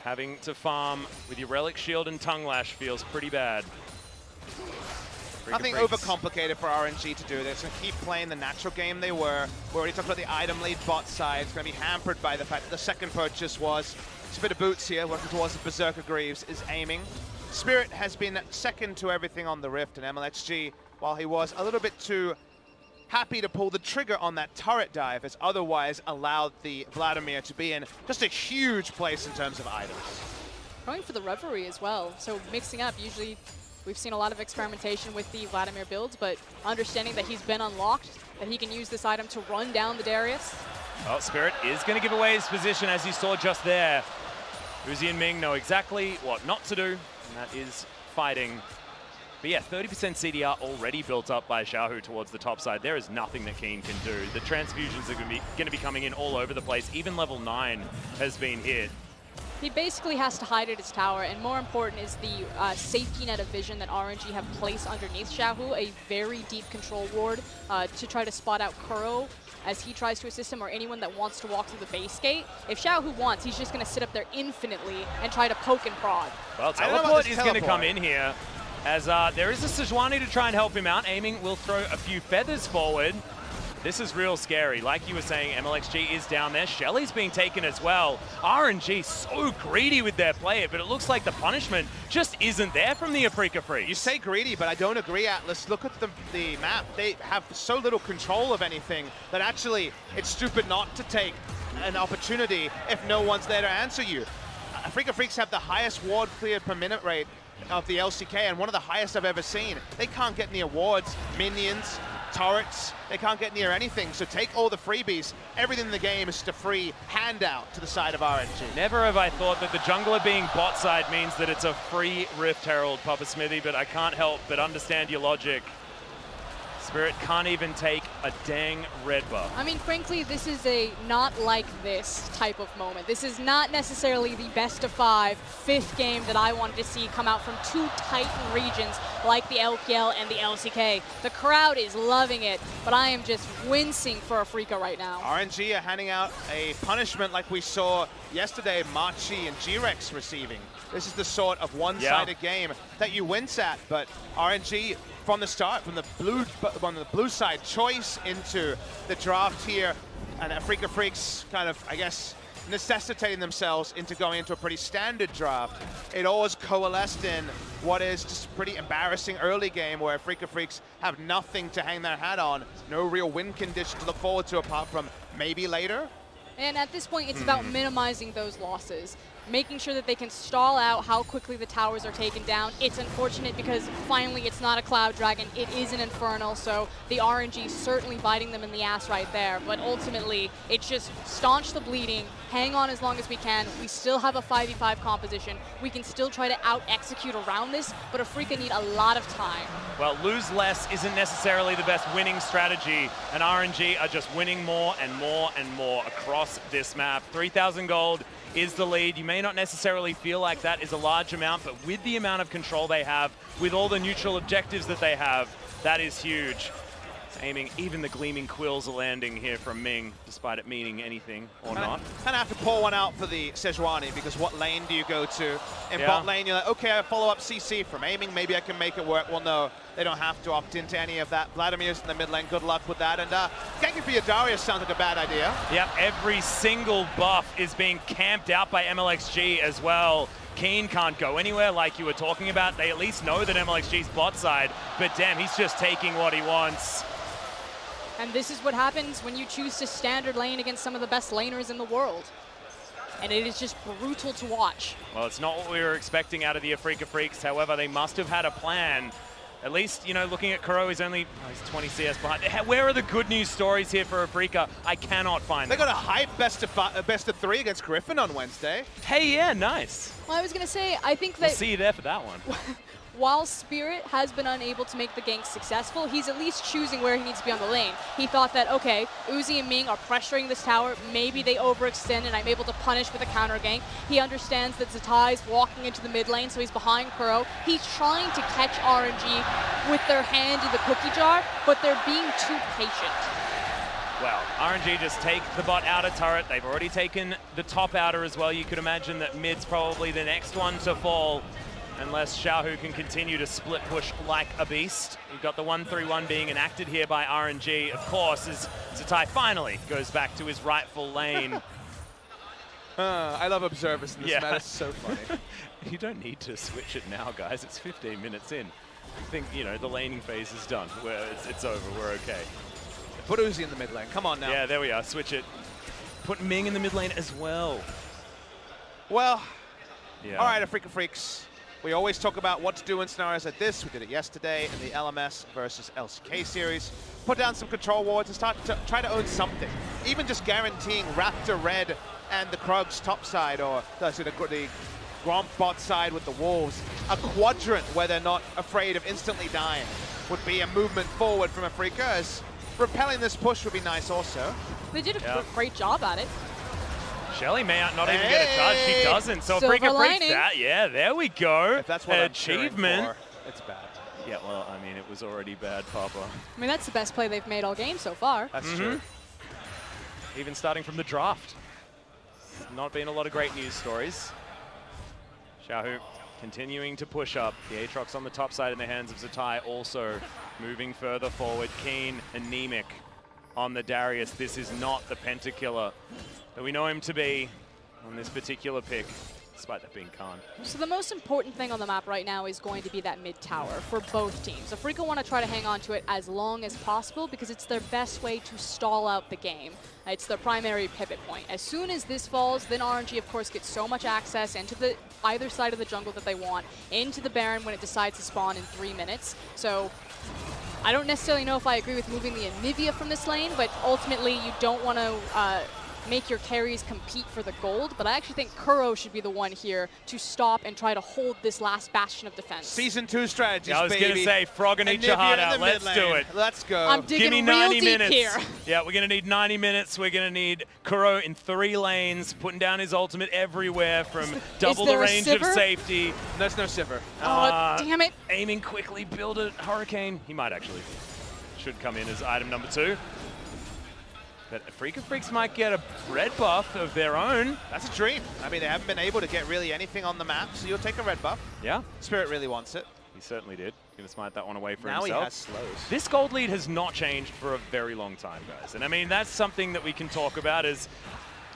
Having to farm with your Relic Shield and Tongue Lash feels pretty bad. Nothing overcomplicated for RNG to do this. And keep playing the natural game they were. We already talked about the item lead bot side. It's going to be hampered by the fact that the second purchase was Spit of Boots here, working towards the Berserker Greaves, is aiming. Spirit has been second to everything on the Rift, and MLXG, while he was a little bit too happy to pull the trigger on that turret dive, has otherwise allowed the Vladimir to be in just a huge place in terms of items. Going for the Reverie as well, so mixing up. Usually we've seen a lot of experimentation with the Vladimir builds, but understanding that he's been unlocked, that he can use this item to run down the Darius. Well, Spirit is going to give away his position, as you saw just there. Uzi and Ming know exactly what not to do, and that is fighting. But yeah, 30% CDR already built up by Xiaohu towards the top side. There is nothing that Keen can do. The transfusions are going to be coming in all over the place. Even level 9 has been hit. He basically has to hide at his tower, and more important is the safety net of vision that RNG have placed underneath Xiaohu, a very deep control ward to try to spot out Kuro as he tries to assist him, or anyone that wants to walk through the base gate. If Xiaohu wants, he's just going to sit up there infinitely and try to poke and prod. Well, Teleport is going to come in here, as there is a Sejuani to try and help him out. Aiming will throw a few feathers forward. This is real scary. Like you were saying, MLXG is down there. Shelly's being taken as well. RNG so greedy with their play, but it looks like the punishment just isn't there from the Afrika Freaks. You say greedy, but I don't agree, Atlas. Look at the map. They have so little control of anything that actually it's stupid not to take an opportunity if no one's there to answer you. Afrika Freaks have the highest ward cleared per minute rate of the LCK, and one of the highest I've ever seen. They can't get near wards, minions, turrets. They can't get near anything, so take all the freebies. Everything in the game is just a free handout to the side of RNG. Never have I thought that the jungler being bot side means that it's a free Rift Herald, Papa Smithy, but I can't help but understand your logic. Spirit can't even take a dang red buff. I mean, frankly, this is a not like this type of moment. This is not necessarily the best of 5 fifth game that I wanted to see come out from two Titan regions like the LPL and the LCK. The crowd is loving it, but I am just wincing for Afrika right now. RNG are handing out a punishment like we saw yesterday, Machi and G-Rex receiving. This is the sort of one-sided game that you wince at, but RNG from the start, from the blue side choice into the draft here, and Afrika Freaks kind of, I guess, necessitating themselves into going into a pretty standard draft. It always coalesced in what is just a pretty embarrassing early game where Freaka Freaks have nothing to hang their hat on, no real win condition to look forward to apart from maybe later. And at this point, it's about minimizing those losses, making sure that they can stall out how quickly the towers are taken down. It's unfortunate because finally it's not a Cloud Dragon, it is an Infernal, so the RNG certainly biting them in the ass right there. But ultimately, it's just staunch the bleeding, hang on as long as we can. We still have a 5v5 composition. We can still try to out-execute around this, but Afrika need a lot of time. Well, lose less isn't necessarily the best winning strategy, and RNG are just winning more and more and more across this map. 3,000 gold is the lead. You may not necessarily feel like that is a large amount, but with the amount of control they have, with all the neutral objectives that they have, that is huge. Aiming, even the gleaming quills are landing here from Ming, despite it meaning anything or not. Kind of have to pour one out for the Sejuani, because what lane do you go to? In bot lane, you're like, okay, I follow up CC from aiming, maybe I can make it work. Well, no, they don't have to opt into any of that. Vladimir's in the mid lane, good luck with that. And ganking for your Darius sounds like a bad idea. Yep, every single buff is being camped out by MLXG as well. Keen can't go anywhere like you were talking about. They at least know that MLXG's bot side, but damn, he's just taking what he wants. And this is what happens when you choose to standard lane against some of the best laners in the world. And it is just brutal to watch. Well, it's not what we were expecting out of the Afrika Freaks. However, they must have had a plan. At least, you know, looking at Kuro, he's only he's 20 CS behind. Where are the good news stories here for Afrika? I cannot find them. They got a hype best of 3 against Griffin on Wednesday. Hey, yeah, nice. Well, I was going to say, I think that... We'll see you there for that one. While Spirit has been unable to make the gank successful, he's at least choosing where he needs to be on the lane. He thought that, okay, Uzi and Ming are pressuring this tower, maybe they overextend and I'm able to punish with a counter gank. He understands that Zatai's walking into the mid lane, so he's behind Kuro. He's trying to catch RNG with their hand in the cookie jar, but they're being too patient. Well, RNG just take the bot outer turret. They've already taken the top outer as well. You could imagine that mid's probably the next one to fall, unless Xiaohu can continue to split push like a beast. You've got the 1-3-1 being enacted here by RNG, of course, as Zatai finally goes back to his rightful lane. I love observers in this meta. It's so funny. You don't need to switch it now, guys. It's 15 minutes in. I think, you know, the laning phase is done. It's over. We're okay. Put Uzi in the mid lane. Come on now. Yeah, there we are. Switch it. Put Ming in the mid lane as well. Well, all right, Afrika Freaks. We always talk about what to do in scenarios like this. We did it yesterday in the LMS versus LCK series. Put down some control wards and start to try to own something. Even just guaranteeing Raptor Red and the Krugs top side, or the Gromp bot side with the Wolves. A quadrant where they're not afraid of instantly dying would be a movement forward from Afrika, as repelling this push would be nice also. They did a great job at it. Shelly may not even get a charge. She doesn't. So Afrika Freaks that. Yeah, there we go. If that's what achievement. I'm for, it's bad. Yeah, well, I mean, it was already bad, Papa. I mean, that's the best play they've made all game so far. That's true. Even starting from the draft. Not been a lot of great news stories. Xiaohu continuing to push up. The Aatrox on the top side in the hands of Zatai, also moving further forward. Keen, anemic on the Darius. This is not the Pentakiller that we know him to be on this particular pick, despite that being Khan. So the most important thing on the map right now is going to be that mid tower for both teams. Afrika want to try to hang on to it as long as possible because it's their best way to stall out the game. It's their primary pivot point. As soon as this falls, then RNG of course gets so much access into the either side of the jungle that they want, into the Baron when it decides to spawn in 3 minutes. So I don't necessarily know if I agree with moving the Anivia from this lane, but ultimately you don't want to make your carries compete for the gold, but I actually think Kuro should be the one here to stop and try to hold this last bastion of defense. Season 2 strategies, I was going to say, Frog and eat your heart out. Let's do it. Let's go. I'm digging Give me 90 real deep minutes. here. Yeah, we're going to need 90 minutes. We're going to need Kuro in 3 lanes, putting down his ultimate everywhere from double the range of safety. There's no Sivir. Oh, damn it. Aiming quickly, build a Hurricane. He might actually. Should come in as item number 2. But Afrika Freaks might get a red buff of their own. That's a dream. I mean, they haven't been able to get really anything on the map, so you'll take a red buff. Yeah. Spirit really wants it. He certainly did. Going to smite that one away for himself. himself. Now he has slows. This gold lead has not changed for a very long time, guys. And I mean, that's something that we can talk about is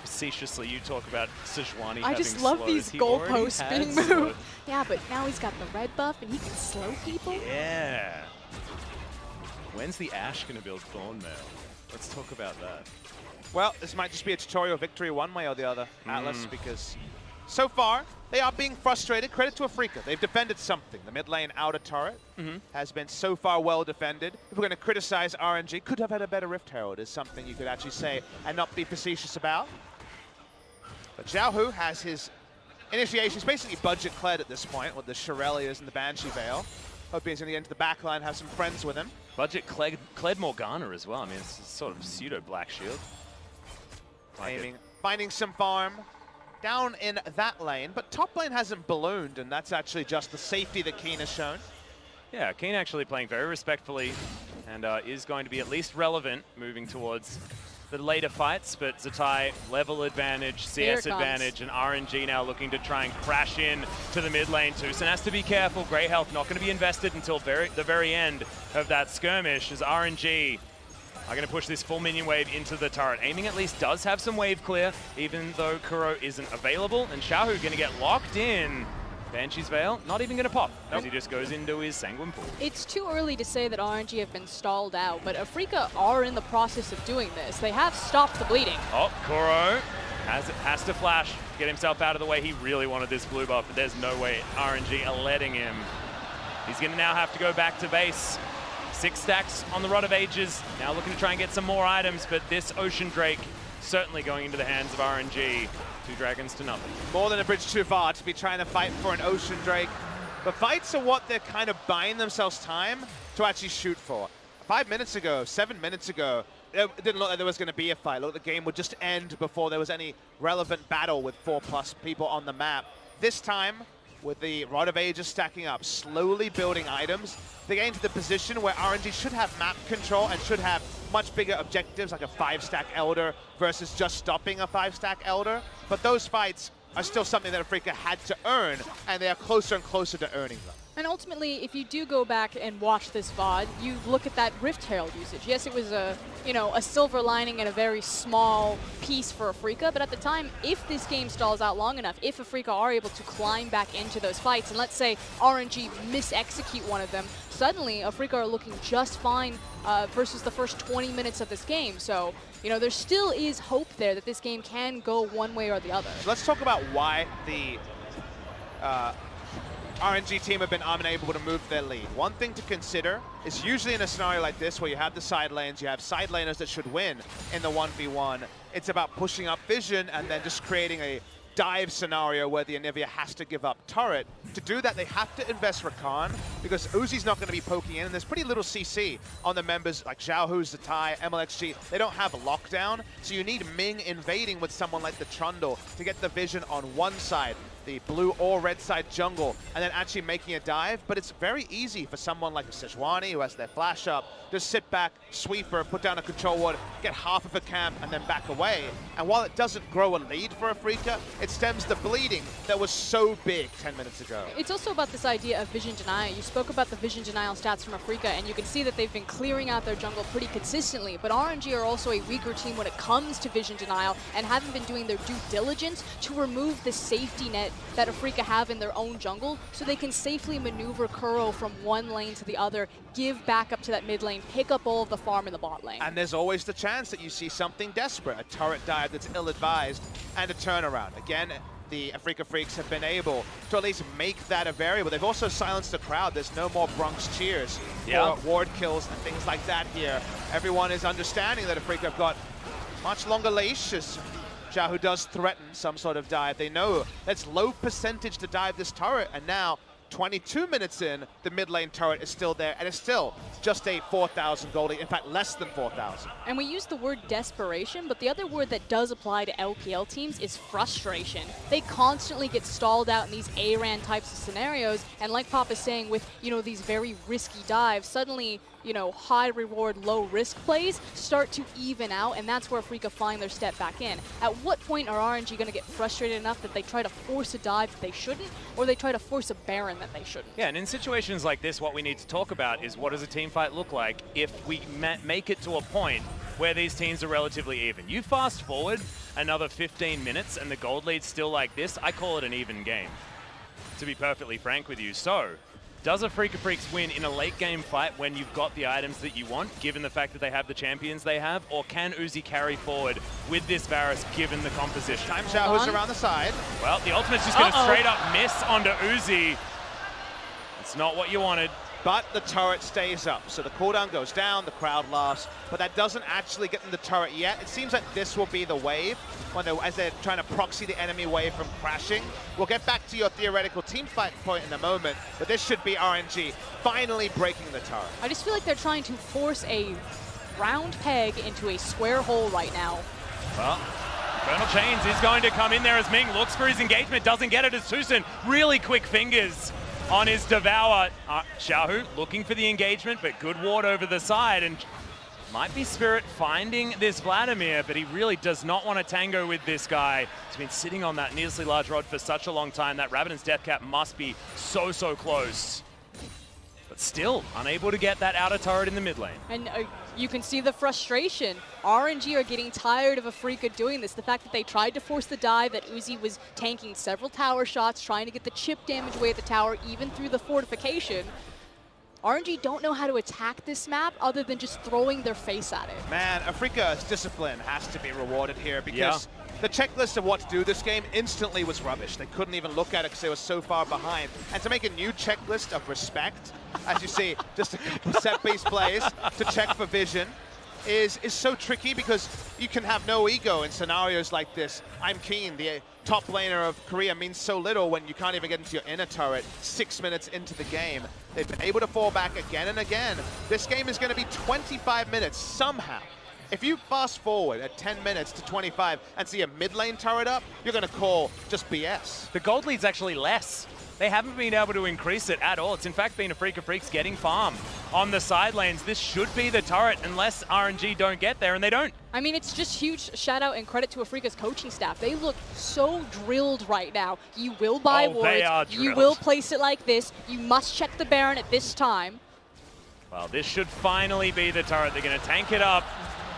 facetiously you talk about Sejuani I just love these goalposts being moved. Yeah, but now he's got the red buff and he can slow people. Yeah. When's the Ashe going to build Thornmail? Let's talk about that. Well, this might just be a tutorial victory one way or the other, Atlas, because so far they are being frustrated. Credit to Afreeca. They've defended something. The mid lane outer turret has been so far well defended. If we're going to criticize RNG, could have had a better Rift Herald is something you could actually say and not be facetious about. But Xiaohu has his initiation. He's basically budget Kled at this point with the Shirelias and the Banshee Veil. Hoping he's going to get into the backline, have some friends with him. Budget Kled Morgana as well. I mean, it's sort of pseudo Black Shield. Aiming, finding some farm down in that lane, but top lane hasn't ballooned, and that's actually just the safety that Keen has shown. Yeah, Keen actually playing very respectfully and is going to be at least relevant moving towards the later fights, but Zatai level advantage, CS advantage, and RNG now looking to try and crash in to the mid lane. Tucson has to be careful. Grey Health not going to be invested until the very end of that skirmish as RNG are going to push this full minion wave into the turret. Aiming at least does have some wave clear, even though Kuro isn't available. And Xiaohu going to get locked in. Banshee's Veil not even going to pop as he just goes into his Sanguine Pool. It's too early to say that RNG have been stalled out, but Afreeca are in the process of doing this. They have stopped the bleeding. Oh, Kuro has to flash, get himself out of the way. He really wanted this blue buff, but there's no way RNG are letting him. He's going to now have to go back to base. 6 stacks on the Rod of Ages, now looking to try and get some more items, but this Ocean Drake certainly going into the hands of RNG. 2 dragons to nothing. More than a bridge too far to be trying to fight for an Ocean Drake. But fights are what they're kind of buying themselves time to actually shoot for. 5 minutes ago, 7 minutes ago, it didn't look like there was going to be a fight. Look, the game would just end before there was any relevant battle with 4+ people on the map. This time, with the Rod of Ages stacking up, slowly building items, they get into the position where RNG should have map control and should have much bigger objectives, like a 5-stack Elder versus just stopping a 5-stack Elder. But those fights are still something that Afreeca had to earn, and they are closer and closer to earning them. And ultimately, if you do go back and watch this VOD, you look at that Rift Herald usage. Yes, it was a silver lining and a very small piece for Afreeca, but at the time, if this game stalls out long enough, if Afreeca are able to climb back into those fights, and let's say RNG mis-execute one of them, suddenly Afreeca are looking just fine versus the first 20 minutes of this game. So, there still is hope there that this game can go one way or the other. So let's talk about why the RNG team have been unable to move their lead. One thing to consider is usually in a scenario like this where you have the side lanes, you have side laners that should win in the 1v1, it's about pushing up vision and then just creating a dive scenario where the Anivia has to give up turret. To do that, they have to invest Rakan because Uzi's not going to be poking in, and there's pretty little CC on the members like Xiaohu, Zatai, MLXG. They don't have lockdown, so you need Ming invading with someone like the Trundle to get the vision on one side, the blue or red side jungle, and then actually making a dive. But it's very easy for someone like a Sejuani who has their flash up, just sit back, sweeper, put down a control ward, get half of a camp, and then back away. And while it doesn't grow a lead for Afreeca, it stems the bleeding that was so big 10 minutes ago. It's also about this idea of vision denial. You spoke about the vision denial stats from Afreeca, and you can see that they've been clearing out their jungle pretty consistently, but RNG are also a weaker team when it comes to vision denial and haven't been doing their due diligence to remove the safety net that Afreeca have in their own jungle so they can safely maneuver Kuro from one lane to the other, give back up to that mid lane, pick up all of the farm in the bot lane. And there's always the chance that you see something desperate, a turret dive that's ill-advised, and a turnaround. Again, the Afreeca Freaks have been able to at least make that a variable. They've also silenced the crowd. There's no more Bronx cheers for ward kills and things like that here. Everyone is understanding that Afreeca have got much longer leash as Xiaohu does threaten some sort of dive. They know that's low percentage to dive this turret, and now 22 minutes in, the mid lane turret is still there, and it's still just a 4,000 goldie, in fact, less than 4,000. And we use the word desperation, but the other word that does apply to LPL teams is frustration. They constantly get stalled out in these ARAN types of scenarios, and like Pop is saying, with, these very risky dives, suddenly, high reward, low risk plays start to even out, and that's where Afreeca find their step back in. At what point are RNG going to get frustrated enough that they try to force a dive that they shouldn't, or they try to force a Baron that they shouldn't? Yeah, and in situations like this, what we need to talk about is what does a team fight look like if we make it to a point where these teams are relatively even. You fast forward another 15 minutes and the gold lead's still like this, I call it an even game, to be perfectly frank with you. So, does Afrika Freaks win in a late game fight when you've got the items that you want, given the fact that they have the champions they have, or can Uzi carry forward with this Varus given the composition? Time Xiaohu's around the side. Well, the ultimate's just going to straight up miss onto Uzi. It's not what you wanted. But the turret stays up, so the cooldown goes down, the crowd laughs, but that doesn't actually get in the turret yet. It seems like this will be the wave, as they're trying to proxy the enemy wave from crashing. We'll get back to your theoretical team fight point in a moment, but this should be RNG finally breaking the turret. I just feel like they're trying to force a round peg into a square hole right now. Well, Infernal Chains is going to come in there as Ming looks for his engagement, doesn't get it as Susan. Really quick fingers on his Devour. Xiaohu looking for the engagement, but good ward over the side, and might be Spirit finding this Vladimir, but he really does not want to tango with this guy. He's been sitting on that needlessly large rod for such a long time. That Rabadon's death cap must be so close. But still unable to get that outer turret in the mid lane. And you can see the frustration. RNG are getting tired of Afrika doing this. The fact that they tried to force the dive, that Uzi was tanking several tower shots, trying to get the chip damage away at the tower, even through the fortification. RNG don't know how to attack this map other than just throwing their face at it. Man, Afrika's discipline has to be rewarded here because the checklist of what to do this game instantly was rubbish. They couldn't even look at it because they were so far behind. And to make a new checklist of respect, as you see, just a couple set-piece plays to check for vision, is so tricky because you can have no ego in scenarios like this. I'm Keen, the top laner of Korea, means so little when you can't even get into your inner turret 6 minutes into the game. They've been able to fall back again and again. This game is going to be 25 minutes somehow. If you fast forward at 10 minutes to 25 and see a mid lane turret up, you're going to call just BS. The gold lead's actually less. They haven't been able to increase it at all. It's in fact been Afrika Freaks getting farm on the side lanes. This should be the turret unless RNG don't get there, and they don't. I mean, it's just huge shout out and credit to Afrika's coaching staff. They look so drilled right now. You will buy wards, you will place it like this, you must check the Baron at this time. Well, this should finally be the turret. They're going to tank it up,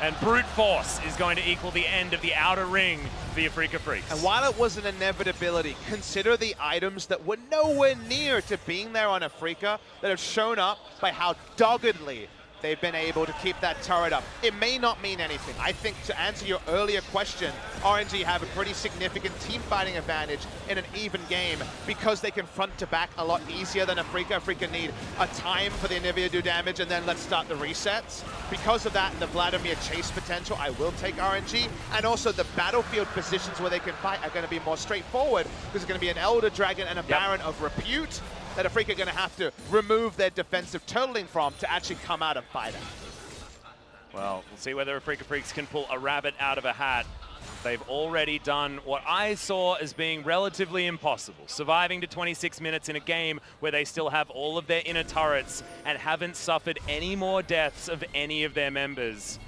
and brute force is going to equal the end of the outer ring for the Afrika Freaks. And while it was an inevitability, consider the items that were nowhere near to being there on Afrika that have shown up by how doggedly they've been able to keep that turret up. It may not mean anything. I think to answer your earlier question, RNG have a pretty significant team fighting advantage in an even game because they can front to back a lot easier than Afrika. Afrika need a time for the Anivia to do damage and then let's start the resets. Because of that and the Vladimir chase potential, I will take RNG. And also the battlefield positions where they can fight are going to be more straightforward because it's going to be an Elder Dragon and a Baron of repute that Afrika are going to have to remove their defensive totaling from to actually come out and fight it. Well, we'll see whether Afrika Freaks can pull a rabbit out of a hat. They've already done what I saw as being relatively impossible, surviving to 26 minutes in a game where they still have all of their inner turrets and haven't suffered any more deaths of any of their members.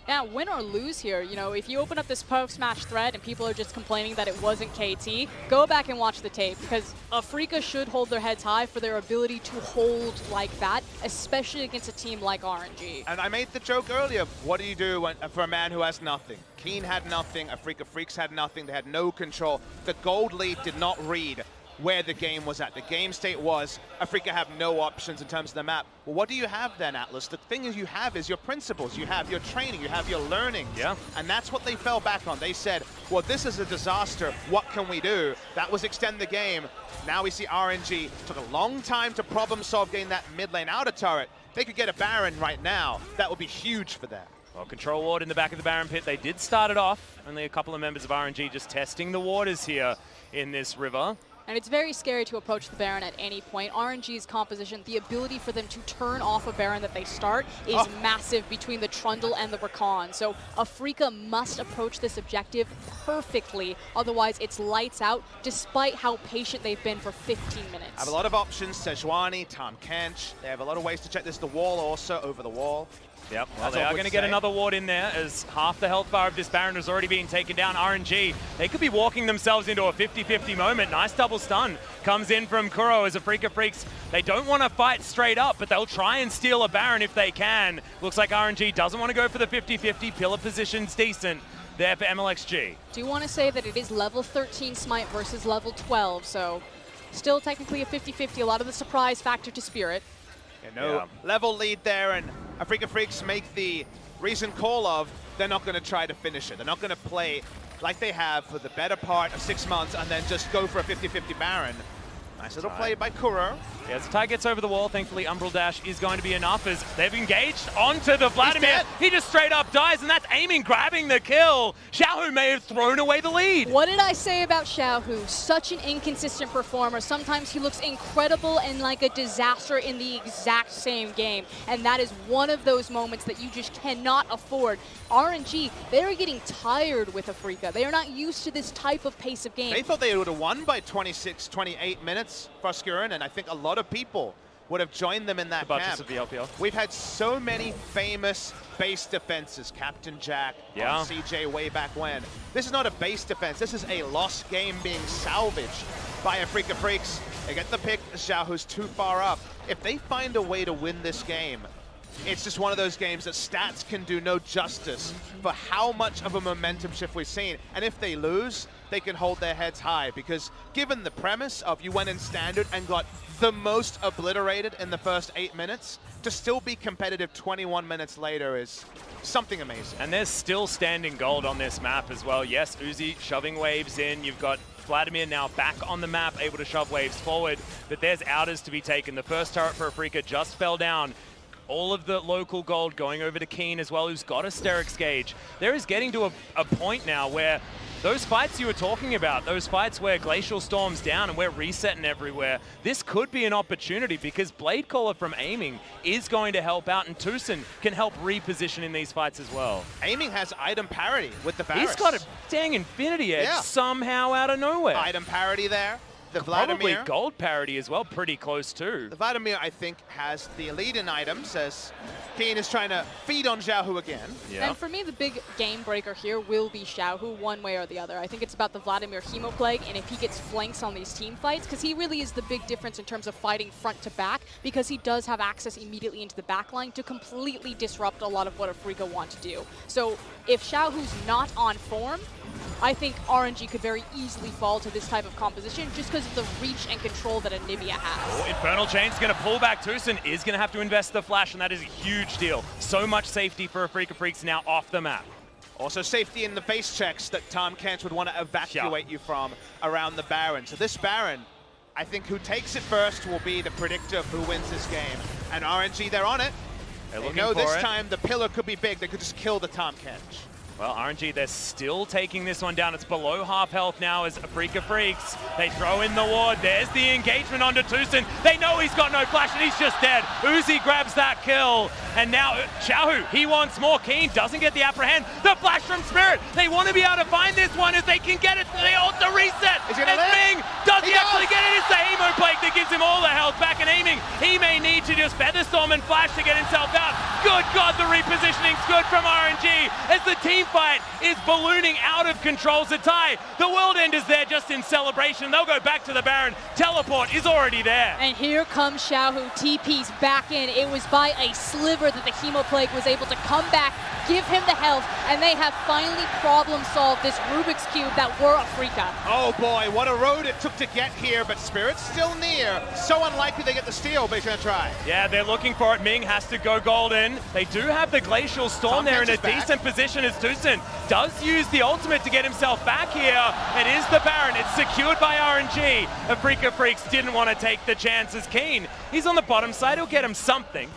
Now, win or lose here, you know, if you open up this post-match thread and people are just complaining that it wasn't KT, go back and watch the tape because Afrika should hold their heads high for their ability to hold like that, especially against a team like RNG. And I made the joke earlier, what do you do for a man who has nothing? Keen had nothing, Afrika Freaks had nothing, they had no control. The gold lead did not read where the game was at. The game state was, Afrika have no options in terms of the map. Well, what do you have then, Atlas? The thing is you have is your principles, you have your training, you have your learning. Yeah. And that's what they fell back on. They said, well, this is a disaster, what can we do? That was extend the game. Now we see RNG took a long time to problem solve getting that mid lane outer turret. They could get a Baron right now. That would be huge for them. Well, control ward in the back of the Baron pit. They did start it off. Only a couple of members of RNG just testing the waters here in this river. And it's very scary to approach the Baron at any point. RNG's composition, the ability for them to turn off a Baron that they start is massive between the Trundle and the Rakan. So Afrika must approach this objective perfectly. Otherwise, it's lights out, despite how patient they've been for 15 minutes. Have a lot of options. Sejuani, Tahm Kench. They have a lot of ways to check this. The wall also, over the wall. Yep, well, they are going to get another ward in there as half the health bar of this Baron has already been taken down. RNG, they could be walking themselves into a 50-50 moment. Nice double stun comes in from Kuro as a Freak of Freaks. They don't want to fight straight up, but they'll try and steal a Baron if they can. Looks like RNG doesn't want to go for the 50-50. Pillar position's decent there for MLXG. Do want to say that it is level 13 Smite versus level 12, so still technically a 50-50. A lot of the surprise factor to Spirit. Level lead there, and Freak of Freaks make the recent call of they're not going to try to finish it. They're not going to play like they have for the better part of 6 months and then just go for a 50-50 Baron. Nice little play by Kuro. Yeah, as the tie gets over the wall, thankfully Umbral Dash is going to be enough as they've engaged onto the Vladimir. He just straight up dies, and that's aiming, grabbing the kill. Xiaohu may have thrown away the lead. What did I say about Xiaohu? Such an inconsistent performer. Sometimes he looks incredible and like a disaster in the exact same game. And that is one of those moments that you just cannot afford. RNG, they're getting tired with Afrika. They are not used to this type of pace of game. They thought they would have won by 26, 28 minutes for Skurin, and I think a lot of people would have joined them in that camp. Of the LPL. We've had so many famous base defenses, Captain Jack, on CJ way back when. This is not a base defense. This is a lost game being salvaged by a Freak of Freaks. They get the pick. Xiaohu's too far up. If they find a way to win this game, it's just one of those games that stats can do no justice for how much of a momentum shift we've seen. And if they lose, they can hold their heads high, because given the premise of you went in standard and got the most obliterated in the first 8 minutes, to still be competitive 21 minutes later is something amazing. And there's still standing gold on this map as well. Yes, Uzi shoving waves in. You've got Vladimir now back on the map, able to shove waves forward, but there's outers to be taken. The first turret for Afrika just fell down. All of the local gold going over to Keen as well, who's got a Sterix gauge. There is getting to a point now where those fights you were talking about, those fights where Glacial Storm's down and we're resetting everywhere, this could be an opportunity, because Blade Caller from aiming is going to help out, and Tucson can help reposition in these fights as well. Aiming has item parity with the Varus. He's got a dang Infinity Edge somehow out of nowhere. Item parity there. The Vladimir, probably gold parity as well, pretty close too. The Vladimir, I think, has the lead in items as Keen is trying to feed on Xiaohu again. And for me, the big game breaker here will be Xiaohu, one way or the other. I think it's about the Vladimir Hemoplague, and if he gets flanks on these team fights, because he really is the big difference in terms of fighting front to back, because he does have access immediately into the back line to completely disrupt a lot of what Afrika want to do. So if Xiaohu's not on form, I think RNG could very easily fall to this type of composition just because of the reach and control that Anivia has. Infernal Chain's going to pull back. Tucson is going to have to invest the flash, and that is a huge deal. So much safety for a Freak of Freaks now off the map. Also safety in the base checks that Tom Kent would want to evacuate you from around the Baron. So this Baron, I think who takes it first will be the predictor of who wins this game. And RNG, they're on it. They know this time the pillar could be big. They could just kill the Tom Kent. Well, RNG, they're still taking this one down. It's below half health now as a Freak of Freaks. They throw in the ward. There's the engagement onto Tucson. They know he's got no flash and he's just dead. Uzi grabs that kill. And now Xiaohu, he wants more. Keen doesn't get the upper hand. The flash from Spirit. They want to be able to find this one if they can get it. They ult the reset. And Ming, does he actually get it? It's the Hemoplague that gives him all the health back and aiming. He may need to just Featherstorm and flash to get himself out. Good God, the repositioning's good from RNG as the team fight is ballooning out of control. Zatai, the World Ender's there just in celebration. They'll go back to the Baron. Teleport is already there. And here comes Xiaohu. TP's back in. It was by a sliver that the Hemoplague was able to come back, give him the health, and they have finally problem solved this Rubik's Cube that were Afrika. Oh boy, what a road it took to get here, but Spirit's still near. So unlikely they get the steal, but he's gonna try. Yeah, they're looking for it. Ming has to go golden. They do have the Glacial Storm there in a decent position as Tucson does use the ultimate to get himself back here. It is the Baron. It's secured by RNG. Afrika Freaks didn't want to take the chances. Keen, he's on the bottom side. He'll get him something.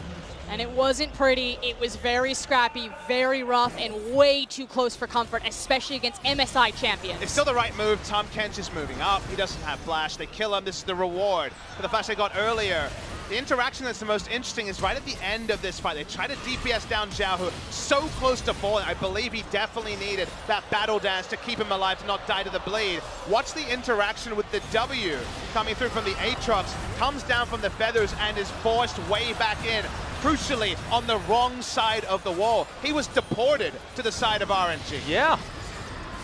And it wasn't pretty. It was very scrappy, very rough, and way too close for comfort, especially against MSI champions. It's still the right move. Tom Kent is moving up. He doesn't have flash. They kill him. This is the reward for the flash they got earlier. The interaction that's the most interesting is right at the end of this fight. They try to DPS down Xiaohu, so close to falling. I believe he definitely needed that battle dance to keep him alive, to not die to the bleed. Watch the interaction with the W coming through from the Aatrox, comes down from the feathers and is forced way back in. crucially on the wrong side of the wall. He was deported to the side of RNG. Yeah.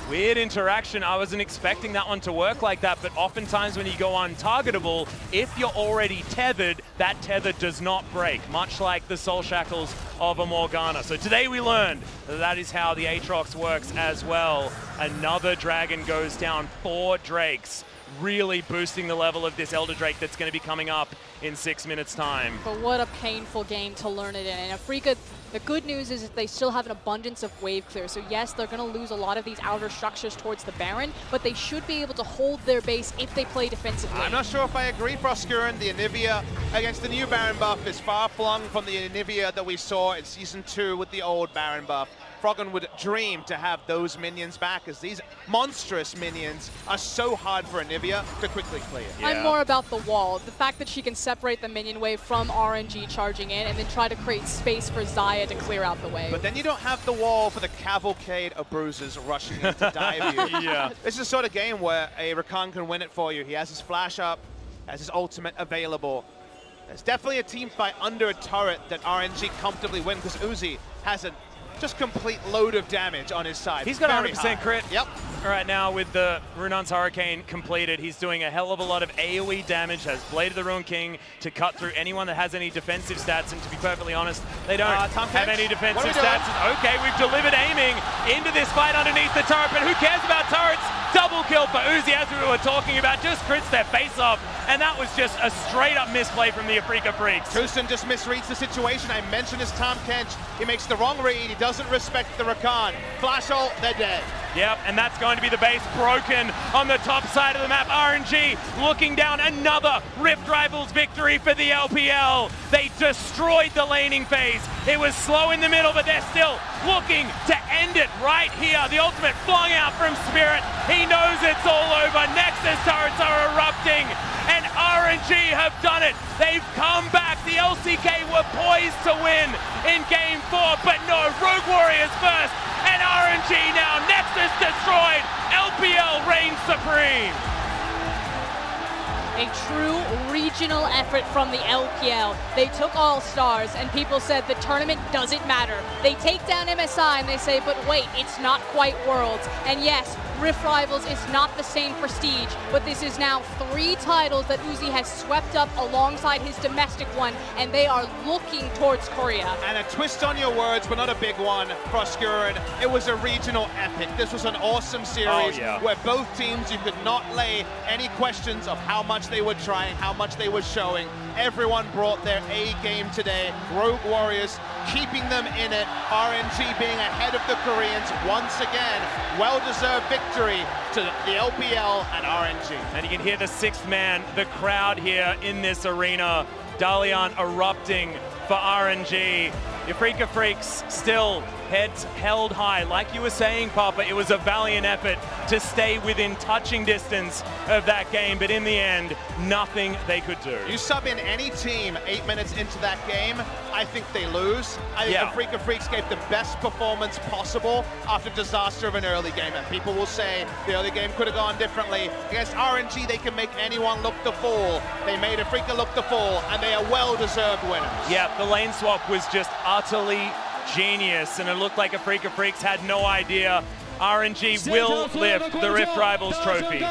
Weird interaction. I wasn't expecting that one to work like that, but oftentimes when you go untargetable, if you're already tethered, that tether does not break, much like the soul shackles of a Morgana. So today we learned that is how the Aatrox works as well. Another dragon goes down, 4 Drakes, really boosting the level of this Elder Drake that's going to be coming up in 6 minutes' time. But what a painful game to learn it in. And Afrika, the good news is that they still have an abundance of wave clear. So yes, they're going to lose a lot of these outer structures towards the Baron, but they should be able to hold their base if they play defensively. I'm not sure if I agree, Froskuren. The Anivia against the new Baron buff is far flung from the Anivia that we saw in Season 2 with the old Baron buff. Froggen would dream to have those minions back, as these monstrous minions are so hard for Anivia to quickly clear. Yeah. I'm more about the wall. The fact that she can separate the minion wave from RNG charging in and then try to create space for Xayah to clear out the wave. But then you don't have the wall for the cavalcade of bruisers rushing in to dive you. Yeah. This is the sort of game where a Rakan can win it for you. He has his flash up, has his ultimate available. There's definitely a team fight under a turret that RNG comfortably win, because Uzi has a just complete load of damage on his side. He's got 100% crit. Yep. Right now with the Runon's Hurricane completed, he's doing a hell of a lot of AoE damage, has Blade of the Ruin King to cut through anyone that has any defensive stats, and to be perfectly honest, they don't have any defensive stats. Okay, we've delivered aiming into this fight underneath the turret, but who cares about turrets? Double kill for Uzi, as we were talking about, just crits their face off, and that was just a straight up misplay from the Afrika Freaks. Kusin just misreads the situation. I mentioned his Tahm Kench. He makes the wrong read. He doesn't respect the Rakan. Flash ult, they're dead. Yep, and that's going to be the base broken on the top side of the map. RNG looking down, another Rift Rivals victory for the LPL. They destroyed the laning phase. It was slow in the middle, but they're still looking to end it right here. The ultimate flung out from Spirit. He knows it's all over. Nexus turrets are erupting, and RNG have done it. They've come back. The LCK were poised to win in Game 4, but no, Rogue Warriors first, and RNG now. Nexus destroyed. LPL reigns supreme. A true regional effort from the LPL. They took All Stars, and people said the tournament doesn't matter. They take down MSI and they say, but wait, it's not quite Worlds. And yes, Rift Rivals is not the same prestige, but this is now 3 titles that Uzi has swept up alongside his domestic one, and they are looking towards Korea. And a twist on your words, but not a big one, Froskuren. It was a regional epic. This was an awesome series where both teams, you could not lay any questions of how much they were trying, how much they were showing. Everyone brought their A game today. Rogue Warriors keeping them in it. RNG being ahead of the Koreans once again. Well-deserved victory to the LPL and RNG. And you can hear the 6th man, the crowd here in this arena. Dalian erupting for RNG. The Afrika Freaks still heads held high. Like you were saying, Papa, it was a valiant effort to stay within touching distance of that game, but in the end, nothing they could do. You sub in any team 8 minutes into that game, I think they lose. I think the Afrika Freaks gave the best performance possible after disaster of an early game, and people will say the early game could have gone differently. Against RNG, they can make anyone look the fool. They made Afrika look the fool, and they are well-deserved winners. Yeah, the lane swap was just utterly genius, and it looked like Afrika Freaks had no idea. RNG will lift the Rift Rivals trophy.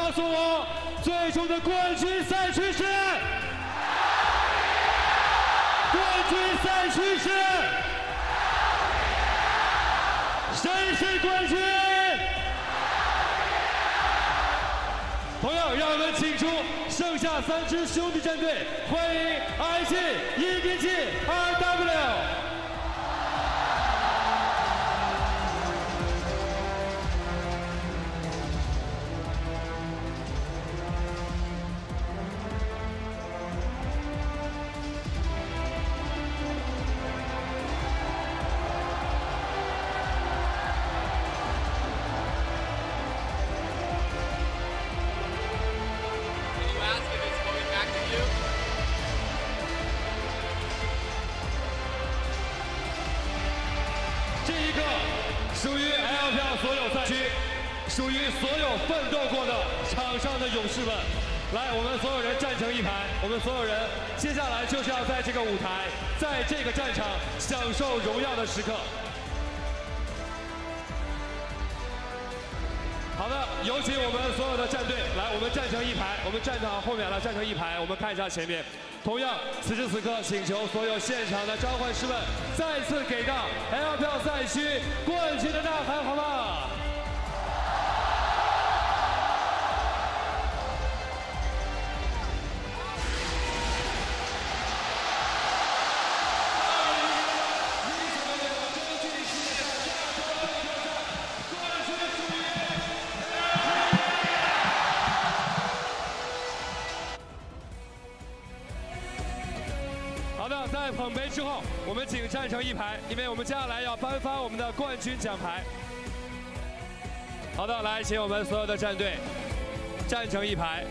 最终的冠军赛趋势，冠军赛趋势，谁是冠军？同样，让我们请出剩下3支兄弟战队，欢迎 IC107RW。 这一刻属于 LPL 所有赛区，属于所有奋斗过的场上的勇士们。来，我们所有人站成一排，我们所有人接下来就是要在这个舞台，在这个战场享受荣耀的时刻。好的，有请我们所有的战队来，我们站成一排，我们站到后面来，站成一排，我们看一下前面。同样，此时此刻，请求所有现场的召唤师们再次给到 LPL 赛区冠军的呐喊，好吗？在捧杯之后，我们请站成一排，因为我们接下来要颁发我们的冠军奖牌。好的，来，请我们所有的战队站成一排，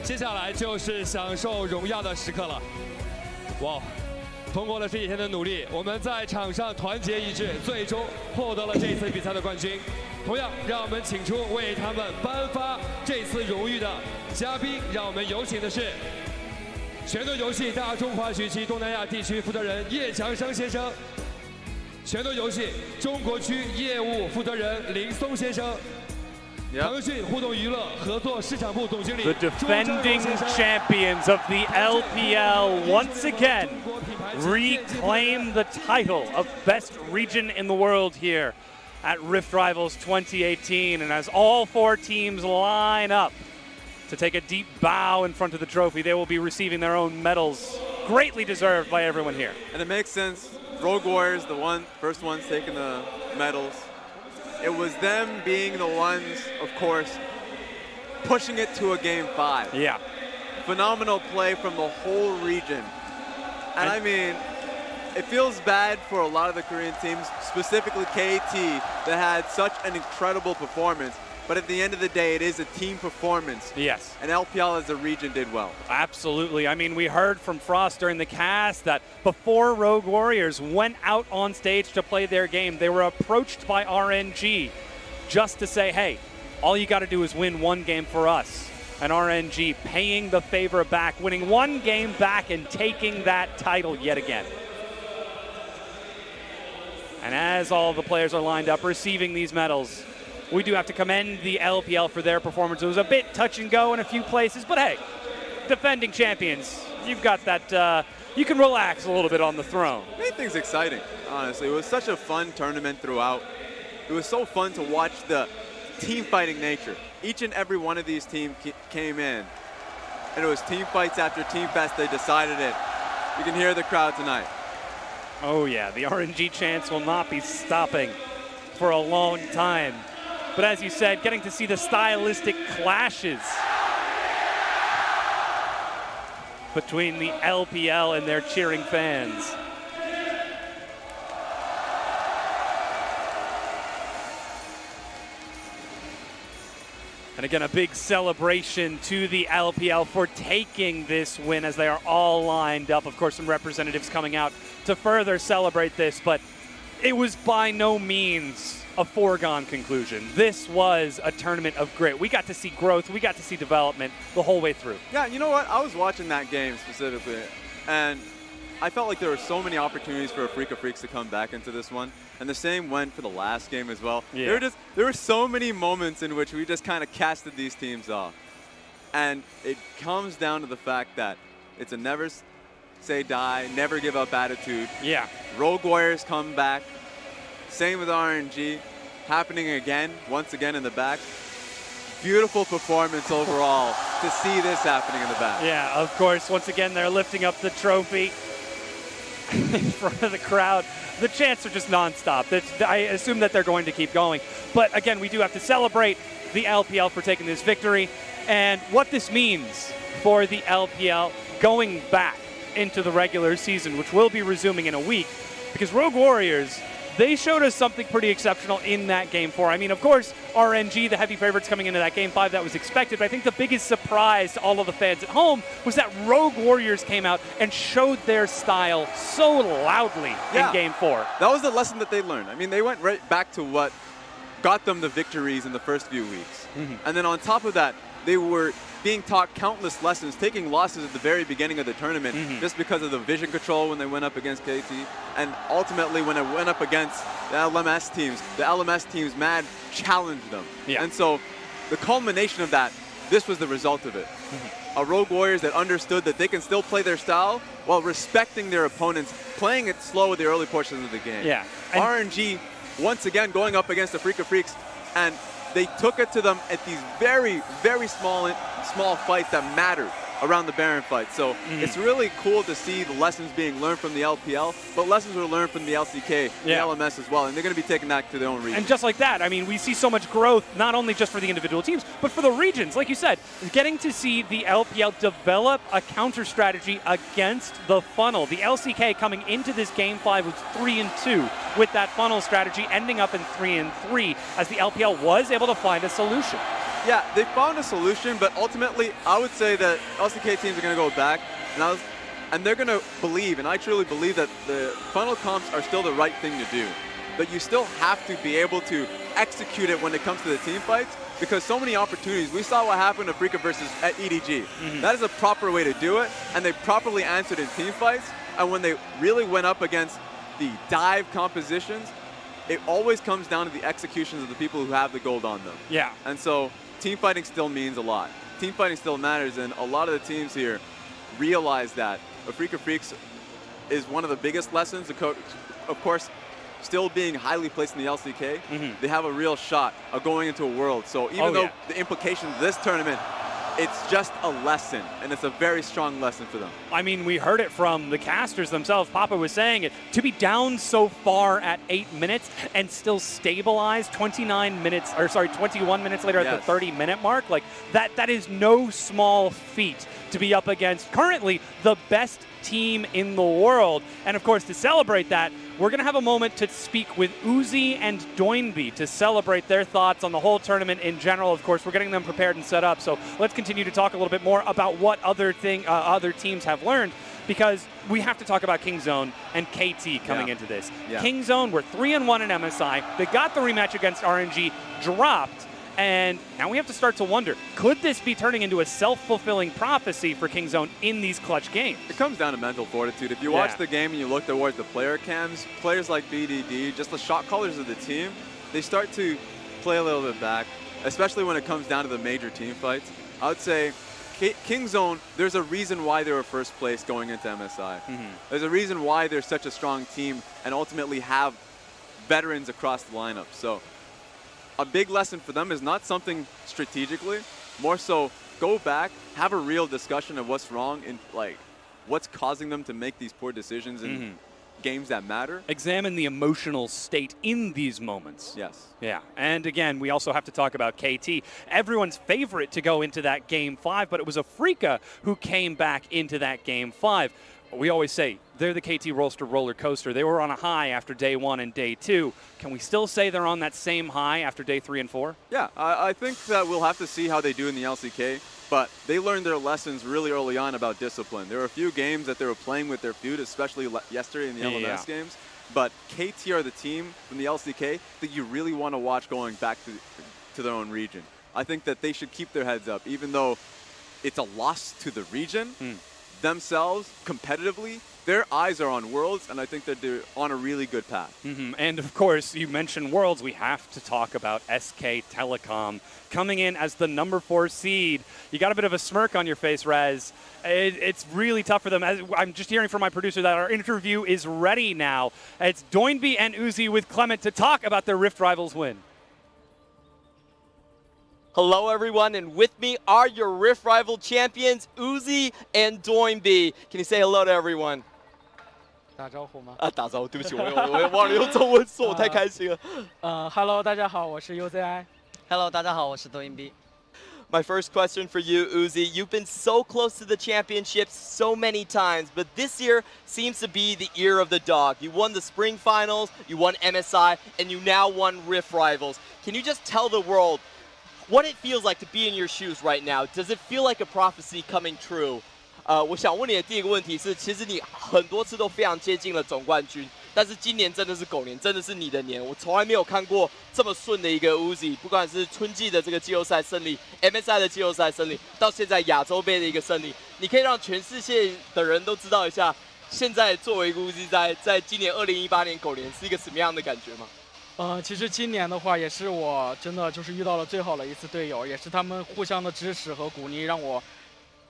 接下来就是享受荣耀的时刻了。哇！通过了这几天的努力，我们在场上团结一致，最终获得了这次比赛的冠军。同样，让我们请出为他们颁发这次荣誉的嘉宾，让我们有请的是拳头游戏大中华区及东南亚地区负责人叶强生先生，拳头游戏中国区业务负责人林松先生，腾讯互动娱乐合作市场部总经理 The defending champions of the LPL once again reclaim the title of best region in the world here at Rift Rivals 2018, and as all 4 teams line up to take a deep bow in front of the trophy, they will be receiving their own medals, greatly deserved by everyone here. And it makes sense. Rogue Warriors, the first ones taking the medals. It was them being the ones, of course, pushing it to a Game 5. Yeah. Phenomenal play from the whole region. And I mean, it feels bad for a lot of the Korean teams, specifically KT, that had such an incredible performance. But at the end of the day, it is a team performance. Yes. And LPL as a region did well. Absolutely. I mean, we heard from Frost during the cast that before Rogue Warriors went out on stage to play their game, they were approached by RNG just to say, hey, all you got to do is win 1 game for us. And RNG paying the favor back, winning 1 game back and taking that title yet again. And as all the players are lined up receiving these medals, we do have to commend the LPL for their performance. It was a bit touch and go in a few places, but hey, defending champions, you've got that, you can relax a little bit on the throne. Made things exciting, honestly. It was such a fun tournament throughout. It was so fun to watch the team fighting nature. Each and every one of these teams came in, and it was team fights after team fest. They decided it. You can hear the crowd tonight. Oh yeah, the RNG chants will not be stopping for a long time. But as you said, getting to see the stylistic clashes between the LPL and their cheering fans. And again, a big celebration to the LPL for taking this win as they are all lined up. Of course, some representatives coming out to further celebrate this, but it was by no means a foregone conclusion. This was a tournament of grit. We got to see growth, we got to see development the whole way through. Yeah, you know what? I was watching that game specifically, and I felt like there were so many opportunities for Afrika Freaks to come back into this one. And the same went for the last game as well. Yeah. There were so many moments in which we just kind of casted these teams off. And it comes down to the fact that it's a never say die, never give up attitude. Yeah. Rogue Warriors come back. Same with RNG, happening again, once again in the back. Beautiful performance overall to see this happening in the back. Yeah, of course, once again, they're lifting up the trophy in front of the crowd. The chants are just nonstop. I assume that they're going to keep going. But again, we do have to celebrate the LPL for taking this victory and what this means for the LPL going back into the regular season, which will be resuming in a week, because Rogue Warriors, they showed us something pretty exceptional in that Game 4. I mean, of course, RNG, the heavy favorites coming into that Game 5, that was expected. But I think the biggest surprise to all of the fans at home was that Rogue Warriors came out and showed their style so loudly in Game 4. That was the lesson that they learned. I mean, they went right back to what got them the victories in the first few weeks. And then on top of that, they were being taught countless lessons, taking losses at the very beginning of the tournament just because of the vision control when they went up against KT, and ultimately when it went up against the LMS teams mad challenged them. And so the culmination of that, this was the result of it. A Rogue Warriors that understood that they can still play their style while respecting their opponents, playing it slow with the early portions of the game. RNG, once again, going up against the Freak of Freaks, and they took it to them at these very, very small fights that mattered around the Baron fight. So it's really cool to see the lessons being learned from the LPL, but lessons were learned from the LCK, the LMS as well, and they're going to be taking that to their own region. And just like that, I mean, we see so much growth, not only just for the individual teams, but for the regions. Like you said, getting to see the LPL develop a counter strategy against the funnel. The LCK coming into this Game 5 was 3-2 with that funnel strategy, ending up in 3-3 as the LPL was able to find a solution. Yeah, they found a solution, but ultimately, I would say that LCK teams are going to go back, and they're going to believe, and I truly believe that the funnel comps are still the right thing to do. But you still have to be able to execute it when it comes to the team fights, because so many opportunities. We saw what happened to Freaka versus at EDG. That is a proper way to do it, and they properly answered in team fights. And when they really went up against the dive compositions, it always comes down to the executions of the people who have the gold on them. Yeah. And so team fighting still means a lot. Team fighting still matters, and a lot of the teams here realize that. A Freak of Freaks is one of the biggest lessons. Of course, still being highly placed in the LCK, they have a real shot of going into a world. So even though the implications of this tournament, it's just a lesson, and it's a very strong lesson for them. I mean, we heard it from the casters themselves. Papa was saying it. To be down so far at 8 minutes and still stabilize 21 minutes later at the 30-minute mark, like that is no small feat to be up against currently the best team in the world. And of course, to celebrate that, we're going to have a moment to speak with Uzi and Doinby to celebrate their thoughts on the whole tournament in general. Of course, we're getting them prepared and set up. So let's continue to talk a little bit more about what other teams have learned, because we have to talk about Kingzone and KT coming into this. Kingzone were 3-1 in MSI. They got the rematch against RNG, dropped. And now we have to start to wonder, could this be turning into a self-fulfilling prophecy for Kingzone in these clutch games? It comes down to mental fortitude. If you watch the game and you look towards the player cams, players like BDD, just the shot callers of the team, they start to play a little bit back, especially when it comes down to the major team fights. I would say Kingzone, there's a reason why they were first place going into MSI. There's a reason why they're such a strong team and ultimately have veterans across the lineup. So a big lesson for them is not something strategically, more so go back, have a real discussion of what's wrong and like what's causing them to make these poor decisions in games that matter. Examine the emotional state in these moments. Yes. Yeah, and again, we also have to talk about KT. Everyone's favorite to go into that Game 5, but it was a Freaka who came back into that Game 5. We always say, they're the KT roller coaster. They were on a high after day 1 and day 2. Can we still say they're on that same high after day 3 and 4? Yeah, I think that we'll have to see how they do in the LCK, but they learned their lessons really early on about discipline. There were a few games that they were playing with their feud, especially yesterday in the LMS games, but KT are the team from the LCK that you really want to watch going back to their own region. I think that they should keep their heads up, even though it's a loss to the region. Themselves, competitively, their eyes are on Worlds, and I think that they're on a really good path. And of course, you mentioned Worlds, we have to talk about SK Telecom coming in as the number 4 seed. You got a bit of a smirk on your face, Rez. It's really tough for them. I'm just hearing from my producer that our interview is ready now. It's Doinby and Uzi with Clement to talk about their Rift Rivals win. Hello, everyone, and with me are your Rift Rival champions, Uzi and Doinby. Can you say hello to everyone? 打招呼吗？打招呼，对不起，我忘了用中文说，我太开心了。Hello， 大家好，我是 UZI。Hello， 大家好，我是 Doinby。 My first question for you, Uzi. You've been so close to the championships so many times, but this year seems to be the year of the dog. You won the spring finals, you won MSI, and you now won Rift Rivals. Can you just tell the world what it feels like to be in your shoes right now? Does it feel like a prophecy coming true? 我想问你的第一个问题是，其实你很多次都非常接近了总冠军，但是今年真的是狗年，真的是你的年，我从来没有看过这么顺的一个 Uzi， 不管是春季的这个季后赛胜利 ，MSI 的季后赛胜利，到现在亚洲杯的一个胜利，你可以让全世界的人都知道一下，现在作为一个 Uzi 在今年2018年狗年是一个什么样的感觉吗？其实今年的话，也是我真的就是遇到了最好的一次队友，也是他们互相的支持和鼓励，让我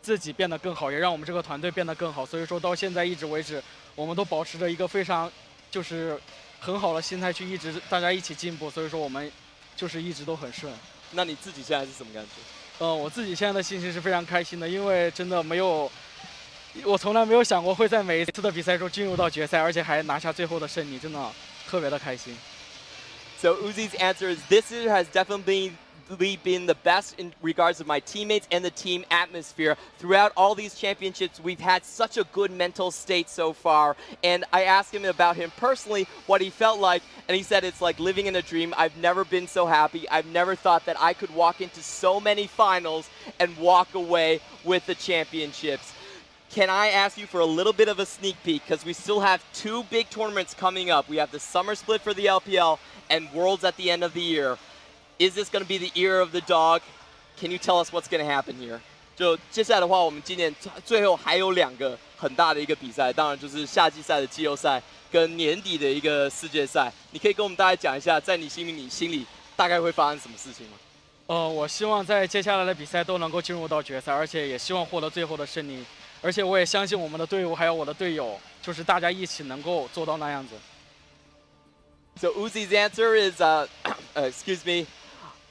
自己变得更好，也让我们这个团队变得更好。所以说到现在一直为止，我们都保持着一个非常就是很好的心态去一直大家一起进步。所以说我们就是一直都很顺。那你自己现在是什么感觉？我自己现在的心情是非常开心的，因为真的我从来没有想过会在每一次的比赛中进入到决赛，而且还拿下最后的胜利，真的特别的开心。So Uzi's answer is this year has definitely been the best in regards of my teammates and the team atmosphere. Throughout all these championships, we've had such a good mental state so far. And I asked him about him personally, what he felt like, and he said it's like living in a dream. I've never been so happy. I've never thought that I could walk into so many finals and walk away with the championships. Can I ask you for a little bit of a sneak peek, because we still have 2 big tournaments coming up. We have the summer split for the LPL and Worlds at the end of the year. Is this going to be the year of the dog? Can you tell us what's going to happen here? 就接下来的话，我们今年最后还有2个很大的一个比赛，当然就是夏季赛的季后赛跟年底的一个世界赛。你可以跟我们大家讲一下，在你心里大概会发生什么事情吗？我希望在接下来的比赛都能够进入到决赛，而且也希望获得最后的胜利。而且我也相信我们的队伍还有我的队友，就是大家一起能够做到那样子。So Uzi's answer is, excuse me,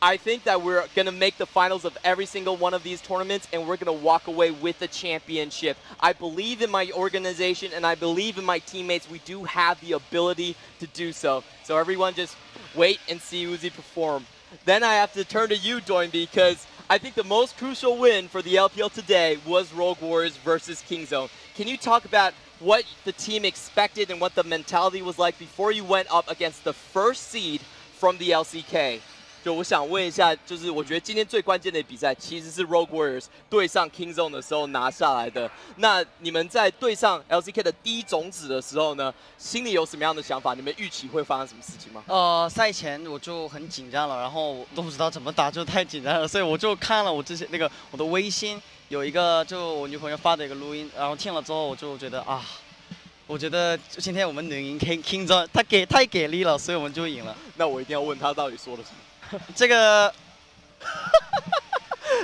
I think that we're going to make the finals of every single one of these tournaments, and we're going to walk away with the championship. I believe in my organization, and I believe in my teammates. We do have the ability to do so. So everyone just wait and see Uzi perform. Then I have to turn to you, Doinby, because I think the most crucial win for the LPL today was Rogue Warriors versus Kingzone. Can you talk about what the team expected and what the mentality was like before you went up against the first seed from the LCK? 就我想问一下，就是我觉得今天最关键的比赛其实是 Rogue Warriors 对上 Kingzone 的时候拿下来的。那你们在对上 LCK 的第一种子的时候呢，心里有什么样的想法？你们预期会发生什么事情吗？赛前我就很紧张了，然后都不知道怎么打，就太紧张了，所以我就看了我之前我的微信有一个就我女朋友发的一个录音，然后听了之后我就觉得我觉得今天我们能赢 Kingzone， 他太给力了，所以我们就赢了。那我一定要问他到底说了什么。这个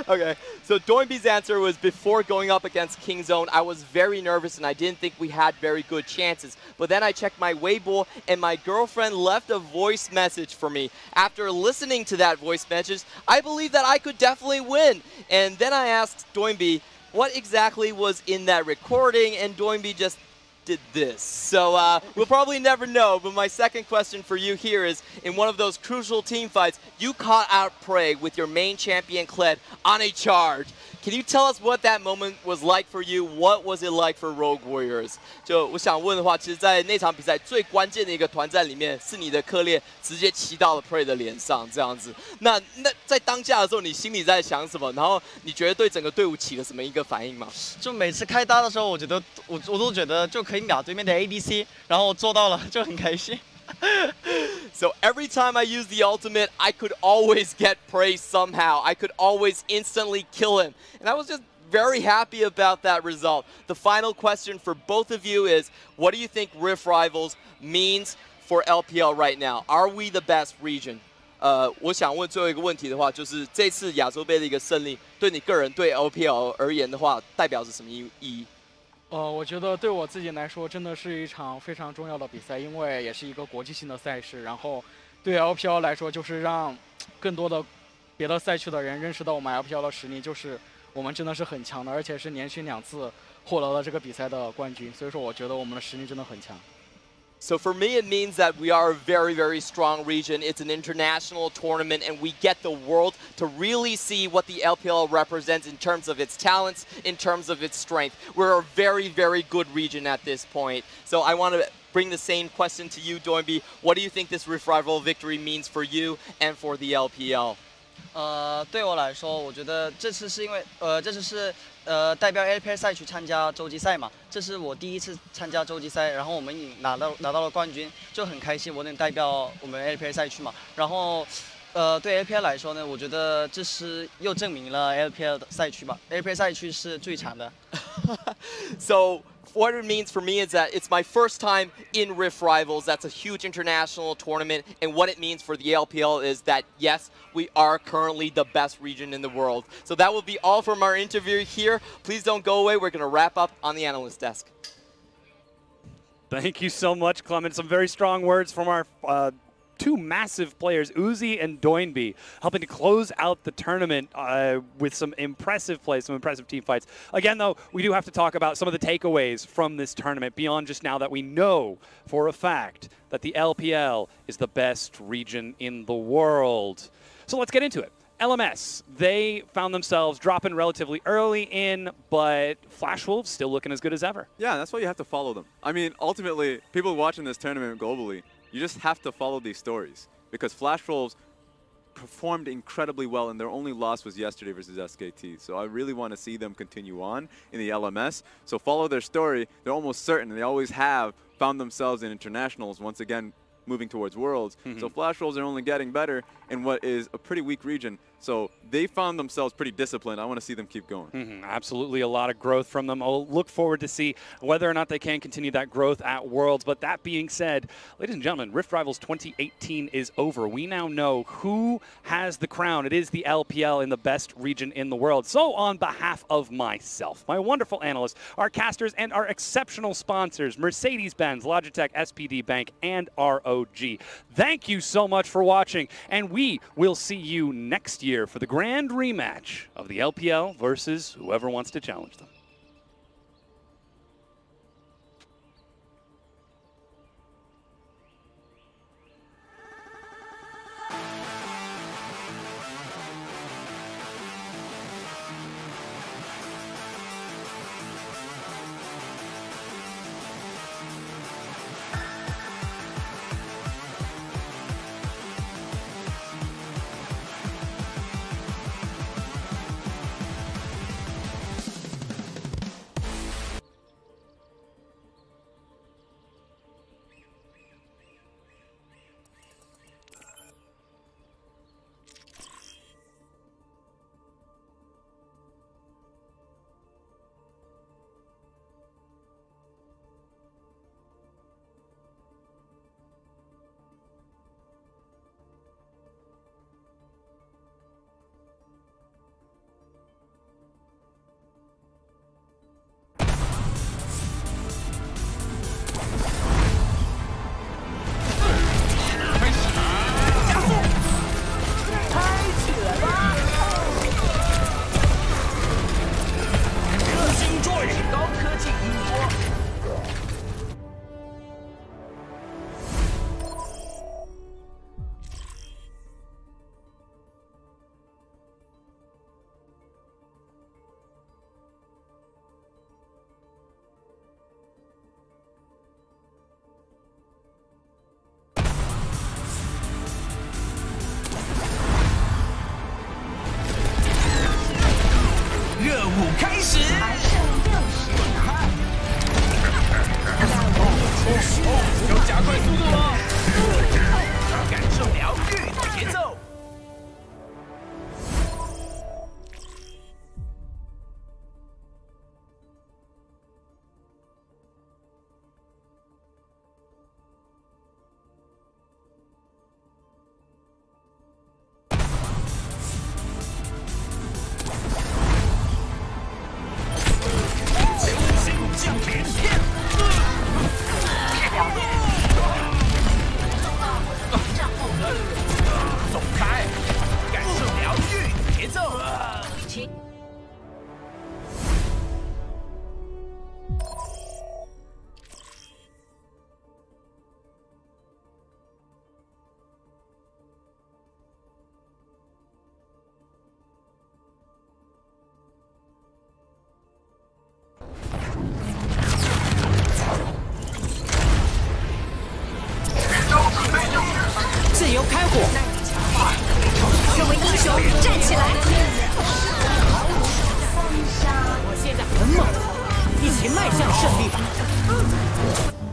Okay, so Doinby's answer was before going up against Kingzone, I was very nervous and I didn't think we had very good chances. But then I checked my Weibo and my girlfriend left a voice message for me. After listening to that voice message, I believe that I could definitely win. And then I asked Doinby what exactly was in that recording, and Doinby just did this. So we'll probably never know, but my second question for you here is, in one of those crucial team fights, you caught out Prey with your main champion Kled on a charge. Can you tell us what that moment was like for you? What was it like for Rogue Warriors? 就我想问的话，其实，在那场比赛最关键的一个团战里面，是你的克烈直接骑到了 Prey 的脸上，这样子。那在当下的时候，你心里在想什么？然后你觉得对整个队伍起了什么一个反应吗？就每次开搭的时候，我觉得我都觉得就可以秒对面的 ADC， 然后做到了，就很开心。So every time I use the ultimate, I could always get Prey somehow. I could always instantly kill him. And I was just very happy about that result. The final question for both of you is, what do you think Rift Rivals means for LPL right now? Are we the best region? 我想问最后一个问题的话，就是这次亚洲杯的一个胜利，对你个人对 LPL 而言的话，代表着什么意义？我觉得对我自己来说，真的是一场非常重要的比赛，因为也是一个国际性的赛事。然后对 LPL 来说，就是让更多的别的赛区的人认识到我们 LPL 的实力，就是我们真的是很强的，而且是连续2次获得了这个比赛的冠军。所以说，我觉得我们的实力真的很强。So for me, it means that we are a very, very strong region. It's an international tournament, and we get the world to really see what the LPL represents in terms of its talents, in terms of its strength. We're a very, very good region at this point. So I want to bring the same question to you, Doinby. What do you think this Rift Rival victory means for you and for the LPL? 对我来说，我觉得这次是因为这次是代表 LPL 赛区参加洲际赛嘛，这是我第一次参加洲际赛，然后我们已拿到了冠军，就很开心，我能代表我们 LPL 赛区嘛。然后对 LPL 来说呢，我觉得这是又证明了 LPL 的赛区吧 ，LPL 赛区是最强的。So what it means for me is that it's my first time in Rift Rivals. That's a huge international tournament. And what it means for the LPL is that, yes, we are currently the best region in the world. So that will be all from our interview here. Please don't go away. We're going to wrap up on the analyst desk. Thank you so much, Clement. Some very strong words from our two massive players, Uzi and Doinby, helping to close out the tournament with some impressive plays, some impressive team fights. Again, though, we do have to talk about some of the takeaways from this tournament beyond just now that we know for a fact that the LPL is the best region in the world. So let's get into it. LMS, they found themselves dropping relatively early in, but Flash Wolves still looking as good as ever. Yeah, that's why you have to follow them. I mean, ultimately, people watching this tournament globally, you just have to follow these stories because Flash Wolves performed incredibly well and their only loss was yesterday versus SKT. So I really want to see them continue on in the LMS. So follow their story. They're almost certain, and they always have found themselves in internationals, once again moving towards Worlds. So Flash Wolves are only getting better in what is a pretty weak region. So they found themselves pretty disciplined. I want to see them keep going. Absolutely a lot of growth from them. I'll look forward to see whether or not they can continue that growth at Worlds. But that being said, ladies and gentlemen, Rift Rivals 2018 is over. We now know who has the crown. It is the LPL in the best region in the world. So on behalf of myself, my wonderful analysts, our casters, and our exceptional sponsors, Mercedes-Benz, Logitech, SPD Bank, and ROG, thank you so much for watching. And we will see you next year for the grand rematch of the LPL versus whoever wants to challenge them. 迈向胜利。